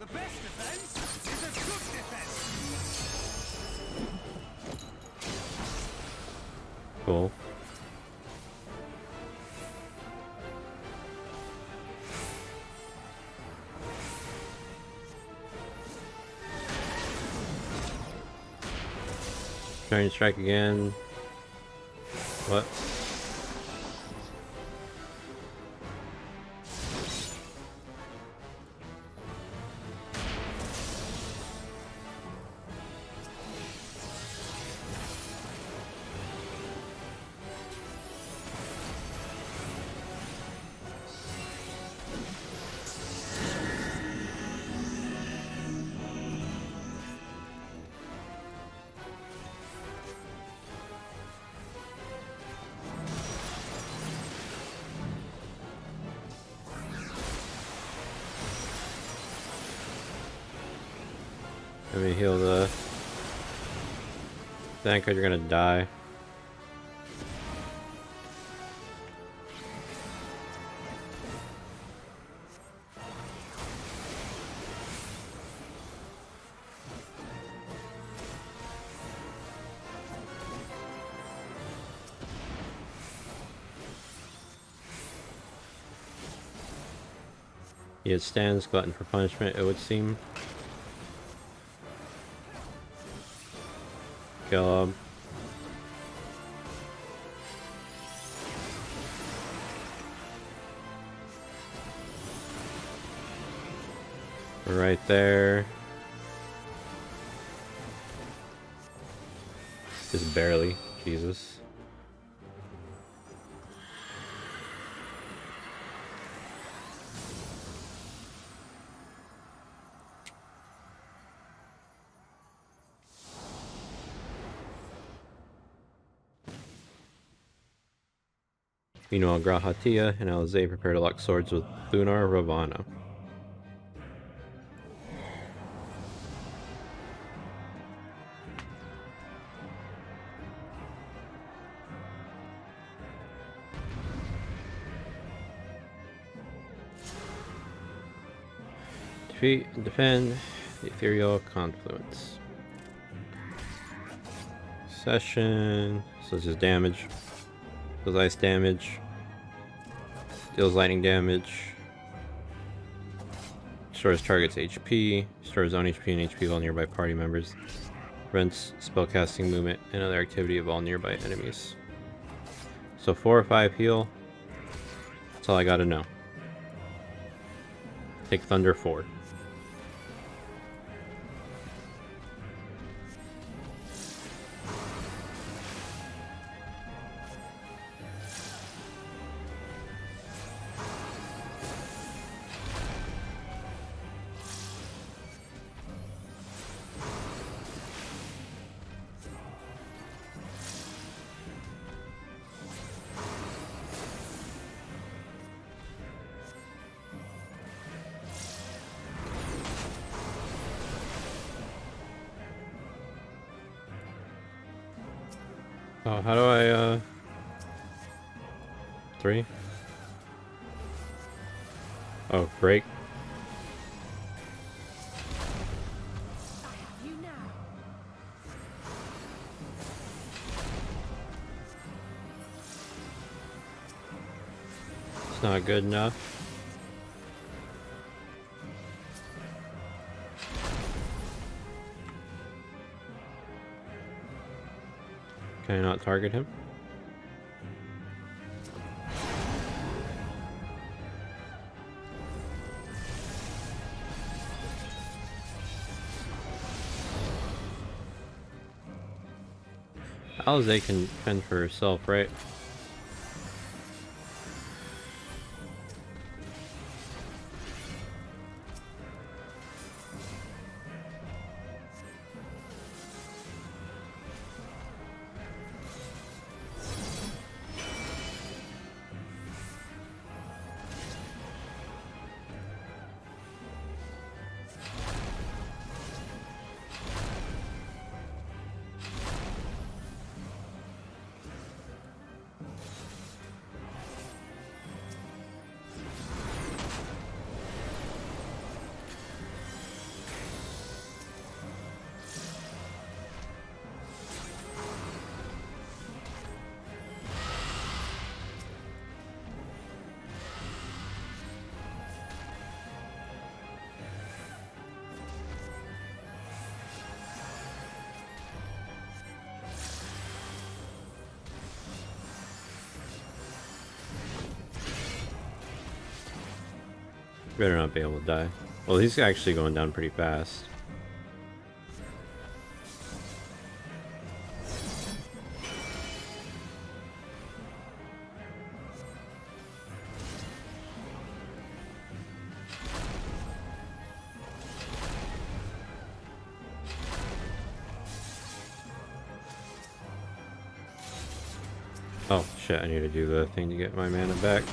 The best defense is a good defense. Cool. Trying to strike again. What? Let me heal the tank, or you're gonna die. He stands glutton for punishment, it would seem. Kill him. Right there. Just barely. Jesus. Meanwhile, Grahatia and Alize prepare to lock swords with Thunar Ravana. Defeat and defend the Ethereal Confluence. Session. So it's just damage. Deals ice damage. Deals lightning damage. Restores target's HP. Restores own HP and HP of all nearby party members. Prevents spellcasting movement and other activity of all nearby enemies. So 4 or 5 heal. That's all I gotta know. Take Thunder 4. Oh, how do I, 3? Oh, break. That's not good enough. Can I not target him? Alize can fend for herself, right? Better not be able to die. Well, he's actually going down pretty fast. Oh shit, I need to do the thing to get my mana back.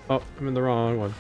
Oh, I'm in the wrong one.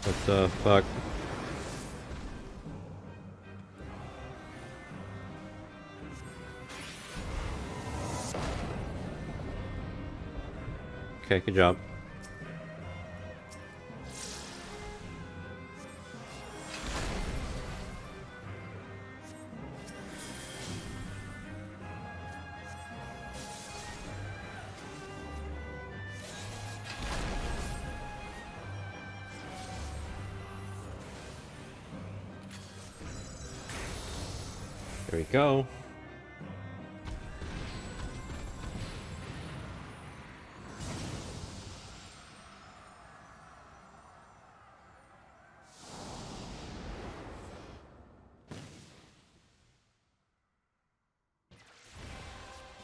What the fuck? Okay, good job. There we go.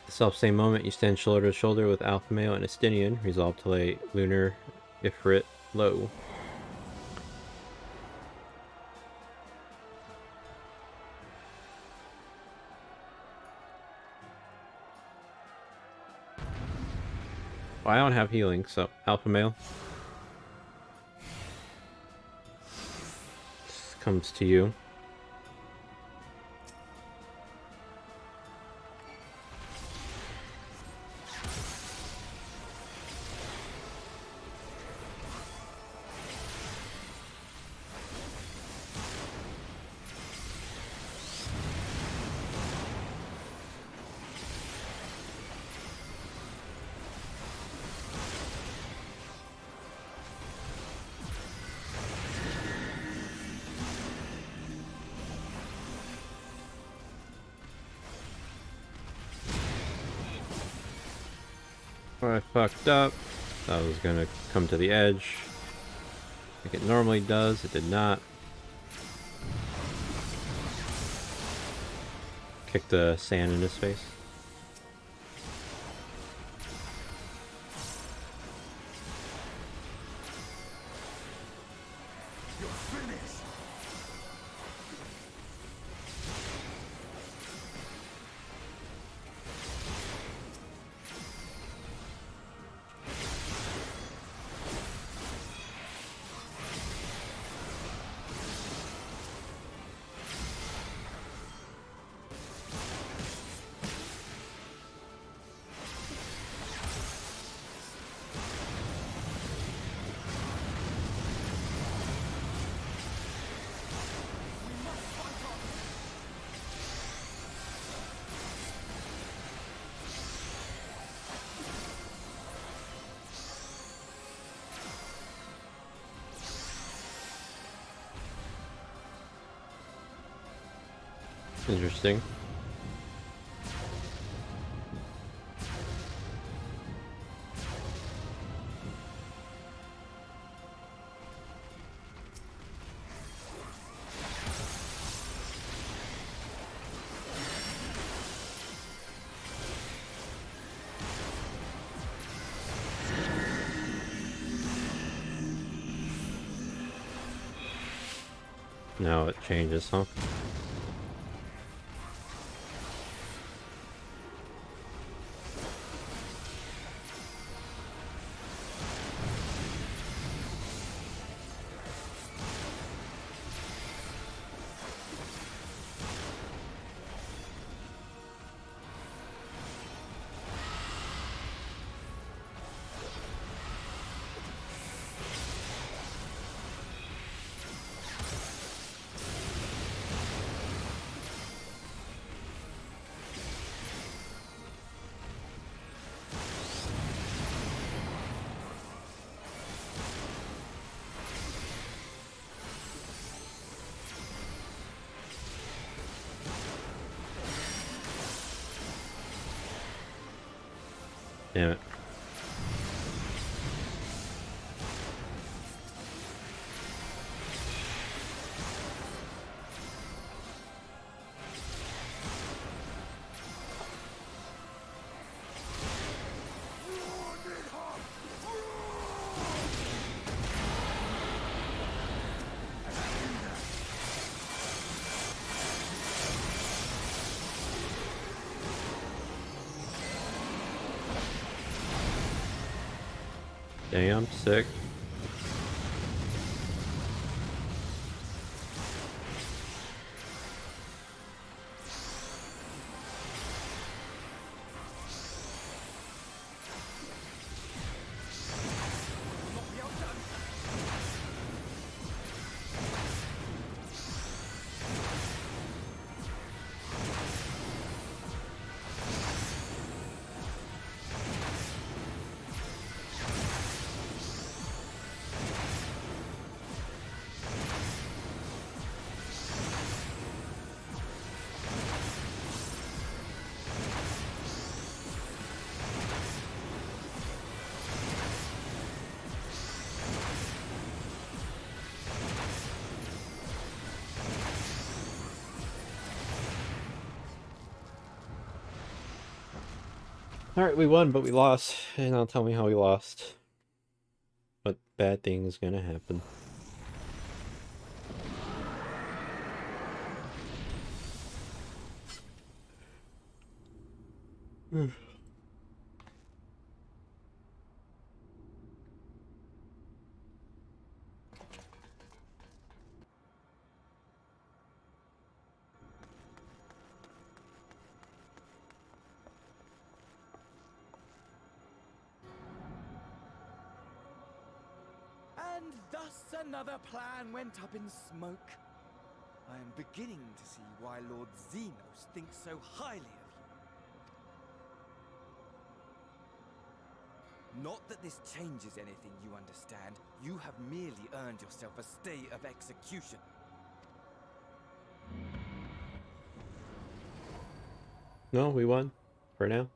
The self-same moment, you stand shoulder to shoulder with Alpha Male and Estinian, resolved to lay Lunar Ifrit low. Well, I don't have healing, so Alpha Male. This comes to you. I fucked up. I was gonna come to the edge. like it normally does. It did not. Kick the sand in his face. Interesting. Now it changes, huh? Damn it. Damn, sick. Alright, we won, but we lost. And now tell me how we lost. What bad thing is gonna happen. And thus another plan went up in smoke. I am beginning to see why Lord Xenos thinks so highly of you. Not that this changes anything, you understand. You have merely earned yourself a stay of execution. No, we won. For now.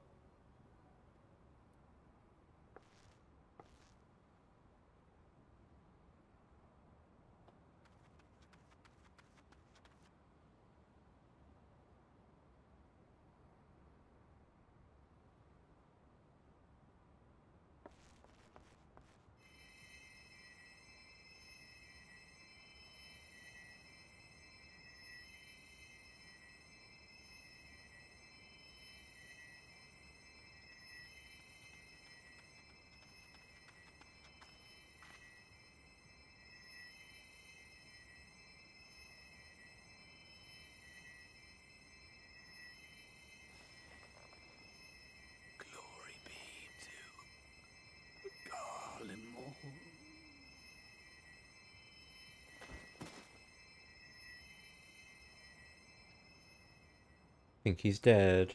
think he's dead.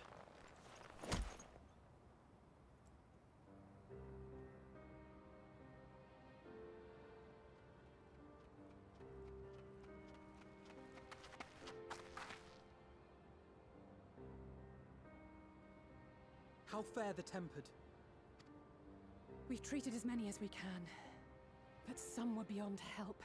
How fare the tempered? We've treated as many as we can, but some were beyond help.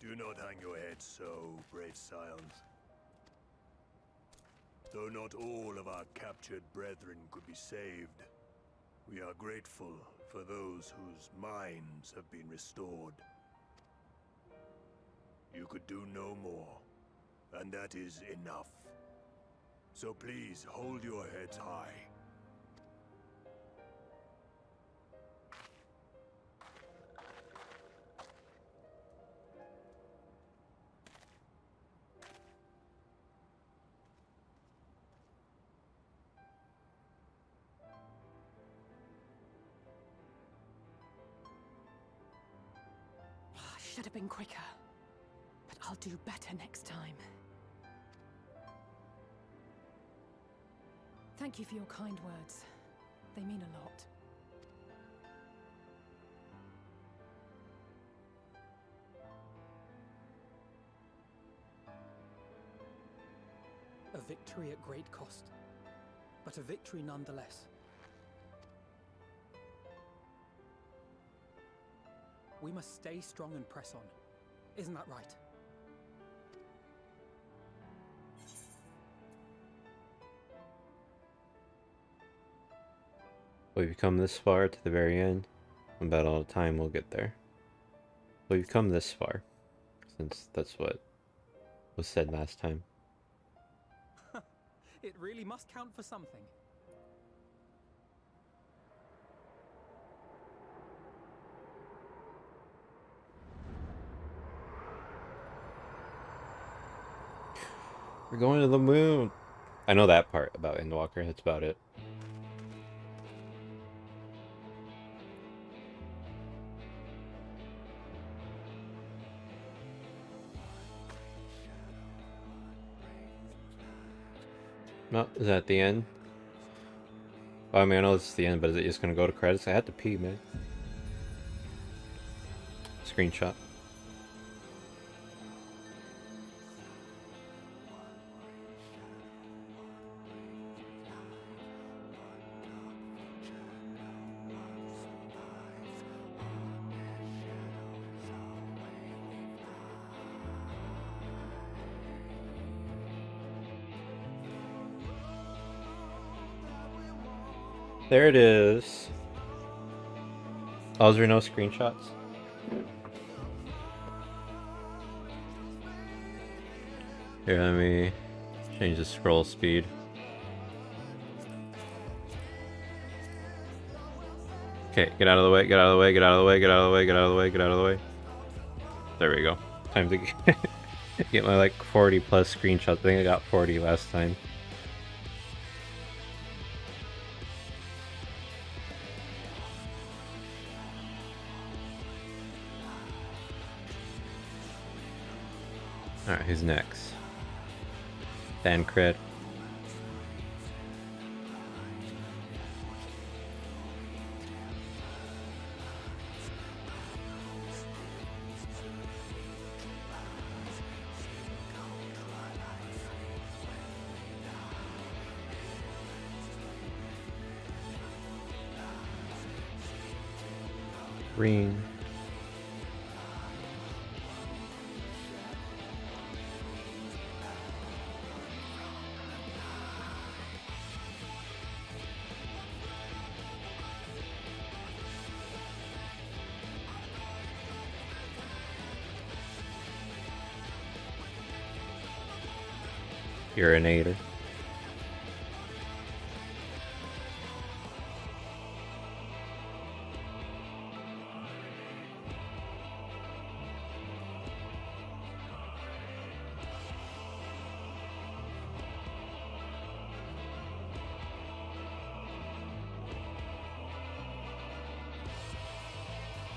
Do not hang your head so, brave scions. Though not all of our captured brethren could be saved, we are grateful for those whose minds have been restored. You could do no more, and that is enough. So please hold your heads high. Should have been quicker, but I'll do better next time. Thank you for your kind words. They mean a lot. A victory at great cost, but a victory nonetheless. We must stay strong and press on. Isn't that right? We've come this far to the very end. About all the time we'll get there. We've come this far, since that's what was said last time. It really must count for something. We're going to the moon! I know that part about Endwalker, that's about it. No, is that the end? I mean, I know it's the end, but is it just gonna go to credits? I had to pee, man. Screenshot. There it is. Oh, is there no screenshots? Here, let me change the scroll speed. Okay, get out of the way, get out of the way, get out of the way, get out of the way, get out of the way, get out of the way. There we go. Time to get my like 40 plus screenshots. I think I got 40 last time. Alright, who's next? Thancred. Green. urinator.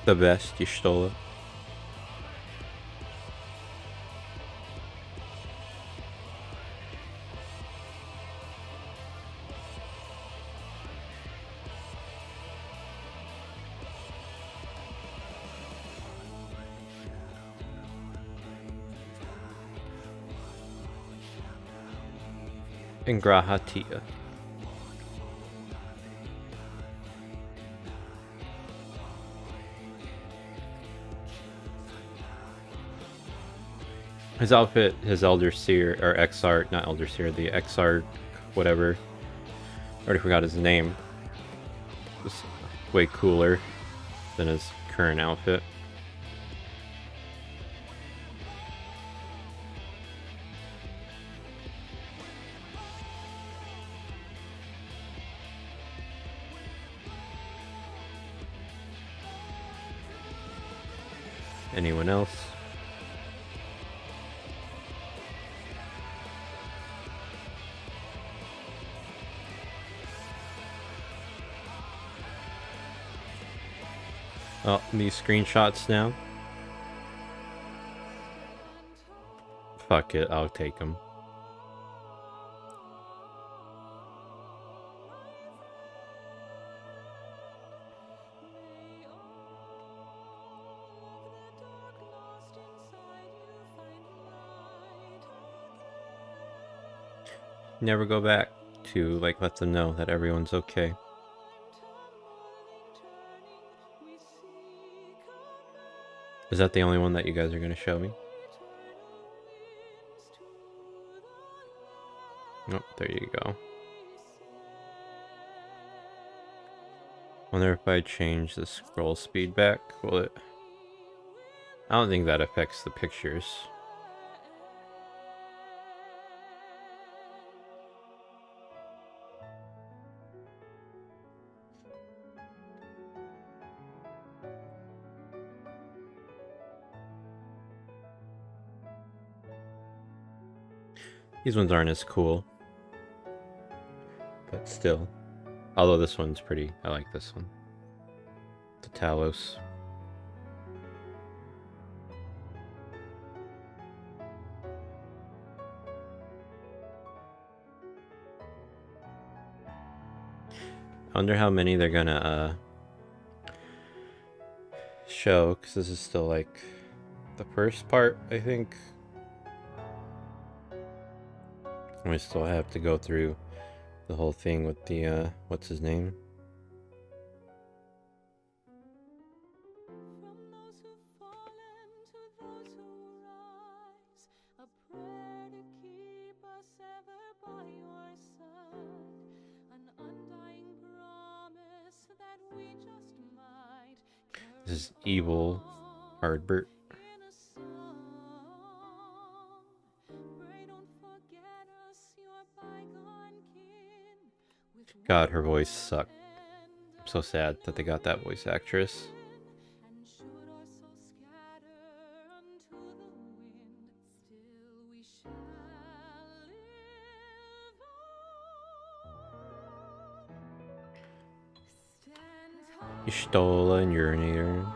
The best, you stole it. Ingrahatia. His outfit, his Elder Seer, or Exarch, not Elder Seer, the Exarch, whatever. Already forgot his name. Was way cooler than his current outfit. Anyone else? Oh, these screenshots now. Fuck it, I'll take them. Never go back to, like, let them know that everyone's okay. Is that the only one that you guys are going to show me? Oh, there you go. Wonder if I change the scroll speed back, will it? I don't think that affects the pictures. These ones aren't as cool, but still. Although this one's pretty, I like this one. The Talos. I wonder how many they're gonna show, because this is still like the first part, I think. We still have to go through the whole thing with the, what's his name? This is evil Hardbert. God, her voice sucked. I'm so sad that they got that voice actress. You stole and urinator.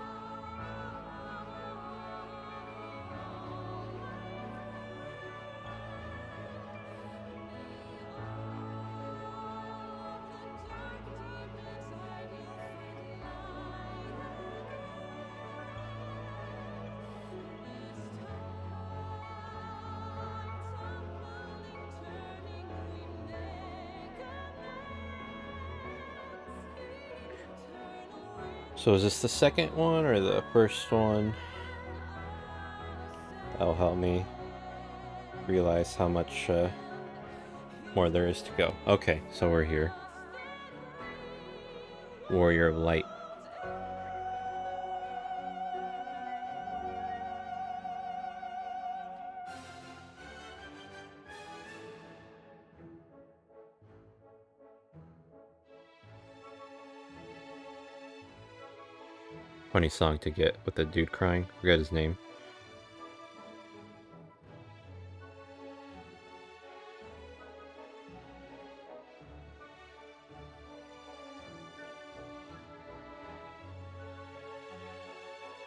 So is this the second one or the first one? That'll help me realize how much more there is to go. Okay, so we're here. Warrior of Light. funny song to get with the dude crying. Forget his name.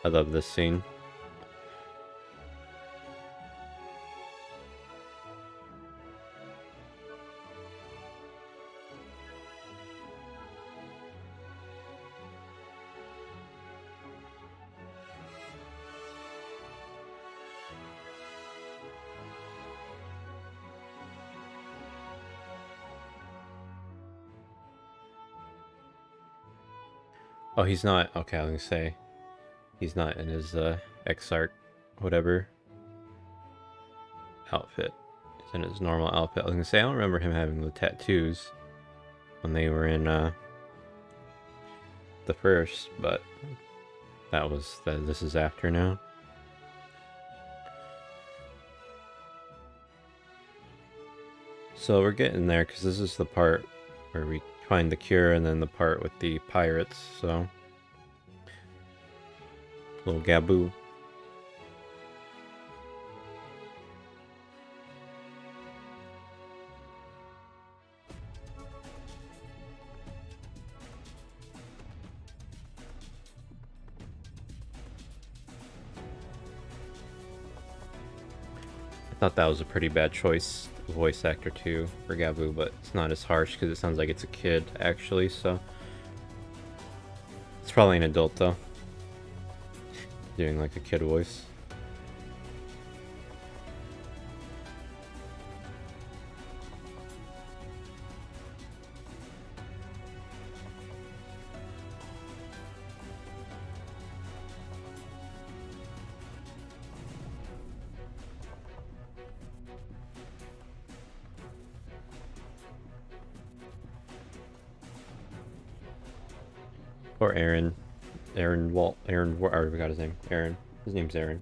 I love this scene. Oh, he's not. Okay, I was gonna say he's not in his Exarch whatever outfit. He's in his normal outfit. I was gonna say I don't remember him having the tattoos when they were in the first, but this is after now. So we're getting there because this is the part where we find the cure, and then the part with the pirates. So little Gaboo. I thought that was a pretty bad choice, voice actor too, for Gaboo, but it's not as harsh because it sounds like it's a kid actually, so it's probably an adult though, doing like a kid voice. Or Aaron. I already forgot his name. Aaron. His name's Aaron.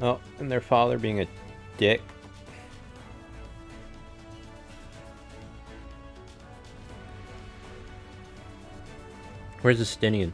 Oh, and their father being a dick. Where's Justinian?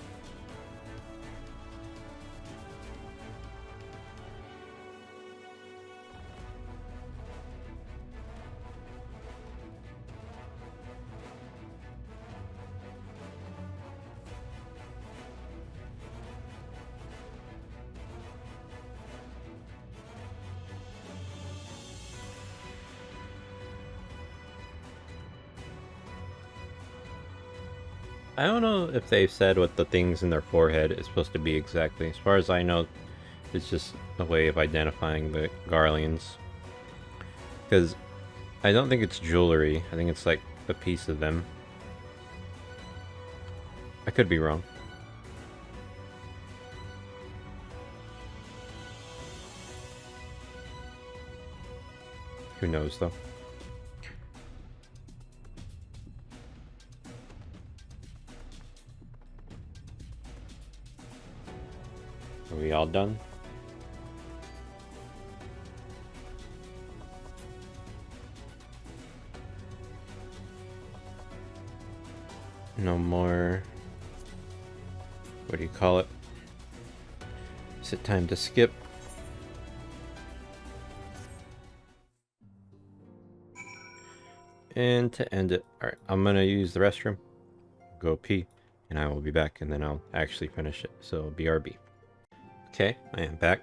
I don't know if they've said what the things in their forehead is supposed to be exactly. As far as I know, it's just a way of identifying the Garleans. Because I don't think it's jewelry. I think it's like a piece of them. I could be wrong. Who knows though? Are we all done? No more... what do you call it? Is it time to skip? And to end it, alright, I'm gonna use the restroom, go pee, and I will be back, and then I'll actually finish it, so BRB. Okay, I am back.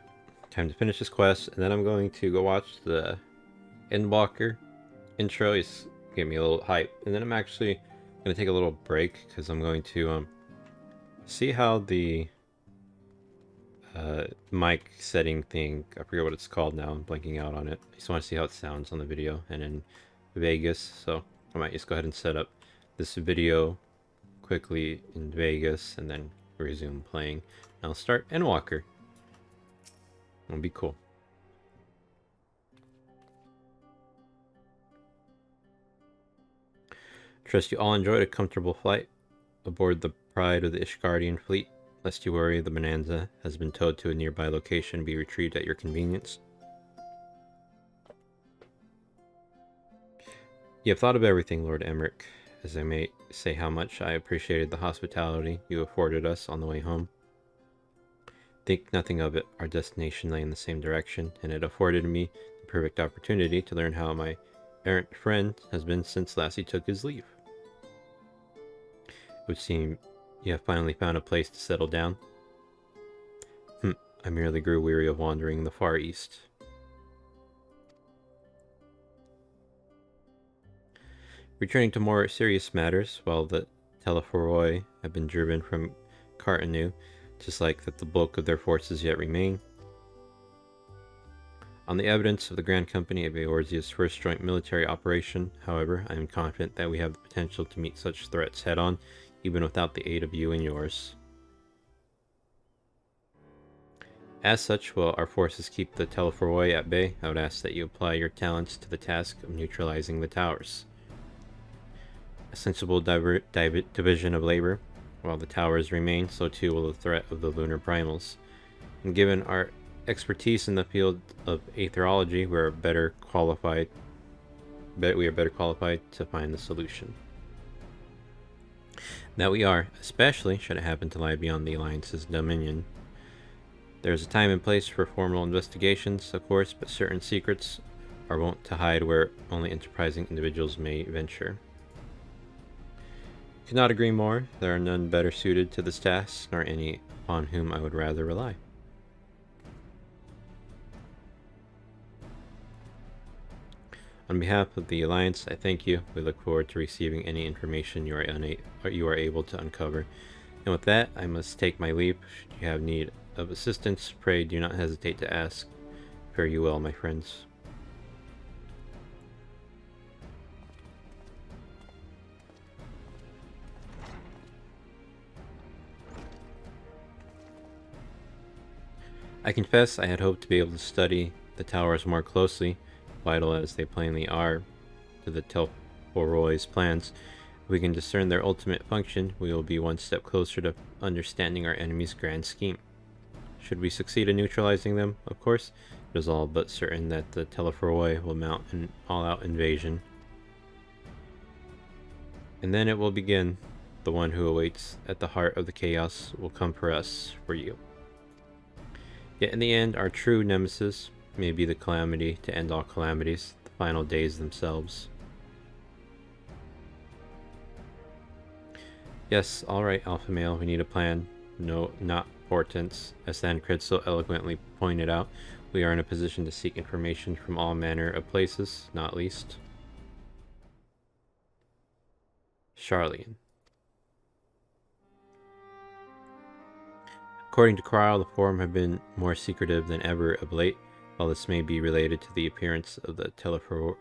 Time to finish this quest, and then I'm going to go watch the Endwalker intro. It's giving me a little hype, and then I'm actually going to take a little break because I'm going to see how the mic setting thing, I forget what it's called now, I'm blanking out on it. I just want to see how it sounds on the video and in Vegas, so I might just go ahead and set up this video quickly in Vegas and then resume playing. I'll start Endwalker. It'll be cool. Trust you all enjoyed a comfortable flight aboard the Pride of the Ishgardian fleet. lest you worry, the bonanza has been towed to a nearby location and be retrieved at your convenience. You have thought of everything, Lord Emmerich, as I may say how much I appreciated the hospitality you afforded us on the way home. Think nothing of it, our destination lay in the same direction, and it afforded me the perfect opportunity to learn how my errant friend has been since last he took his leave. It would seem you have finally found a place to settle down. I merely grew weary of wandering in the Far East. Returning to more serious matters, while the Telephoroi have been driven from Cartanu, just like that the bulk of their forces yet remain. On the evidence of the Grand Company of Eorzea's first joint military operation, however, I am confident that we have the potential to meet such threats head-on, even without the aid of you and yours. As such, while our forces keep the Telephoroi at bay, I would ask that you apply your talents to the task of neutralizing the towers. A sensible division of labor. While the towers remain, so too will the threat of the lunar primals. And given our expertise in the field of aetherology, we are better qualified to find the solution. That we are, especially should it happen to lie beyond the Alliance's dominion. There is a time and place for formal investigations, of course, but certain secrets are wont to hide where only enterprising individuals may venture. Could not agree more. There are none better suited to this task, nor any upon whom I would rather rely. On behalf of the Alliance, I thank you. We look forward to receiving any information you are able to uncover. And with that, I must take my leave. Should you have need of assistance, pray do not hesitate to ask. Fare you well, my friends. I confess I had hoped to be able to study the towers more closely, vital as they plainly are to the Telephoroi's plans. If we can discern their ultimate function, we will be one step closer to understanding our enemy's grand scheme. Should we succeed in neutralizing them, of course, it is all but certain that the Telephoroi will mount an all-out invasion. And then it will begin. The one who awaits at the heart of the chaos will come for us, for you. Yet in the end, our true nemesis may be the calamity to end all calamities, the final days themselves. Yes, alright, Alpha Male, we need a plan. No, not portents. As Thancred so eloquently pointed out, we are in a position to seek information from all manner of places, not least Sharlayan. According to Krile, the Forum have been more secretive than ever of late. While this may be related to the appearance of the Telephoroi,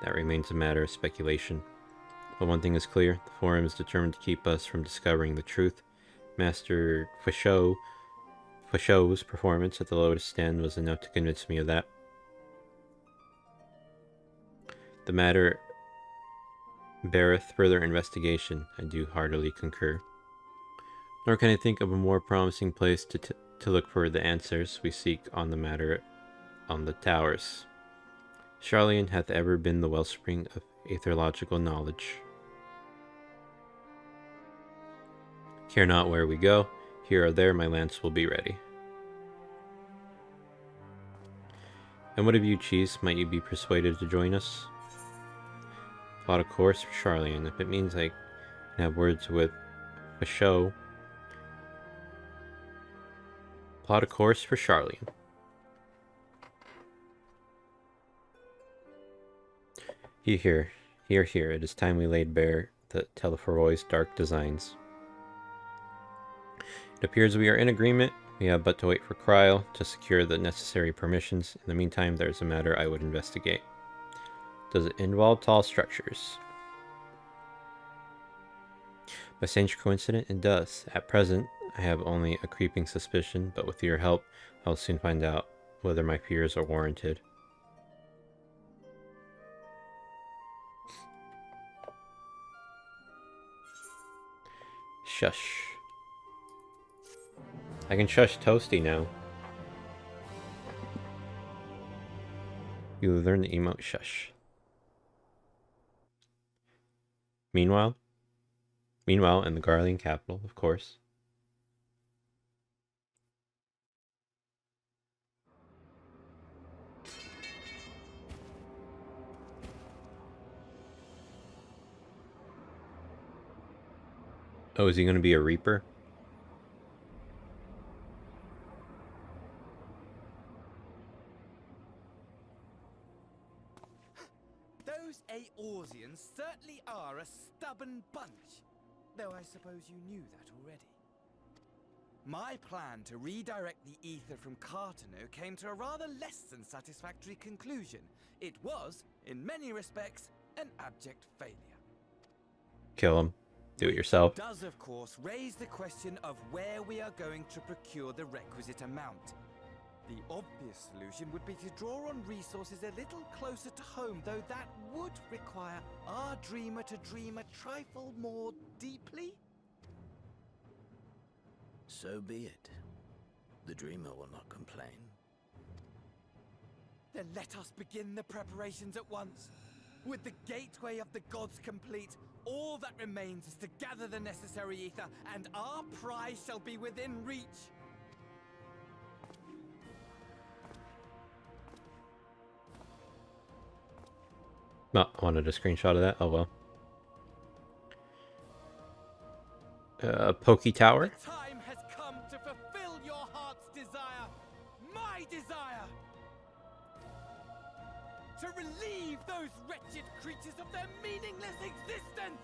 that remains a matter of speculation. But one thing is clear, the Forum is determined to keep us from discovering the truth. Master Fasho's performance at the Lotus Den was enough to convince me of that. The matter beareth further investigation, I do heartily concur. Nor can I think of a more promising place to look for the answers we seek on the matter on the towers. Sharlayan hath ever been the wellspring of aetherological knowledge. Care not where we go, here or there my lance will be ready. And what of you, Cheese? Might you be persuaded to join us? Plot a course for Sharlayan. If it means I can have words with Fasho, plot a course for Sharlayan. Here. It is time we laid bare the Telephoroi's dark designs. It appears we are in agreement. We have but to wait for Krile to secure the necessary permissions. In the meantime, there is a matter I would investigate. Does it involve tall structures? By strange coincidence, it does. At present, I have only a creeping suspicion, but with your help, I'll soon find out whether my fears are warranted. Shush. I can shush Toasty now. You learn the emote shush. Meanwhile, in the Garlean capital, of course. Oh, is he going to be a Reaper? Those Eorzeans certainly are a stubborn bunch, though I suppose you knew that already. My plan to redirect the ether from Cartano came to a rather less than satisfactory conclusion. It was, in many respects, an abject failure. Kill him. Do it yourself. Does, of course, raise the question of where we are going to procure the requisite amount. The obvious solution would be to draw on resources a little closer to home, though that would require our dreamer to dream a trifle more deeply. So be it. The dreamer will not complain. Then let us begin the preparations at once. With the gateway of the gods complete, all that remains is to gather the necessary ether, and our prize shall be within reach. No, I wanted a screenshot of that. Oh well. Pokey Tower. The time has come to fulfill your heart's desire, my desire. To relieve those wretched creatures of their meaningless existence!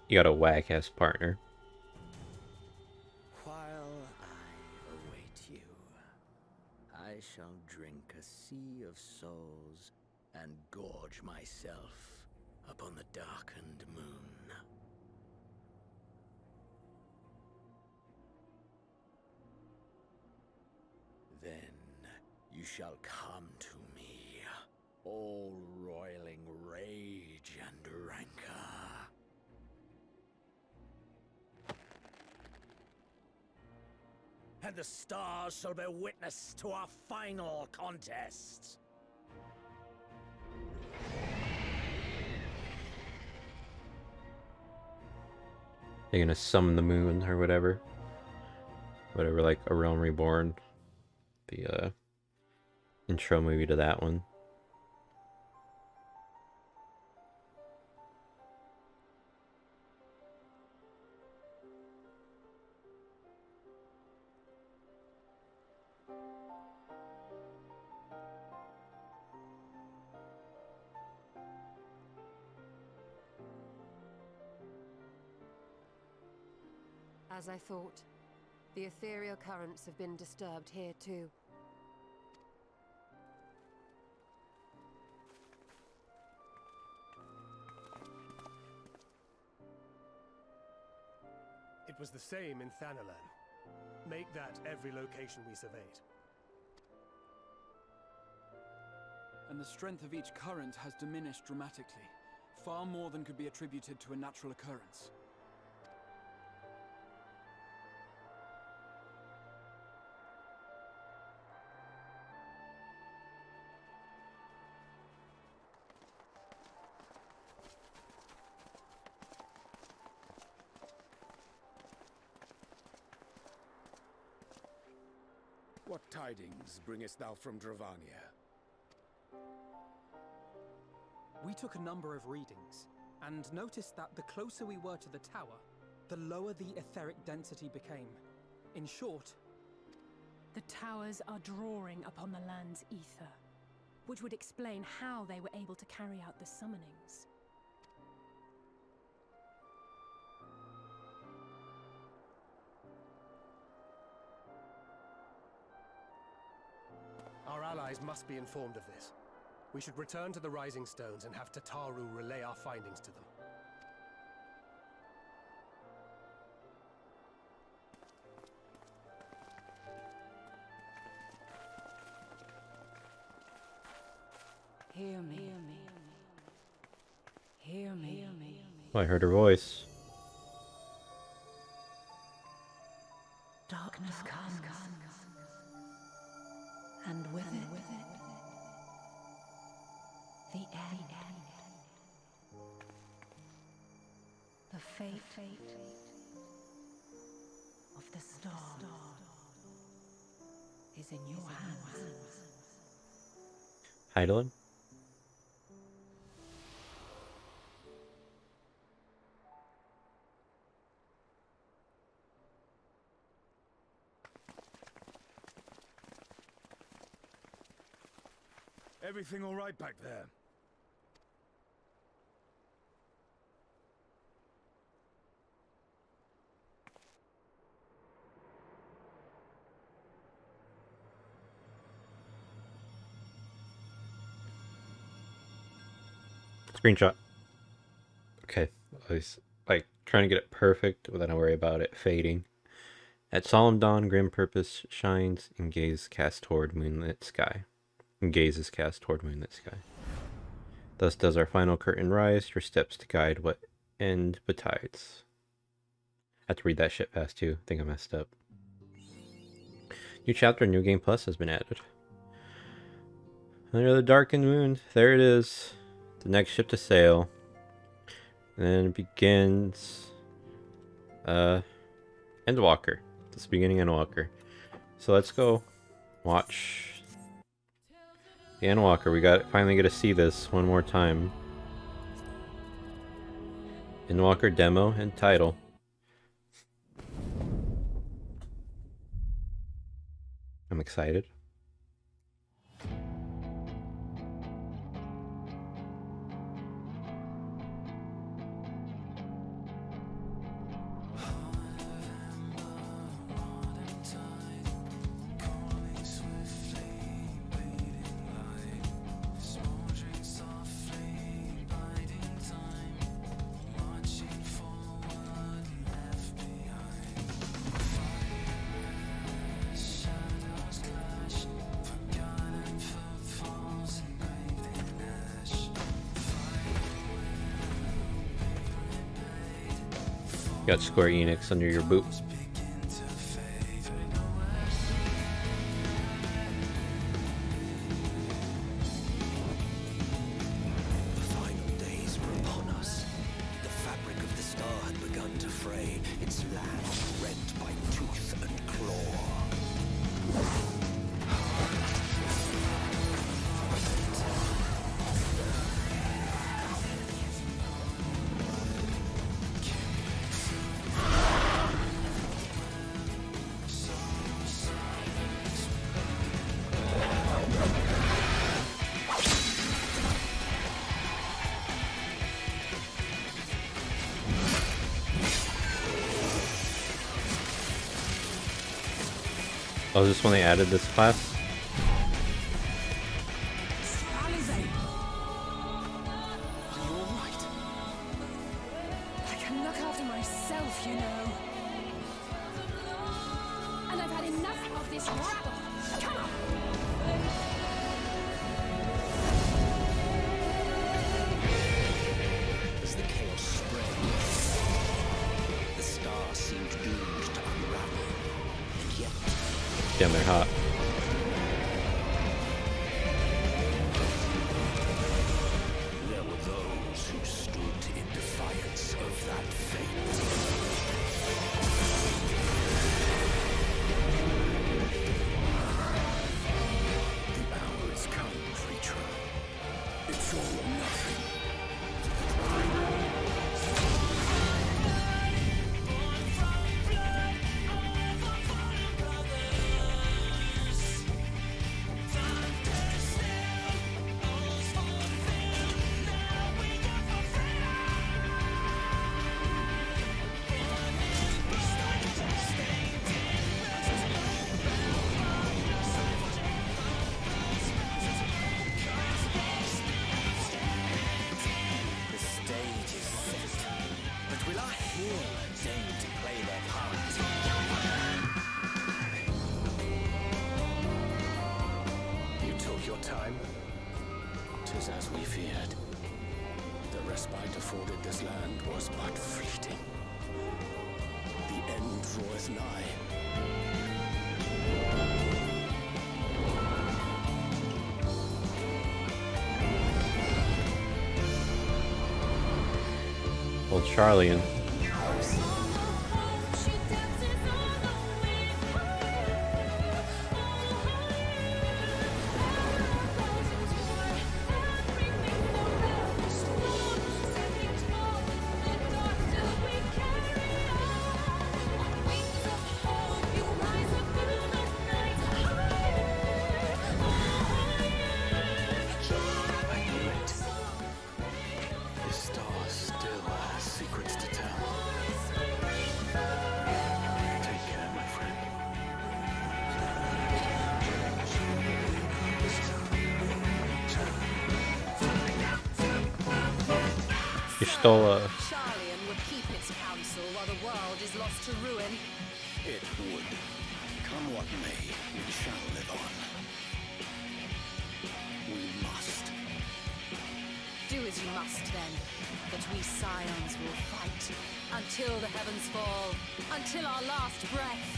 You got a whack-ass partner. While I await you, I shall drink a sea of souls and gorge myself upon the darkened moon. Then you shall come to me, all roiling rage and rancor. And the stars shall bear witness to our final contest. They're gonna summon the moon or whatever. Whatever, like A Realm Reborn. The intro movie to that one. As I thought, the ethereal currents have been disturbed here too. It was the same in Thanalan. Make that every location we surveyed. And the strength of each current has diminished dramatically, far more than could be attributed to a natural occurrence. What tidings bringest thou from Dravania? We took a number of readings, and noticed that the closer we were to the tower, the lower the etheric density became. In short, the towers are drawing upon the land's ether, which would explain how they were able to carry out the summonings. Our allies must be informed of this. We should return to the Rising Stones and have Tataru relay our findings to them. Hear me. Hear me. Oh, I heard her voice. Darkness comes, and with it, the end. The fate of the star is in your hands. Heidelin? Everything all right back there? Screenshot. Okay. I was like trying to get it perfect without worry about it fading. At solemn dawn, grim purpose shines and gaze cast toward moonlit sky. And gaze is cast toward moonlit sky. Thus does our final curtain rise, your steps to guide what end betides. I have to read that shit fast too. I think I messed up. New chapter, New Game Plus has been added. Under the darkened moon, there it is. The next ship to sail. And then it begins Endwalker. This beginning Endwalker. So let's go watch the Endwalker. We finally get to see this one more time. Endwalker demo and title. I'm excited. Got Square Enix under your boot. The final days were upon us. The fabric of the star had begun to fray, its land rent by tooth and claw. Oh, is this when they added this class? I can look after myself, you know. And I've had enough of this rabble. Come on! As the chaos spread, the star seemed doomed to unravel. And yet, Damn, they're hot. there were those who stood in defiance of that fate. The hour is come, creature. It's all or nothing. feared. The respite afforded this land was but fleeting. The end draweth nigh. Old Charlian. You stole a... Charlian would keep its counsel while the world is lost to ruin. It would. Come what may, we shall live on. We must. Do as you must then, but we Scions will fight until the heavens fall, until our last breath.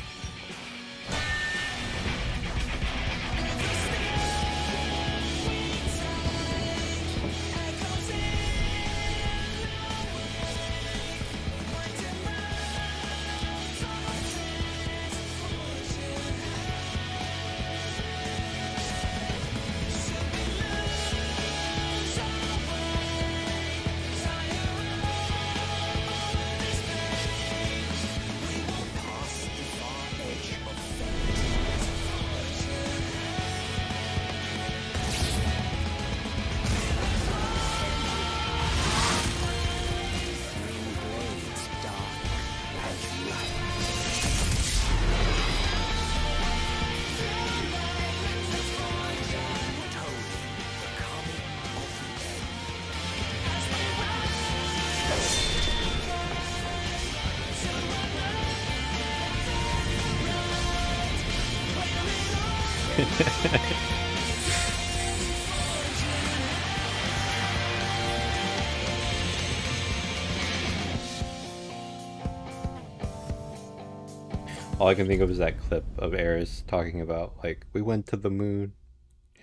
All I can think of is that clip of Aerys talking about, like, we went to the moon,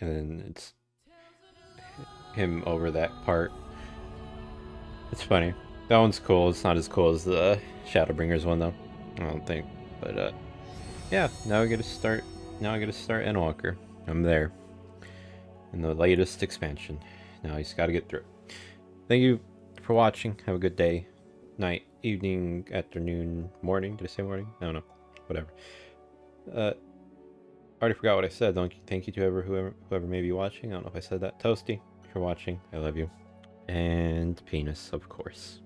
and then it's him over that part. It's funny. That one's cool. It's not as cool as the Shadowbringers one, though. I don't think. But, yeah, now we get to start. Now I get to start Endwalker. I'm there. In the latest expansion. Now I just gotta get through. Thank you for watching. Have a good day, night, evening, afternoon, morning. Did I say morning? I don't know. Whatever. I already forgot what I said. Thank you to whoever may be watching. I don't know if I said that. Toasty, for watching. I love you. And penis, of course.